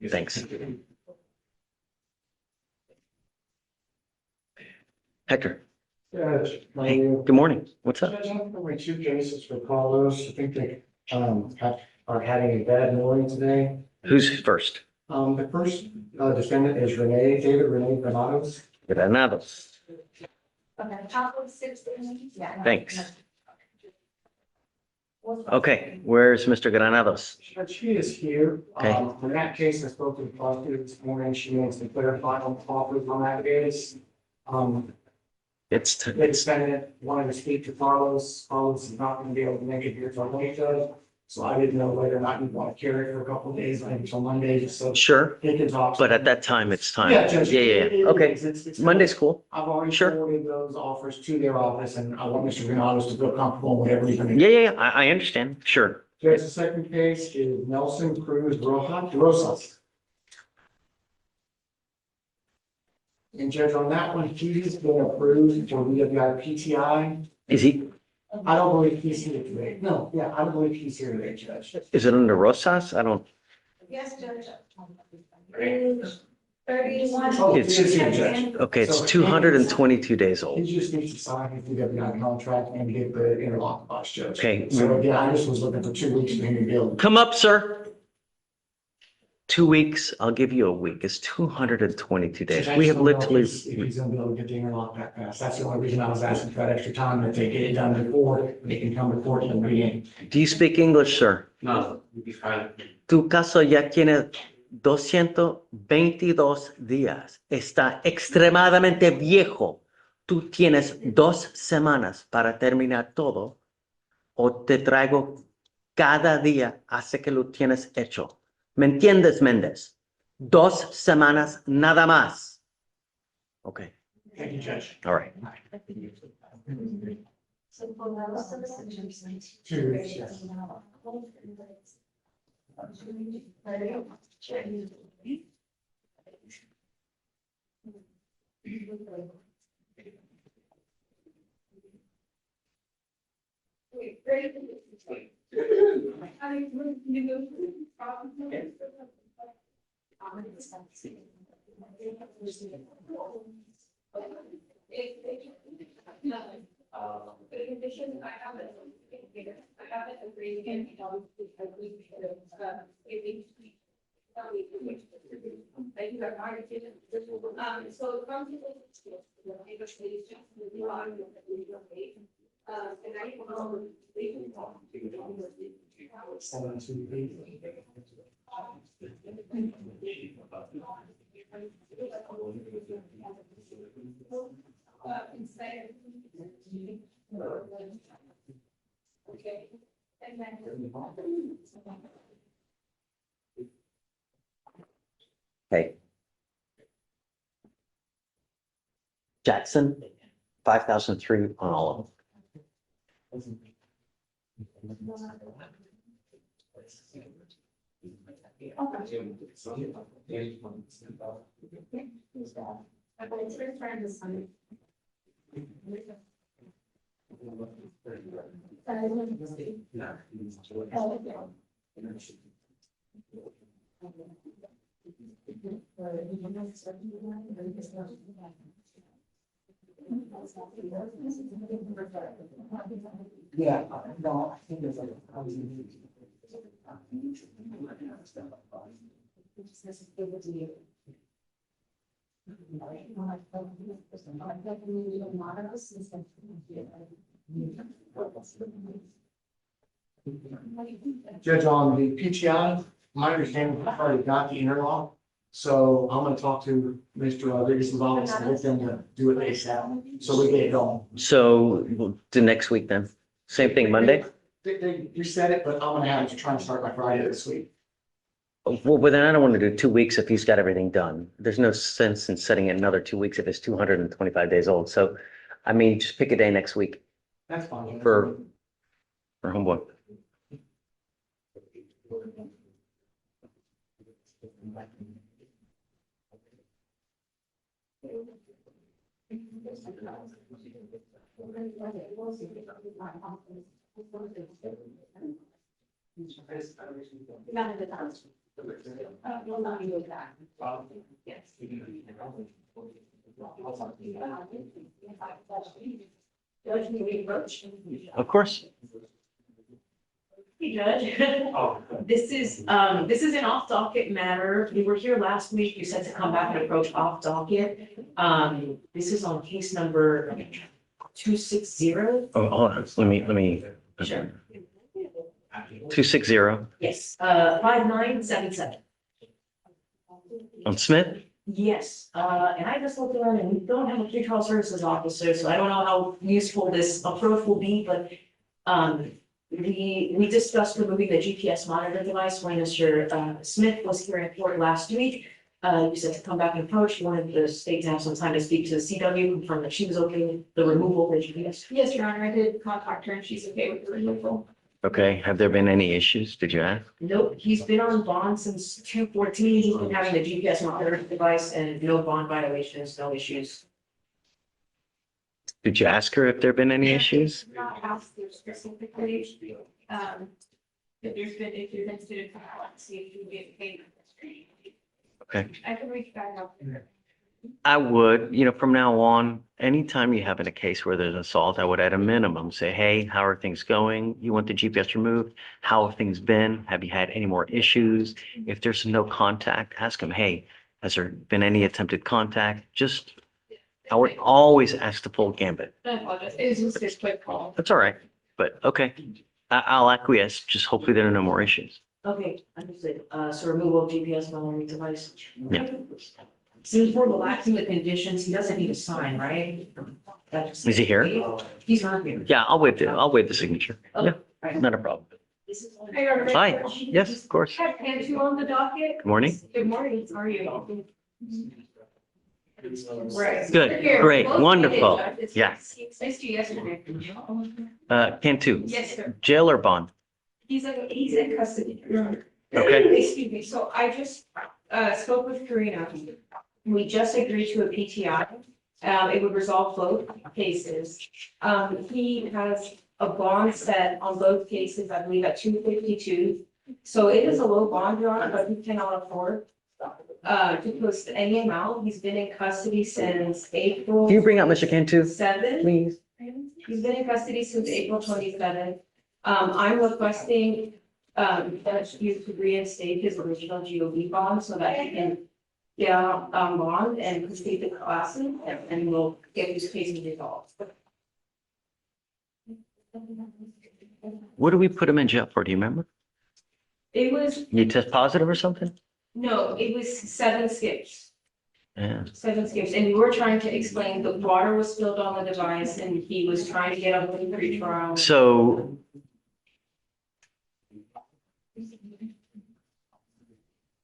Yes. Thanks. Hector. Judge, Hey, good morning. What's up? Judge, I'm my two cases for Carlos. I think they are having a bad morning today. Who's first? The first defendant is David Renee Granados. Granados. Okay, top of 16. Yeah. Thanks. Okay, where's Mr. Granados? Judge, she is here. Okay. In that case, I spoke to the prosecutor this morning. She wants to clarify on offers on that case. It's The defendant wanted to speak to Carlos. Carlos is not going to be able to make it here till late, Judge. So I didn't know whether or not you want to carry it for a couple of days, maybe until Monday, just so sure, they can talk. but at that time, it's time. Yeah, Judge. Yeah. Okay, It's- Monday's cool. I've already Sure. forwarded those offers to their office, and I want Mr. Granados to feel comfortable with everything. Yeah. I understand. Sure. Judge, the second case is Nelson Cruz Rosas. And Judge, on that one, he's been approved for VWI PTI. Is he, I don't believe he's here today. No, yeah, I don't believe he's here today, Judge. is it under Rosas? I don't, Yes, Judge. 31. Oh, it's, he is here, Judge. okay, it's So 222 days He old. just needs to sign his VWI contract and get the interlock box, Judge. Okay. So again, I just was looking for 2 weeks for him to be able. Come up, sir. 2 weeks, I'll give you a week. It's 222 days. We have literally, If he's gonna be able to get the interlock that fast, that's the only reason I was asking for that extra time, if they get it done before, they can come before the meeting. do you speak English, sir? No, you'd be fine. Tu caso ya tiene 222 días. Está extremadamente viejo. Tú tienes 2 semanas para terminar todo o te traigo cada día hasta que lo tienes hecho. ¿Me entiendes, Méndez? 2 semanas nada más. Okay. Thank you, Judge. All right. So for the rest of the section. 2 weeks, yes. Okay. Jackson, 5,003 on all of them. Yeah, no, I think there's like. Judge, on the PTI, my understanding, I've already got the interlock. So I'm gonna talk to Mr. Rodriguez's office and get them to do it ASAP, so we get it going. So we'll do next week then. Same thing Monday? You said it, but I'm gonna have to try and start by Friday this week. Well, but then I don't want to do 2 weeks if he's got everything done. There's no sense in setting it another 2 weeks if it's 225 days old. So, I mean, just pick a day next week That's fine. for homeboy. Of course. Hey, Judge. This is an off docket matter. You were here last week. You said to come back and approach off docket. This is on case number 260. Oh, hold on. Let me. Sure. 260 Yes, 5977. on Smith. Yes, and I just looked around and we don't have a pretrial services officer, so I don't know how useful this approach will be, but we discussed removing the GPS monitor device when Mr. Smith was here in court last week. You said to come back and approach, you wanted the state to have some time to speak to the CW, confirm that she was okay with the removal of the GPS. Yes, Your Honor, I did contact her and she's okay with the removal. Okay. Have there been any issues? Did you ask? Nope, he's been on bond since 214. He's been having the GPS monitor device and no bond violations, no issues. Did you ask her if there have been any issues? Not asked her specifically, if there's been issues instituted, let's see if you get paid. Okay. I can reach back out to her. I would, from now on, anytime you have in a case where there's assault, I would at a minimum say, hey, how are things going? You want the GPS removed? How have things been? Have you had any more issues? If there's no contact, ask them, hey, has there been any attempted contact? I would always ask the full gambit. I apologize, it was just a quick call. That's all right, but okay. I'll acquiesce, just hopefully there are no more issues. Okay, understood. So removal of GPS monitoring device. Yeah. Since we're relaxing the conditions, he doesn't need to sign, right? Is he here? He's not here. Yeah, I'll waive the signature. Yeah, not a problem. Hey, Your Honor, Hi, yes, of course. Have Cantu on the docket. Good morning. Good morning, how are you? Right. Good, Here, great, both wonderful. candidates. Yes. Nice to you yesterday. Cantu. Yes, sir. Jail or bond? He's in custody. Okay. Excuse me, so I just spoke with Karina. We just agreed to a PTI. It would resolve both cases. He has a bond set on both cases, I believe at 252. So it is a low bond, Your Honor, but he cannot afford to post any amount. He's been in custody since April. Can you bring out Mr. Cantu? 7. Please. He's been in custody since April 27th. I'm requesting that you to reinstate his original GOV bond so that he can get on bond and complete the classes and we'll get these cases resolved. What do we put him in jail for? Do you remember? It was, You test positive or something? no, it was 7 skips. Yeah. 7 skips, and we were trying to explain the water was spilled on the device and he was trying to get up with the pre-trial. So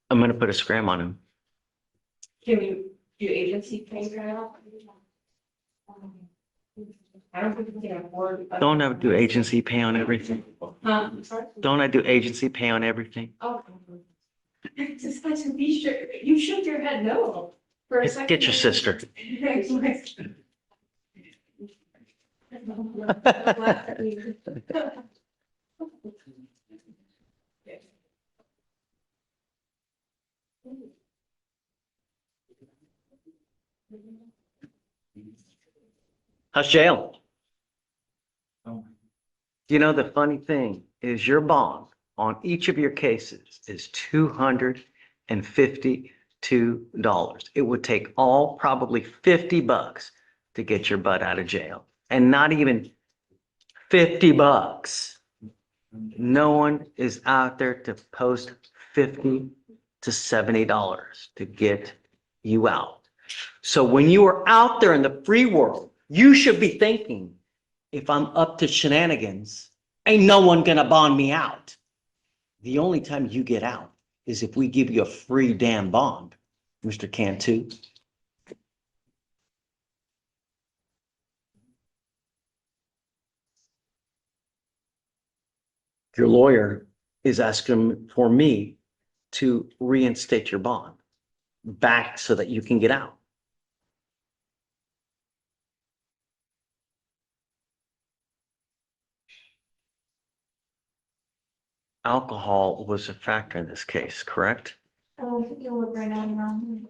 I'm gonna put a scram on him. Can you do agency pay right now? I don't think we can afford. Don't I do agency pay on everything? Sorry? Don't I do agency pay on everything? Oh. Just like to be sure, you shook your head no for a second. Get your sister. How's jail? You know, the funny thing is your bond on each of your cases is $252. It would take all probably $50 to get your butt out of jail, and not even $50. No one is out there to post $50 to $70 to get you out. So when you are out there in the free world, you should be thinking, if I'm up to shenanigans, ain't no one gonna bond me out. The only time you get out is if we give you a free damn bond, Mr. Cantu. Your lawyer is asking for me to reinstate your bond back so that you can get out. Alcohol was a factor in this case, correct? Oh, I think you'll look right now, around.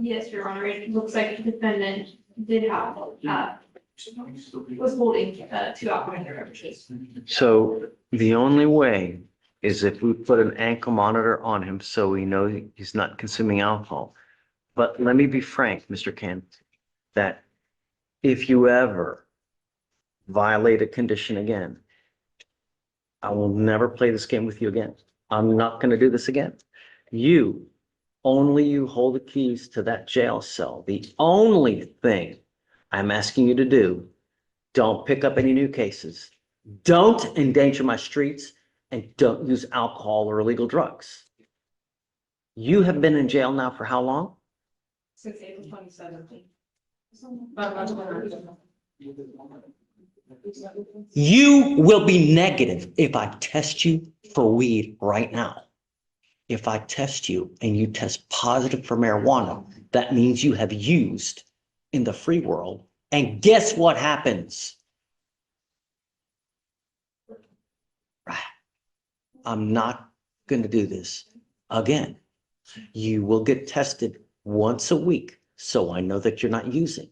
Yes, Your Honor, it looks like the defendant did have, was holding, 2 alcohol beverages. So the only way is if we put an ankle monitor on him so we know he's not consuming alcohol. But let me be frank, Mr. Kent, that if you ever violate a condition again, I will never play this game with you again. I'm not going to do this again. Only you hold the keys to that jail cell. The only thing I'm asking you to do, don't pick up any new cases. Don't endanger my streets, and don't use alcohol or illegal drugs. You have been in jail now for how long? Since April 2017. You will be negative if I test you for weed right now. If I test you and you test positive for marijuana, that means you have used in the free world. And guess what happens? Right. I'm not going to do this again. You will get tested once a week, so I know that you're not using.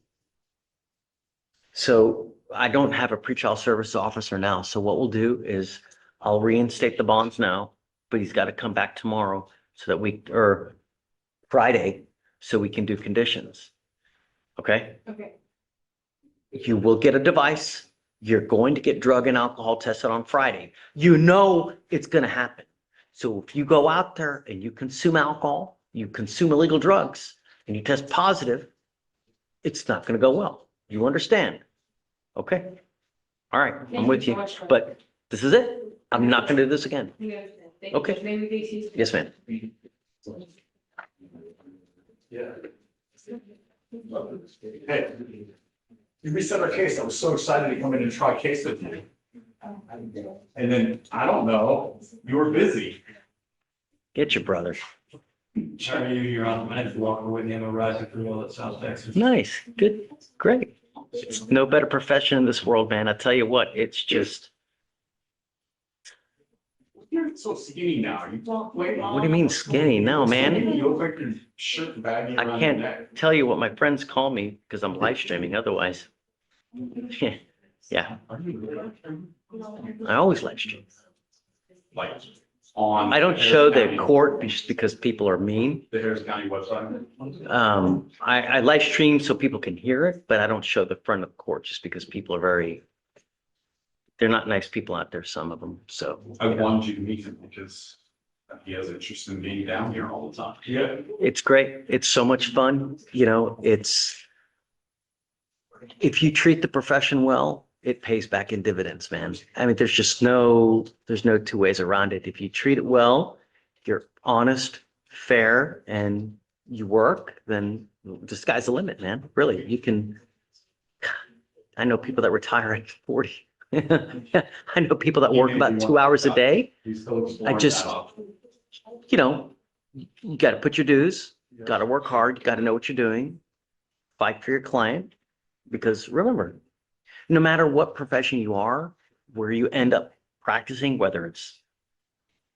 So I don't have a pretrial service officer now. So what we'll do is I'll reinstate the bonds now, but he's got to come back tomorrow so that or Friday, so we can do conditions. Okay? Okay. You will get a device. You're going to get drug and alcohol tested on Friday. You know it's going to happen. So if you go out there and you consume alcohol, you consume illegal drugs, and you test positive, it's not going to go well. You understand? Okay? All right, I'm with you. But this is it. I'm not going to do this again. Okay. Yes, ma'am. Yeah. Hey, you reset our case. I was so excited to come in and try a case with you. And then, I don't know, you were busy. Get your brother. Sorry, you're on. I have to walk away with him, a rising through all that South Texas. Nice. Good. Great. It's no better profession in this world, man. I tell you what, it's just. You're so skinny now. You talk way What do you mean skinny? No, man. You look like your shirt baggy I around your neck. can't tell you what my friends call me because I'm live streaming otherwise. Yeah. I always live stream. Like on. I don't show the court just because people are mean. The Harris County website. I live stream so people can hear it, but I don't show the front of the court just because people are they're not nice people out there, some of them, so. I wanted you to meet him because he has interest in being down here all the time. Yeah. It's great. It's so much fun. You know, it's if you treat the profession well, it pays back in dividends, man. I mean, there's no two ways around it. If you treat it well, you're honest, fair, and you work, then the sky's the limit, man. Really, you can. I know people that retire at 40. I know people that work about 2 hours a day. I just, you know, you got to put your dues, got to work hard, you got to know what you're doing, fight for your client. Because remember, no matter what profession you are, where you end up practicing, whether it's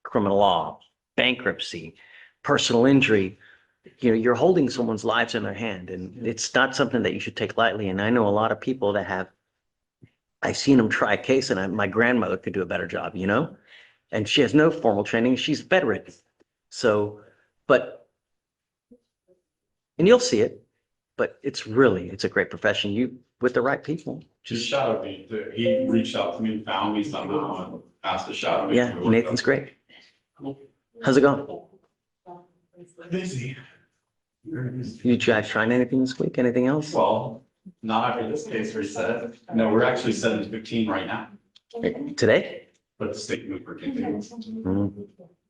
criminal law, bankruptcy, personal injury, you know, you're holding someone's lives in their hand, and it's not something that you should take lightly. And I know a lot of people that have, I've seen them try a case, and my grandmother could do a better job, you know, and she has no formal training. She's bedridden. So, but, and you'll see it, but it's a great profession. You, with the right people. Just shadow me. He reached out to me, found me somehow and asked to shadow me. Yeah, Nathan's great. How's it going? Busy. You guys trying anything this week? Anything else? Well, not after this case reset. No, we're actually 7-15 right now. Today? But the state moved for continuance. Mhm.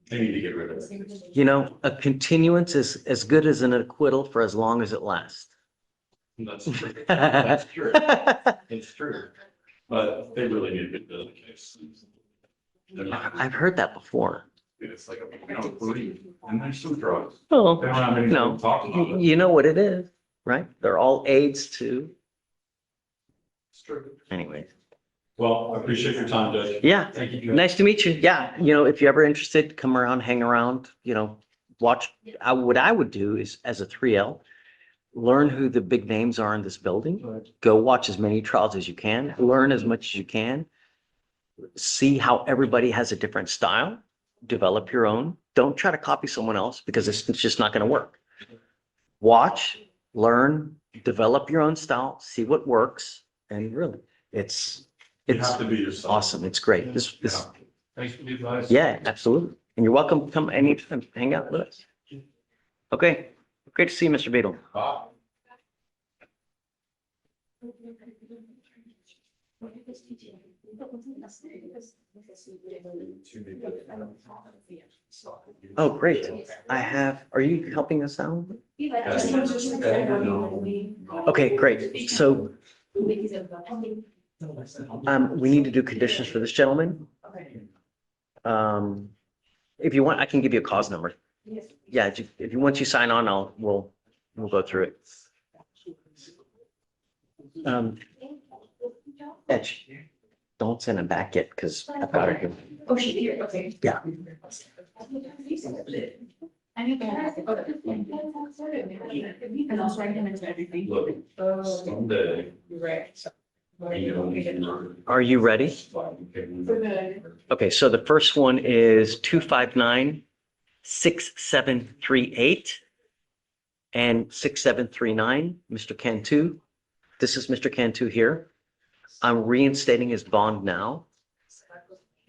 They need to get rid of it. You know, a continuance is as good as an acquittal for as long as it lasts. That's true. That's true. It's true. But they really need to get rid of the case. They're not- I've heard that before. It's like, and there's some drugs. Oh, They don't have anything no, to talk about. you know what it is, right? They're all aids to. It's true. Anyway. Well, I appreciate your time, Judge. Yeah, Thank you. nice to meet you. Yeah, you know, if you're ever interested, come around, hang around, you know, watch. What I would do is, as a 3L, learn who the big names are in this building. Go watch as many trials as you can, learn as much as you can. See how everybody has a different style, develop your own. Don't try to copy someone else because it's just not going to work. Watch, learn, develop your own style, see what works, and really, it's have to be yourself. awesome. It's great. This, Thanks for the advice. yeah, absolutely. And you're welcome to come anytime, hang out with us. Okay, great to see you, Mr. Beadle. Bye. Oh, great. Are you helping us out? Okay, great. So, we need to do conditions for this gentleman. If you want, I can give you a cause number. Yeah, if you, once you sign on, we'll go through it. Edge, don't send him back yet, because I've got it here. Oh, she's here, okay. Yeah. I need to. And I'll write him into everything. Look, someday. Right. Are you ready? Okay, so the first one is 259-6738 and 6739, Mr. Cantu. This is Mr. Cantu here. I'm reinstating his bond now.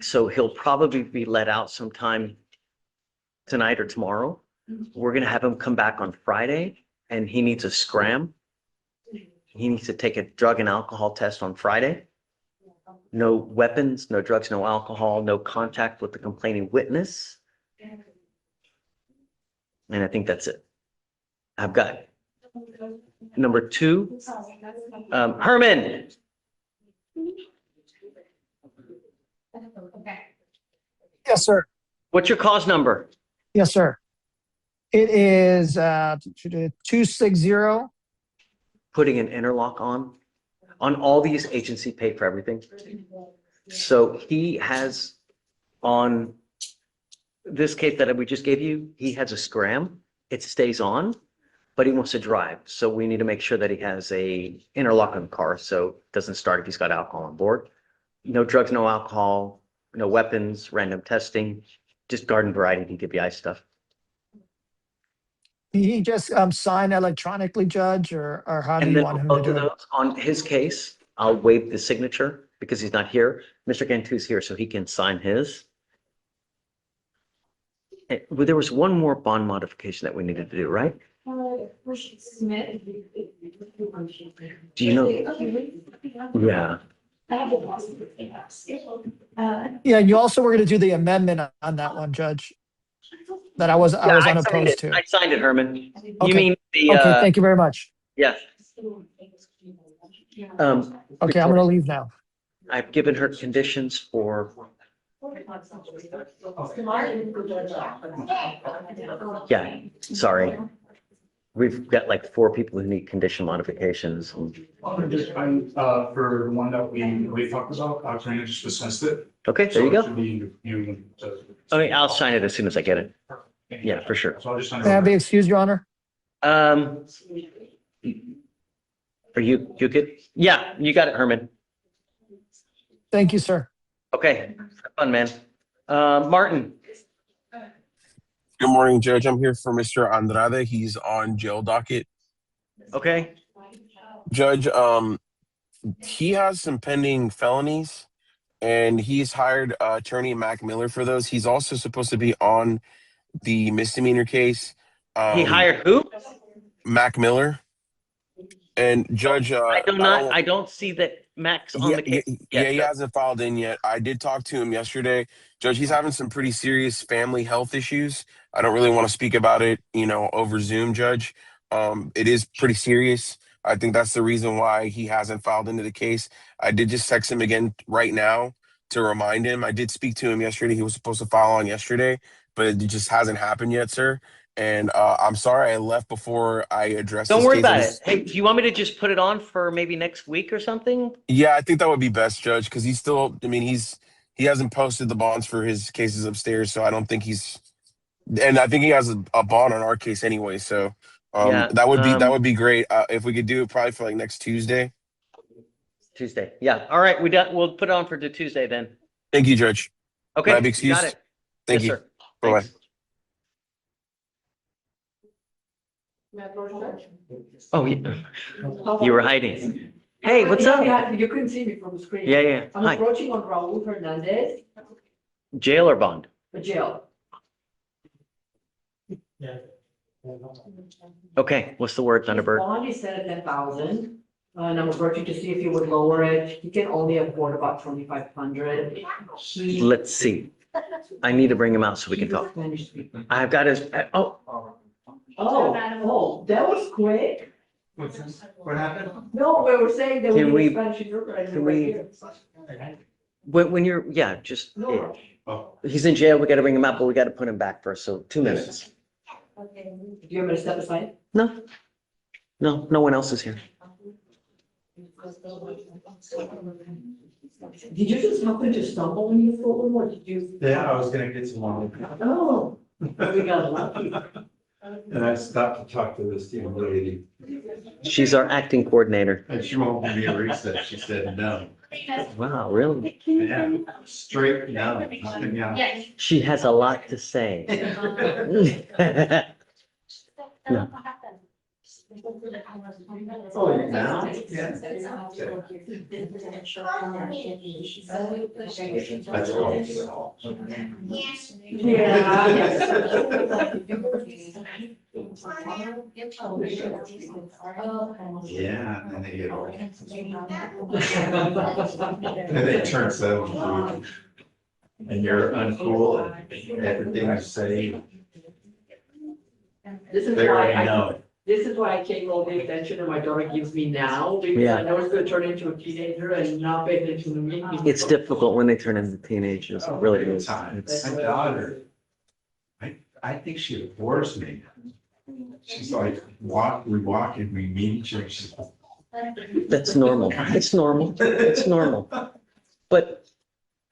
So he'll probably be let out sometime tonight or tomorrow. We're gonna have him come back on Friday, and he needs a scram. He needs to take a drug and alcohol test on Friday. No weapons, no drugs, no alcohol, no contact with the complaining witness. And I think that's it. I've got number 2, Herman. Yes, sir. What's your cause number? Yes, sir. It is 260. Putting an interlock on all these, agency paid for everything. So he has, on this case that we just gave you, he has a scram. It stays on, but he wants to drive. So we need to make sure that he has a interlock on the car so it doesn't start if he's got alcohol on board. No drugs, no alcohol, no weapons, random testing, just garden variety DWI stuff. He just sign electronically, Judge, or how do And you then want him to both do of it? those, on his case, I'll waive the signature because he's not here. Mr. Cantu's here, so he can sign his. Well, there was one more bond modification that we needed to do, right? Smith. Do you know? Yeah. Yeah, you also were going to do the amendment on that one, Judge, that I was Yeah, I signed unopposed it. to. I signed it, Herman. You Okay. mean the, Okay, thank you very much. yeah. Okay, I'm going to leave now. I've given her conditions for, yeah, sorry. We've got like 4 people who need condition modifications. I'm, for the one that we talked about, I kind of just dismissed it. Okay, there So you it go. should be you. Okay, I'll sign it as soon as I get it. Yeah, for sure. So I'll just sign May I be it. excused, Your Honor? Are you good? Yeah, you got it, Herman. Thank you, sir. Okay, have fun, man. Martin. Good morning, Judge. I'm here for Mr. Andrade. He's on jail docket. Okay. Judge, he has some pending felonies, and he's hired attorney Mac Miller for those. He's also supposed to be on the misdemeanor case. He hired who? Mac Miller. And Judge, I don't see that Max on the case yet. he hasn't filed in yet. I did talk to him yesterday. Judge, he's having some pretty serious family health issues. I don't really want to speak about it, over Zoom, Judge. It is pretty serious. I think that's the reason why he hasn't filed into the case. I did just text him again right now to remind him. I did speak to him yesterday. He was supposed to file on yesterday, but it just hasn't happened yet, sir. And I'm sorry I left before I addressed Don't this worry case. about it. Hey, do you want me to just put it on for maybe next week or something? Yeah, I think that would be best, Judge, because he's still, he hasn't posted the bonds for his cases upstairs, so I don't think and I think he has a bond on our case anyway, so Yeah, that would be great. If we could do it probably for like next Tuesday. Tuesday. Yeah. All right. We'll put it on for the Tuesday then. Thank you, Judge. Okay. May I be You excused? got it. Thank Yes, you. sir. Bye-bye. Thanks. Oh, yeah. You were hiding. Hey, what's up? You couldn't see me from the screen. Yeah, yeah. I'm Hi. approaching on Raul Hernandez, Jail or bond? the jail. Okay. What's the word, Thunderbird? Bond is set at 10,000, and I'm approaching to see if you would lower it. He can only afford about 2,500. Let's see. I need to bring him out so we can talk. I've got his, Oh, that was quick. What happened? No, we were saying that we Can need we- a Spanish interpreter can right we- here. when you're, yeah, just, No. he's in jail. We got to bring him out, but we got to put him back first. So 2 minutes. Do you want me to step aside? No, no one else is here. Did you just happen to stumble when you told him, or did you? Yeah, I was gonna get some more. Oh, we got lucky. And I stopped to talk to this young lady, She's our acting coordinator. and she won't give me a recess. She said no. Wow, really? Yeah, straight no. Nothing, yeah. She has a lot to say. No. Oh, now? Yeah. That's all. Yeah, and they get old. And they turn 70. And you're uncool and everything you say, This is they why already I, know it. this is why I take all the attention that my daughter gives me now, because Yeah. I know it's gonna turn into a teenager and not pay attention to me. It's difficult when they turn into teenagers. It really is. It's- My daughter, I think she adores me. She's like, we walk and we meet each other. She's That's normal. It's normal. It's normal. But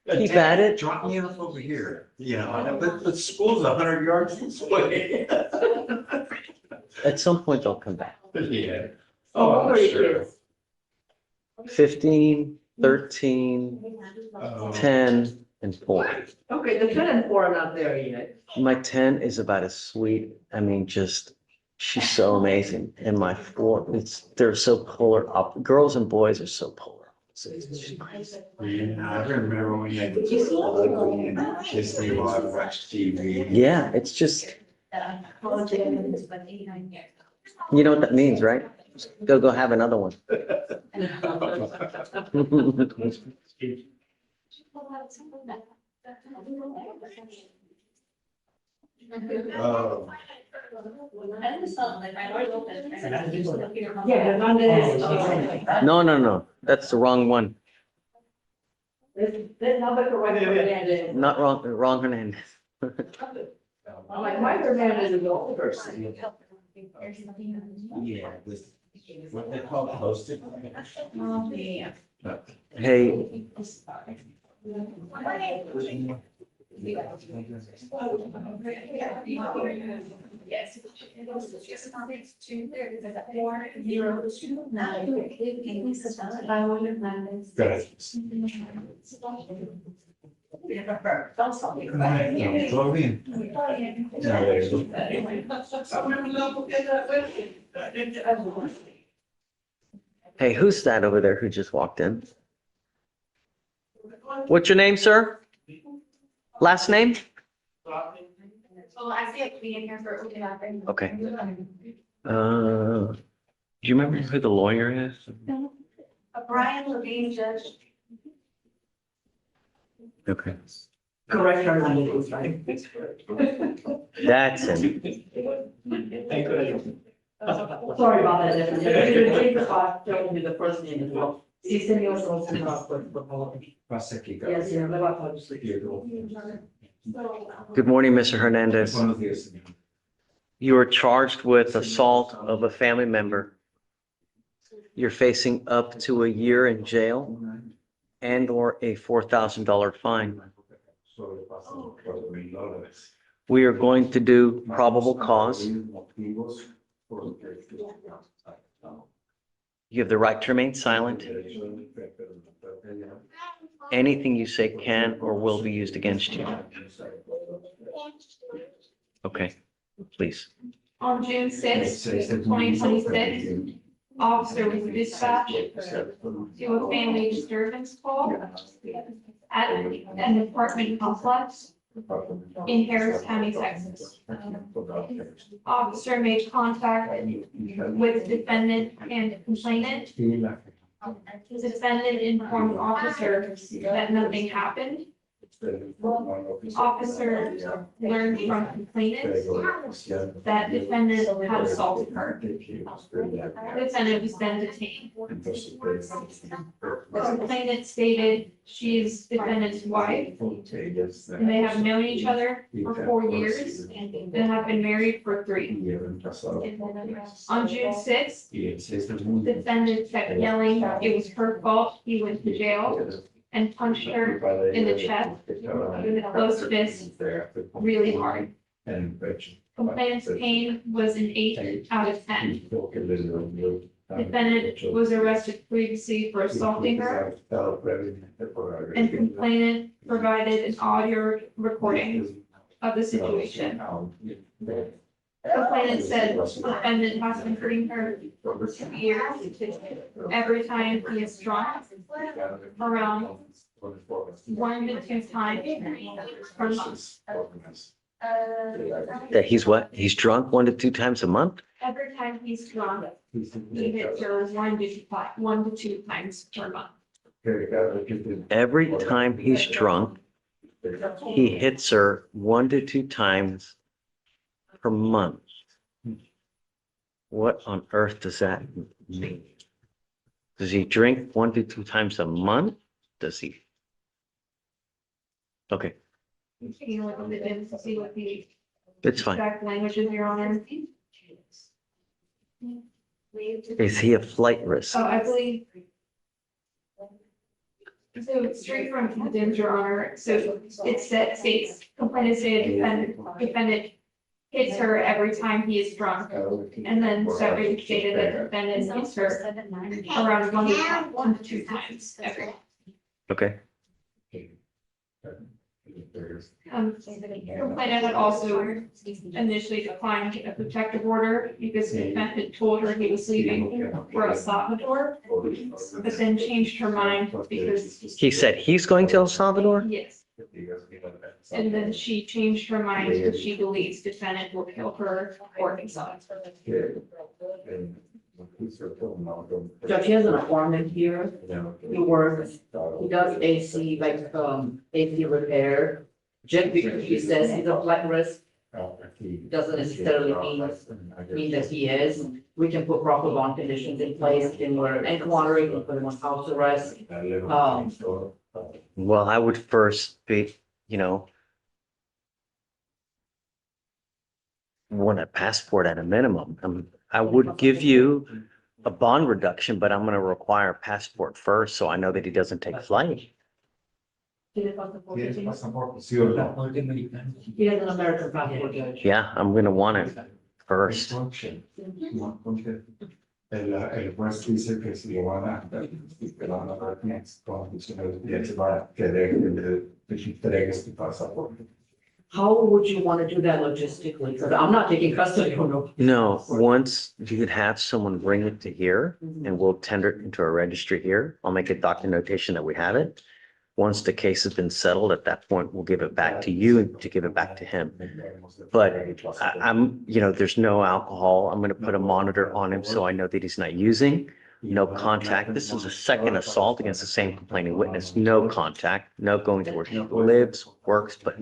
keep at it. Drop me off over here, but school's 100 yards this way. At some point, they'll come back. Yeah. Oh, I'm sure. 15, 13, 10, and 4. Okay, the 10 and 4 are not there yet. My 10 is about as sweet. I mean, just, she's so amazing. And my 4, they're so polar girls and boys are so polar. It's just crazy. Yeah, I remember when you kissed me while I watched TV. Yeah, it's just, you know what that means, right? Go have another one. Yeah, Hernandez. No, no, no, that's the wrong one. There's another correct Hernandez. Not wrong, wrong Hernandez. I'm like, why Hernandez is the old person? Yeah, this, what they call posted. Oh, yeah. Hey, Yes. It was just on it to there, because at 402. hey, who's that over there who just walked in? What's your name, sir? Last name? So I see it being here for. Okay. Do you remember who the lawyer is? Brian Levine, Judge. Okay, Correct Hernandez, right? that's him. Sorry about that. Take the spot, tell me the first name as well. Sí, señor, por favor. Yes, señor, le va a traducir. Good morning, Mr. Hernandez. You are charged with assault of a family member. You're facing up to a year in jail and or a $4,000 fine. We are going to do probable cause. You have the right to remain silent. Anything you say can or will be used against you. Okay, please. On June 6, 2026, officer was dispatched to a family disturbance call at an apartment complex in Harris County, Texas. Officer made contact with defendant and complainant. The defendant informed officer that nothing happened. Officer learned from complainant that defendant had assaulted her. Defendant was then detained. The complainant stated she is defendant's wife, and they have known each other for 4 years and have been married for 3. On June 6th, defendant kept yelling it was her fault he went to jail and punched her in the chest with a closed fist really hard. Complainant's pain was an 8 out of 10. Defendant was arrested previously for assaulting her, and complainant provided an audio recording of the situation. Complainant said defendant has been hurting her for 2 years. Every time he is drunk, around 1 to 2 times per month. That he's what? He's drunk 1 to 2 times a month? Every time he's drunk, he hits her 1 to 2 times per month. Every time he's drunk, he hits her 1 to 2 times per month. What on earth does that mean? Does he drink 1 to 2 times a month? Does he? Okay, Can you look at the DIMS to see what the it's fine. exact language is, Your Honor? Is he a flight risk? Oh, I believe. So straight from the DIMS, Your Honor, so it states, complainant stated defendant hits her every time he is drunk. And then separately stated that defendant hits her around 1 to 2 times every. Okay, Complainant had also initially declined a protective order because the defendant told her he was leaving for El Salvador, but then changed her mind because. he said he's going to El Salvador? Yes. And then she changed her mind because she believes defendant will kill her or himself. Judge, he has an apartment here, he works, he does AC, like, AC repair. Just because he says he's a flight risk, doesn't necessarily mean that he is. We can put proper bond conditions in place, in where inquiry, we can put him on house arrest. Well, I would first be, want a passport at a minimum. I would give you a bond reduction, but I'm gonna require a passport first, so I know that he doesn't take flight. He has an American passport, Judge. Yeah, I'm gonna want it first. El juez dice que si lo van a, que lo van a dar condiciones para que entregues tu pasaporte. How would you want to do that logistically? Because I'm not taking custody of no. No, once you could have someone bring it to here and we'll tender it into a registry here. I'll make a document notation that we have it. Once the case has been settled, at that point, we'll give it back to you to give it back to him. But I'm, there's no alcohol. I'm going to put a monitor on him so I know that he's not using. No contact. This is a second assault against the same complaining witness. No contact, no going to where he lives, works, but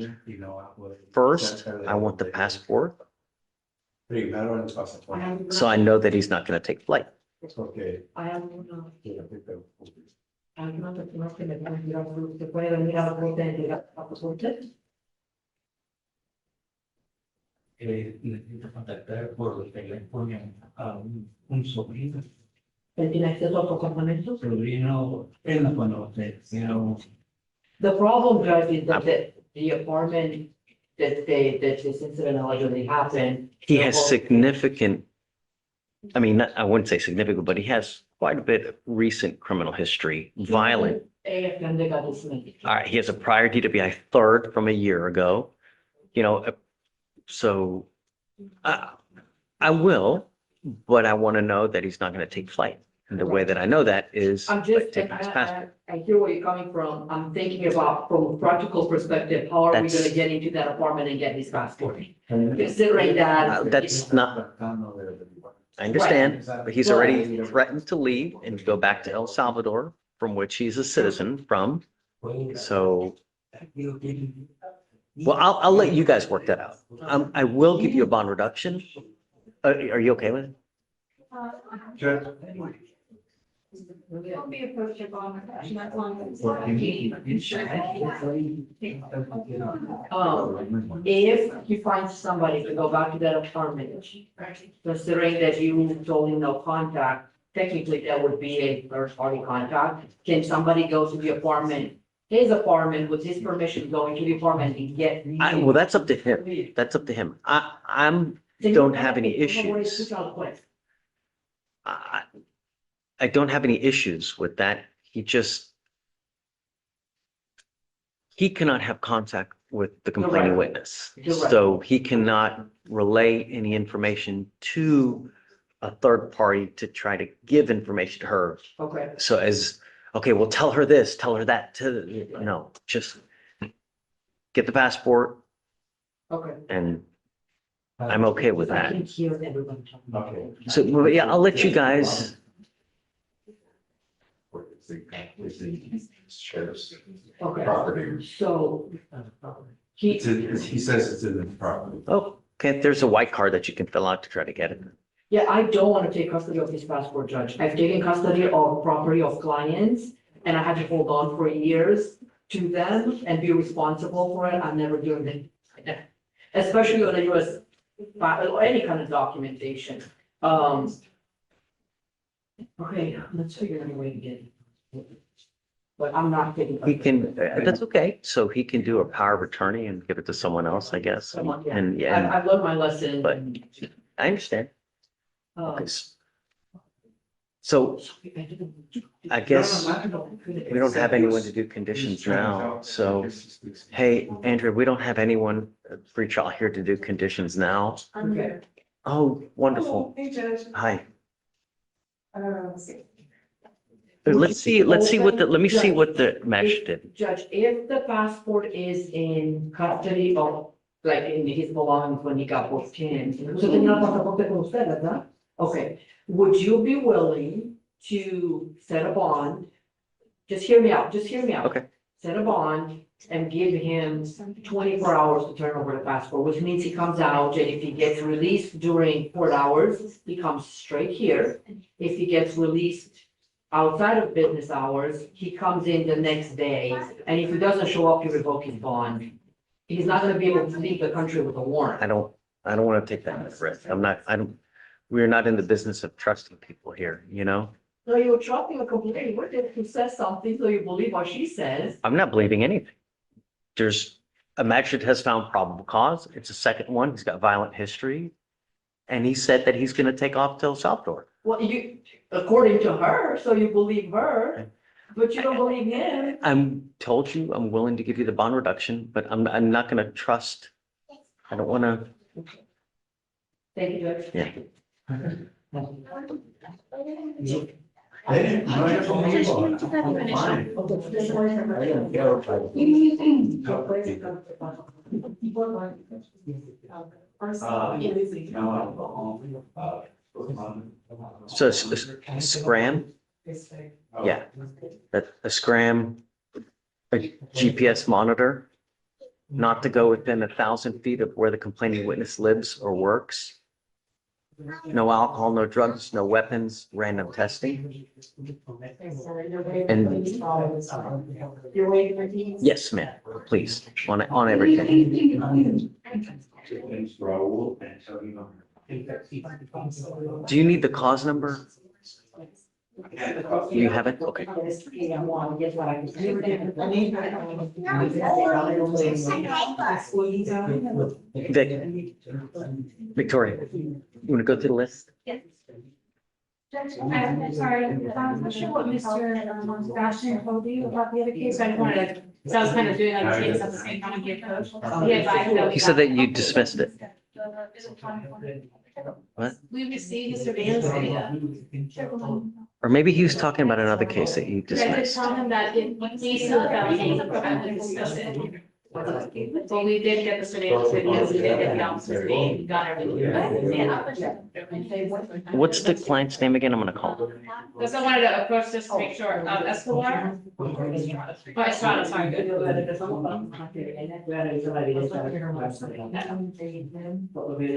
first, I want the passport. So I know that he's not going to take flight. I have una persona que me puede mirar, se puede venir a la corte de llegar a la corte. Necesito contactar por teléfono a un sobrino. Él tiene acceso a su apartamento. Sobrino, él no conoce, The problem, Judge, is that the apartment that this incident allegedly happened. He has significant, I wouldn't say significant, but he has quite a bit of recent criminal history, violent. All right, he has a prior DWI third from a year ago, so I will, but I want to know that he's not going to take flight. And the way that I know that is by taking his passport. I hear where you're coming from. I'm thinking about from a practical perspective, how are we gonna get into that apartment and get his passport? Considering that. That's not, I understand, but he's already threatened to leave and go back to El Salvador, from which he's a citizen from. So, well, I'll let you guys work that out. I will give you a bond reduction. Are you okay with it? Don't be approached at all, that's long. If you find somebody to go back to that apartment, considering that you told him no contact, technically that would be a third party contact. Can somebody go to the apartment, his apartment with his permission, go into the apartment and get? Well, that's up to him. That's up to him. Don't have any issues. I don't have any issues with that. He cannot have contact with the complaining witness. So he cannot relay any information to a third party to try to give information to her. Okay. So okay, well, tell her this, tell her that, just get the passport. Okay. And I'm okay with I that. can hear everyone talking. Okay. So, well, yeah, I'll let you guys. Sheriff's Okay. property. So. He says it's in the property. Oh, okay, there's a white card that you can fill out to try to get it. Yeah, I don't want to take custody of his passport, Judge. I've taken custody of property of clients and I had to hold on for years to them and be responsible for it. I'm never doing that. Especially on a US, or any kind of documentation. Okay, let's figure out a way to get it. But I'm not taking. He can, that's okay. So he can do a power of attorney and give it to someone else, I guess. And yeah, I've learned my lesson. but I understand. Um, So I guess we don't have anyone to do conditions now. So, hey, Andrea, we don't have anyone free trial here to do conditions now. Okay. Oh, wonderful. Hey, Judge. Hi. Let's Let's see what let me see what the mesh did. Judge, if the passport is in custody of, like in his belongings when he got booked in. Usted tenía el pasaporte con usted, ¿verdad? Okay, would you be willing to set a bond? Just hear me out, just hear me out. Okay. Set a bond and give him 24 hours to turn over the passport, which means he comes out, and if he gets released during court hours, he comes straight here. If he gets released outside of business hours, he comes in the next day, and if he doesn't show up, you revoke his bond. He's not gonna be able to leave the country with a warrant. I don't want to take that risk. We're not in the business of trusting people here, you know? No, you're trusting a complaint witness who says something, so you believe what she says. I'm not believing anything. A magistrate has found probable cause. It's a second one. He's got violent history. And he said that he's going to take off to El Salvador. Well, according to her, so you believe her, but you don't believe him. Told you, I'm willing to give you the bond reduction, but I'm not going to trust. I don't want to. Thank you, Judge. Yeah. So scram? Yeah, a scram, a GPS monitor, not to go within 1,000 feet of where the complaining witness lives or works. No alcohol, no drugs, no weapons, random testing. And yes, ma'am, please, on everything. Do you need the cause number? You have it? Okay. Victoria, you want to go through the list? Yes. Judge, I'm sorry, I'm not sure what Mr. Sebastian told you about the other case. I just wanted to, so I was kind of doing other things at the same time and get coach. He said that you dismissed it. What? We received the surveillance video. Or maybe he was talking about another case that you I did dismissed. tell him that if he still felt he would discuss it. But we did get the surveillance video, we did get the officer's name, we got everything. What's the client's name again? I'm gonna call him. Because I wanted to approach this to make sure, Escobar. Oh, Estrada, sorry, good.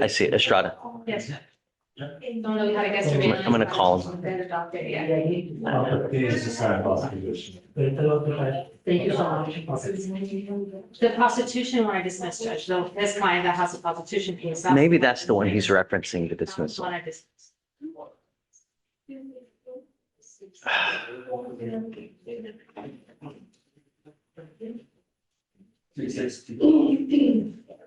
I see it, Estrada. Yes. Don't know how to get surveillance. I'm gonna call him. Thank you so much. The prostitution one I dismissed, Judge, though, this client that has a prostitution case. Maybe that's the one he's referencing, the That's the dismissal. one I dismissed.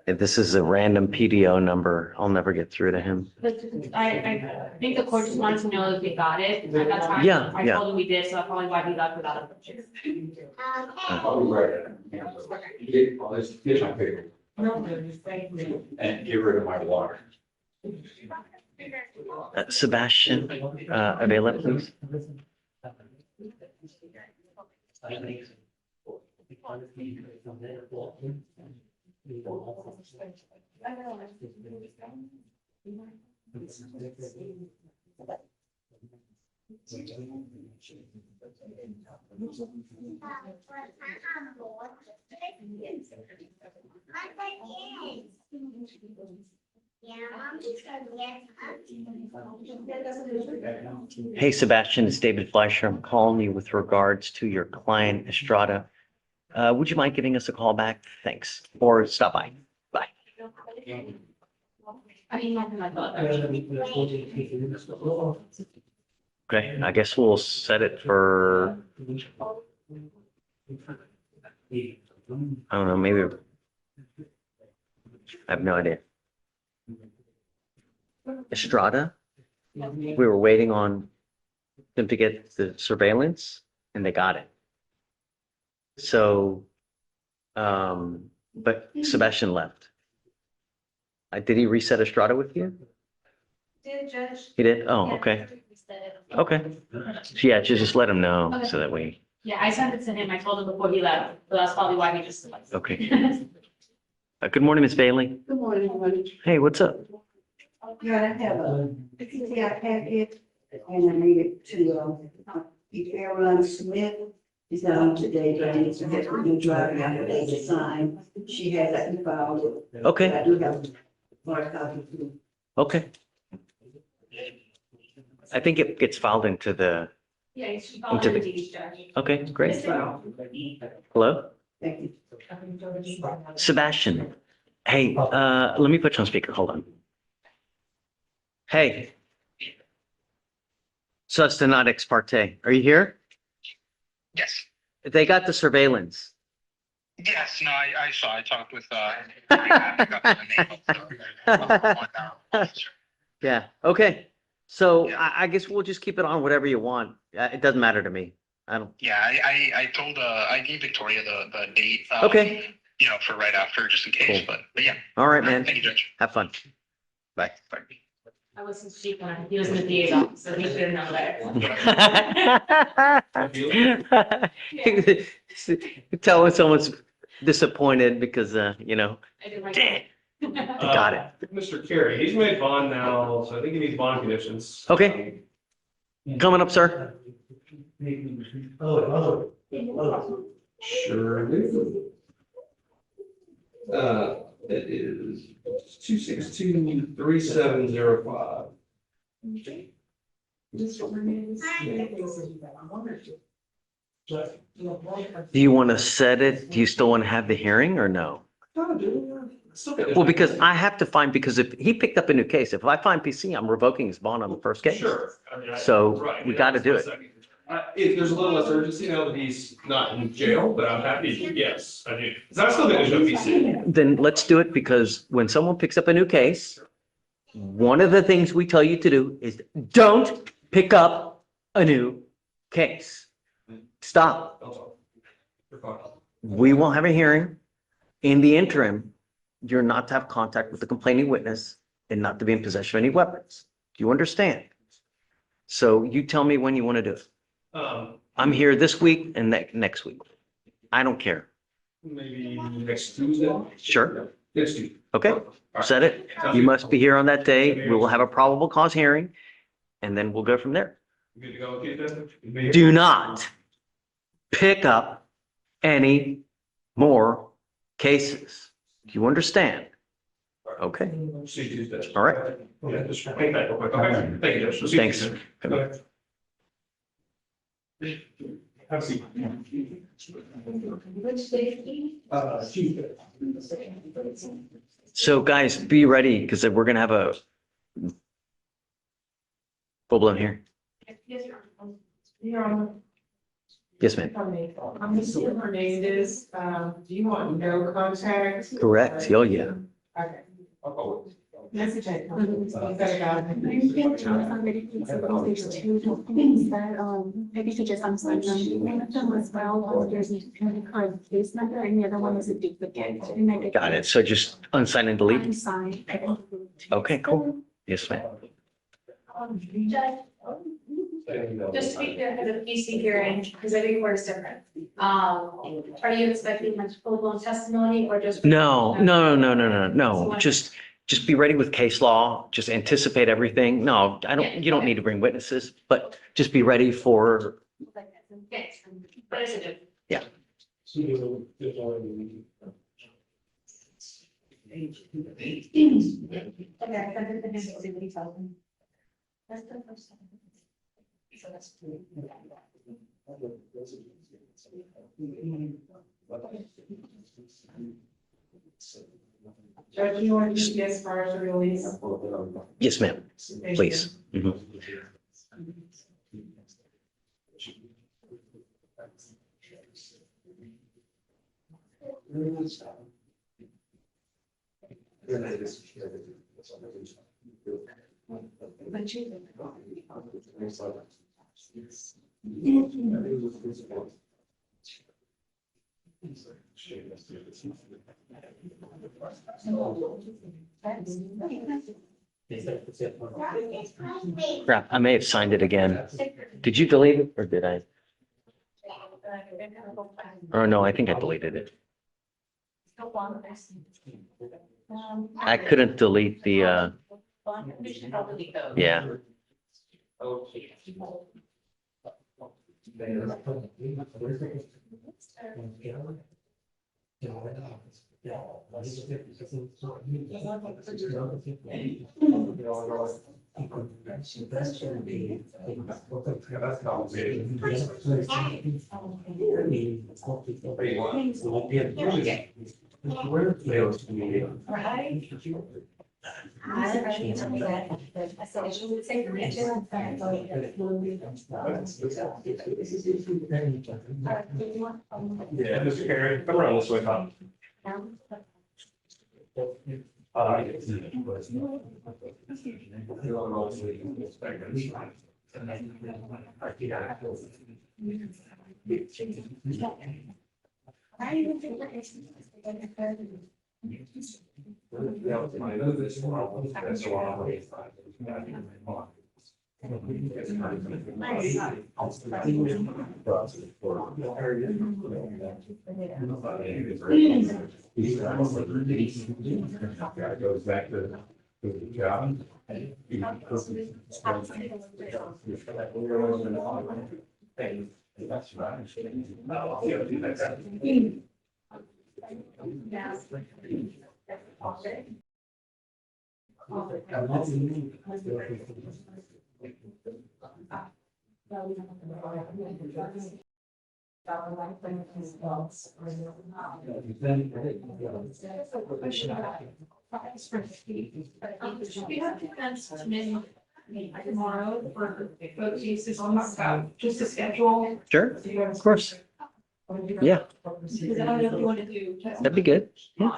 If this is a random PDO number, I'll never get through to him. But I think the court just wanted to know if we got it at that time. Yeah, I yeah. told him we did, so that's probably why he left without a picture. And get rid of my water. Sebastian, Avila, please. Hey, Sebastian, it's David Fleischer. I'm calling you with regards to your client Estrada. Would you mind giving us a call back? Thanks. Or stop by. Bye. I mean, nothing like that. Okay, I guess we'll set it for, I don't know, maybe. I have no idea. Estrada, we were waiting on them to get the surveillance and they got it. So, but Sebastian left. Did he reset Estrada with you? Did Judge? He did? Oh, okay. Okay. Yeah, just let him know so that we, Yeah, I sent it to him. I told him before he left, but that's probably why he just left. okay. Good morning, Ms. Bailey. Good morning, everybody. Hey, what's up? Yeah, I have a PTI packet and I need it to, Aaron Smith. He's not on today, but I need to get her new driving application to sign. She has that filed. Okay. I do have more copy too. Okay. I think it gets filed into the, Yeah, she followed Into the the- deed, Judge. okay, great. Hello? Thank you. Sebastian, hey, let me put you on speaker. Hold on. Hey. Sus to not ex parte. Are you here? Yes. They got the surveillance. Yes, no, I saw, I talked with, Yeah, okay. So I guess we'll just keep it on whatever you want. It doesn't matter to me. I don't, yeah, I told, I gave Victoria the date. Okay. You know, for right after, just in case, Cool. but yeah. all right, man. Thank you, Judge. Have fun. Bye. I was his chief when he was in the DA's office, so he should know that. Tell when someone's disappointed because, you know, I did my. got it. Mr. Carey, he's made bond now, so I think he needs bond conditions. Okay. Coming up, sir. Sure do. It is 2623705. Do you want to set it? Do you still want to have the hearing or no? Well, because I have to find, because if he picked up a new case, if I find PC, I'm revoking his bond on the first case. Sure. I mean, So right, we yeah, got to that's do my it. second. If there's a little less urgency now that he's not in jail, but I'm happy, yes, I do. Because I'm still gonna do PC. Then let's do it, because when someone picks up a new case, one of the things we tell you to do is don't pick up a new case. Stop. We will have a hearing. In the interim, you're not to have contact with the complaining witness and not to be in possession of any weapons. Do you understand? So you tell me when you want to do it. I'm here this week and next week. I don't care. Maybe next Tuesday? Sure. Next Tuesday. Okay, set it. You must be here on that day. We will have a probable cause hearing and then we'll go from there. Good to go, okay, then? Do not pick up any more cases. Do you understand? See Okay, you Tuesday. all right. Yeah, just hang tight real quick. Okay, thank you, Judge. We'll see you Thanks. Tuesday. Go ahead. Have a seat. So guys, be ready because we're gonna have a full-blown here. Your Honor. Yes, ma'am. I'm Mr. Hernandez. Do you want no contact? Correct. Oh, yeah. Okay. Message. There's two documents that, maybe you could just unsign them, one of them as well, there's a current case number, and the other one is a duplicate. Got it. So just unsign and delete. Unsigned. Okay, cool. Yes, ma'am. Just to be clear, for the PC hearing, because every court is different. Are you expecting much full-blown testimony or just? No. Just be ready with case law. Just anticipate everything. No, you don't need to bring witnesses, but just be ready for, Yes, but is it? yeah. That's the first time. So that's. Judge, you want to get as far as the release? Yes, ma'am. Please. Mhm. Crap, I may have signed it again. Did you delete it or did I? Oh, no, I think I deleted it. I couldn't delete the, Yeah. Yeah, Mr. Carey, come around this way, Tom. Goes back to the job. That's right. We have defense committee tomorrow for both cases on about just a schedule. Sure, of course. Yeah, Because I don't know if you want to do. that'd be good. Yeah.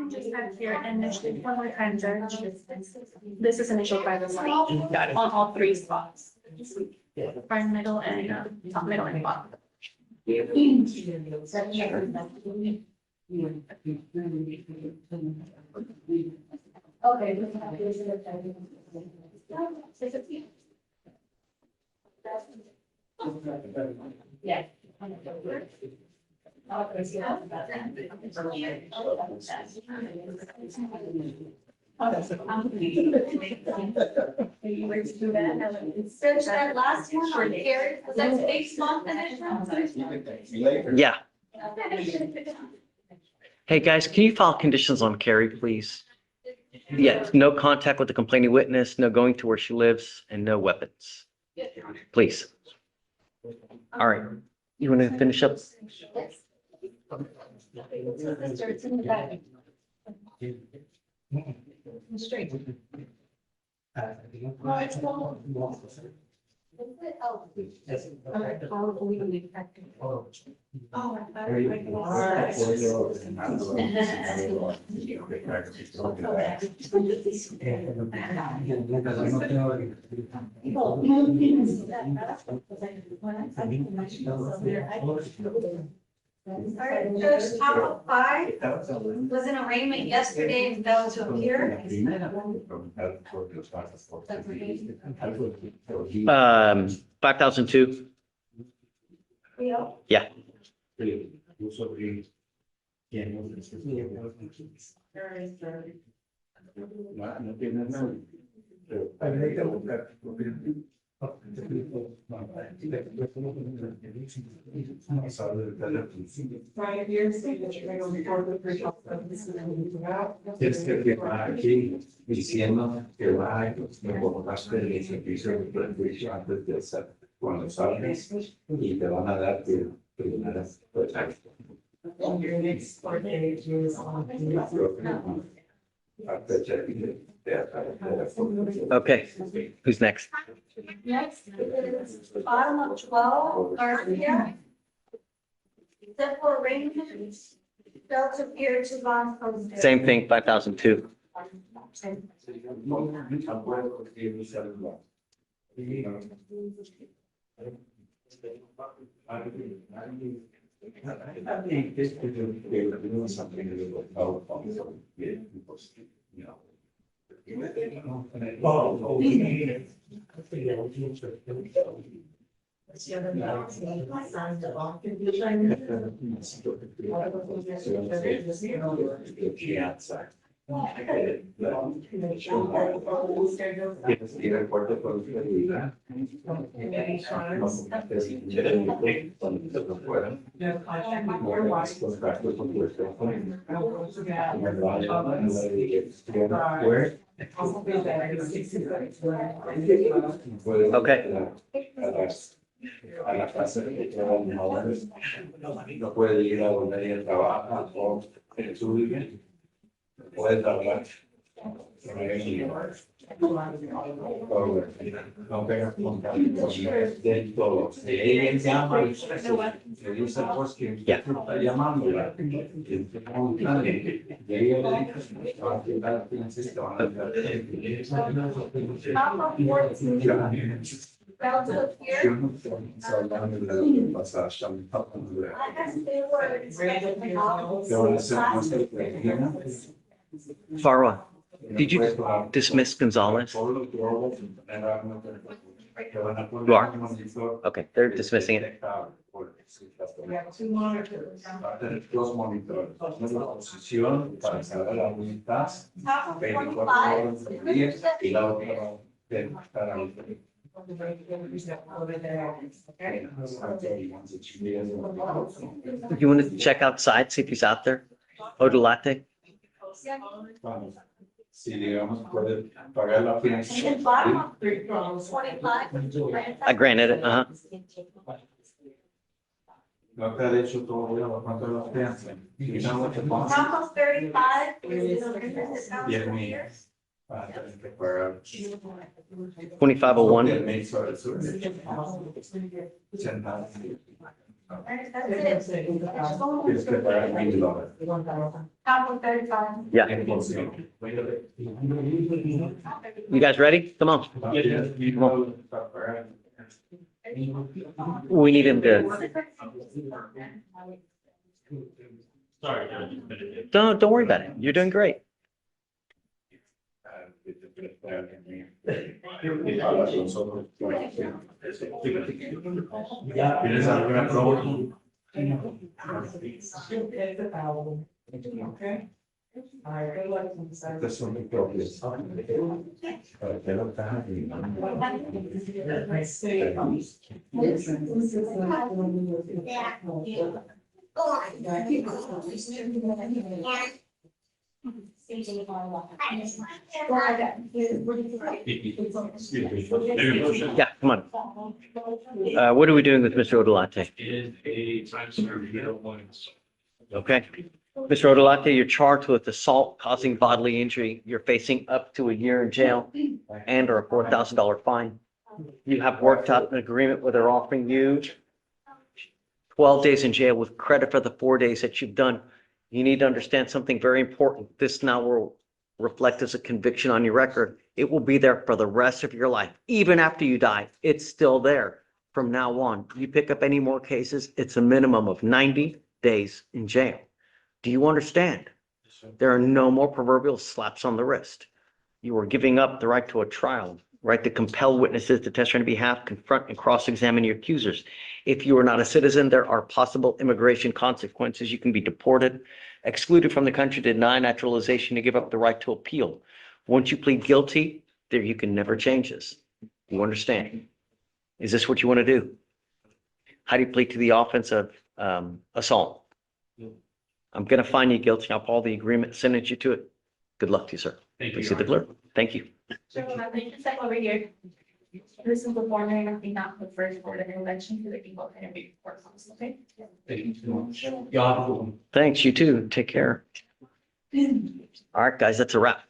Just have here initially, one more time, Judge. This is initial private light. Got it. On all three spots. Front, middle, and top, middle, and bottom. Yeah. Search that last one on Gary, was that today's month edition? Yeah. Hey, guys, can you file conditions on Carrie, please? Yes, no contact with the complaining witness, no going to where she lives, and no weapons. Please. All right. You want to finish up? It's in the back. Straight. All right, Judge, top 5 was an arraignment yesterday and failed to appear. 5002. Yeah. Right, you're saying that you're going to report the pre-trial. Diciendo que va a incorporarse el servicio de juicio antes de hacer cuando salgas y te van a dar tu primera protección. Your next court date is on. Okay. Who's next? Next is bottom of 12, Garcia. Except for arraignment, failed to appear to bond posted. Same thing, 5002. Okay. A la casa de todos los jóvenes, no puede ir a donde ella trabaja o en su vida, puede hablar. No tenga contacto de todo. Ella llama y le dice pues que usted está llamándola. Y ella le dice Farwa, did you dismiss Gonzalez? You are? Okay, they're dismissing it. We have two monitors. Dos monitores, una posición para saber la unidad, 24 horas del día y la otra para You want to check outside, see if he's out there? Odolate? si digamos puede pagar la financiación. I granted it, uh-huh. No te ha dicho todavía cuánto es la fianza. Y no lo que pasa. Almost 35. 10,000. Ah, tienes que pagar. 2501. 10,000 sobre su. Tienes que pagar $1,000. Almost 35. Yeah. You guys ready? Come on. Come on. We need him to. Sorry. Don't worry about it. You're doing great. ¿Tienes alguna pregunta? Okay. All right, good luck. Estas son mis propias. Para que lo Yeah, come on. What are we doing with Mr. Odolate? Is a time served middle ones. Okay. Mr. Odolate, you're charged with assault causing bodily injury. You're facing up to a year in jail and or a $4,000 fine. You have worked out an agreement where they're offering you 12 days in jail with credit for the 4 days that you've done. You need to understand something very important. This now will reflect as a conviction on your record. It will be there for the rest of your life. Even after you die, it's still there from now on. You pick up any more cases, it's a minimum of 90 days in jail. Do you understand? There are no more proverbial slaps on the wrist. You are giving up the right to a trial, right to compel witnesses to testify on your behalf, confront and cross-examine your accusers. If you are not a citizen, there are possible immigration consequences. You can be deported, excluded from the country, denied naturalization, to give up the right to appeal. Once you plead guilty, there you can never change this. You understand? Is this what you want to do? How do you plead to the offense of assault? I'm going to find you guilty. I'll call the agreement, sentence you to it. Good luck to you, sir. Thank you. Please see the blurb. Thank you. So I think it's like over here. This is the form that I think not the first board of election for the people that be report on, okay? Thank you so much. Yeah. Thanks, you too. Take care. All right, guys, that's a wrap.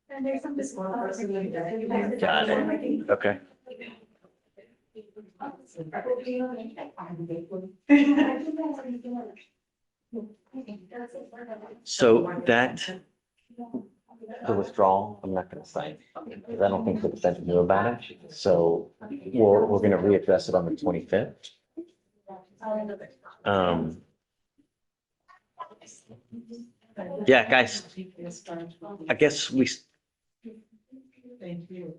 And there's some disclosure. Got it. Okay. So that, the withdrawal, I'm not gonna sign, because I don't think the defendant knew about it. So we're gonna readdress it on the 25th. Yeah, guys, I guess we, Thank you.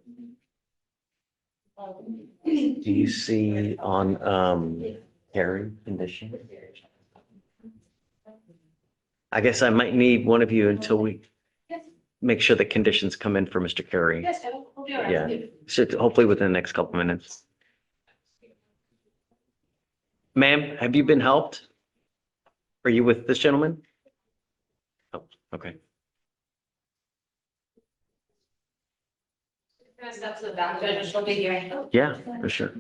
Do you see on, Harry condition? I guess I might need one of you until we make sure the conditions come in for Mr. Carey. Yes, we'll do it. Yeah, so hopefully within the next couple minutes. Ma'am, have you been helped? Are you with this gentleman? Oh, okay. Gonna step to the back, Judge, and she'll be here. Yeah, for sure.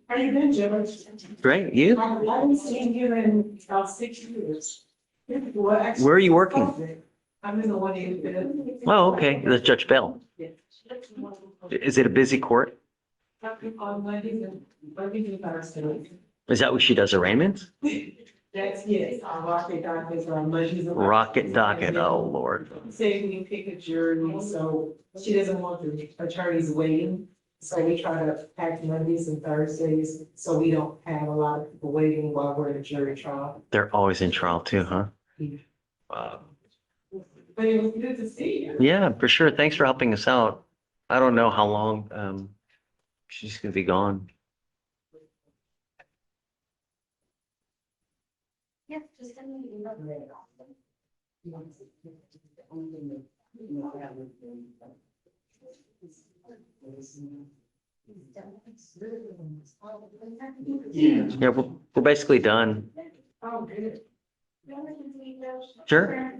How you been, Judge? Great, you? I haven't seen you in about 6 years. Where are you working? I'm in the one eighty. Oh, okay, that's Judge Bell. Is it a busy court? On Mondays and Thursdays. Is that what she does, arraignments? That's, yes, our Rocket Dockets on Mondays. and Rocket docket, oh, Lord. Say we pick a jury, so she doesn't want the attorneys waiting. So we try to pack Mondays and Thursdays, so we don't have a lot of people waiting while we're in a jury trial. They're always in trial too, huh? Wow. But it was good to see you. Yeah, for sure. Thanks for helping us out. I don't know how long, she's gonna be gone. Yeah, just send me an email. Yeah, we're basically done. Oh, good. Sure.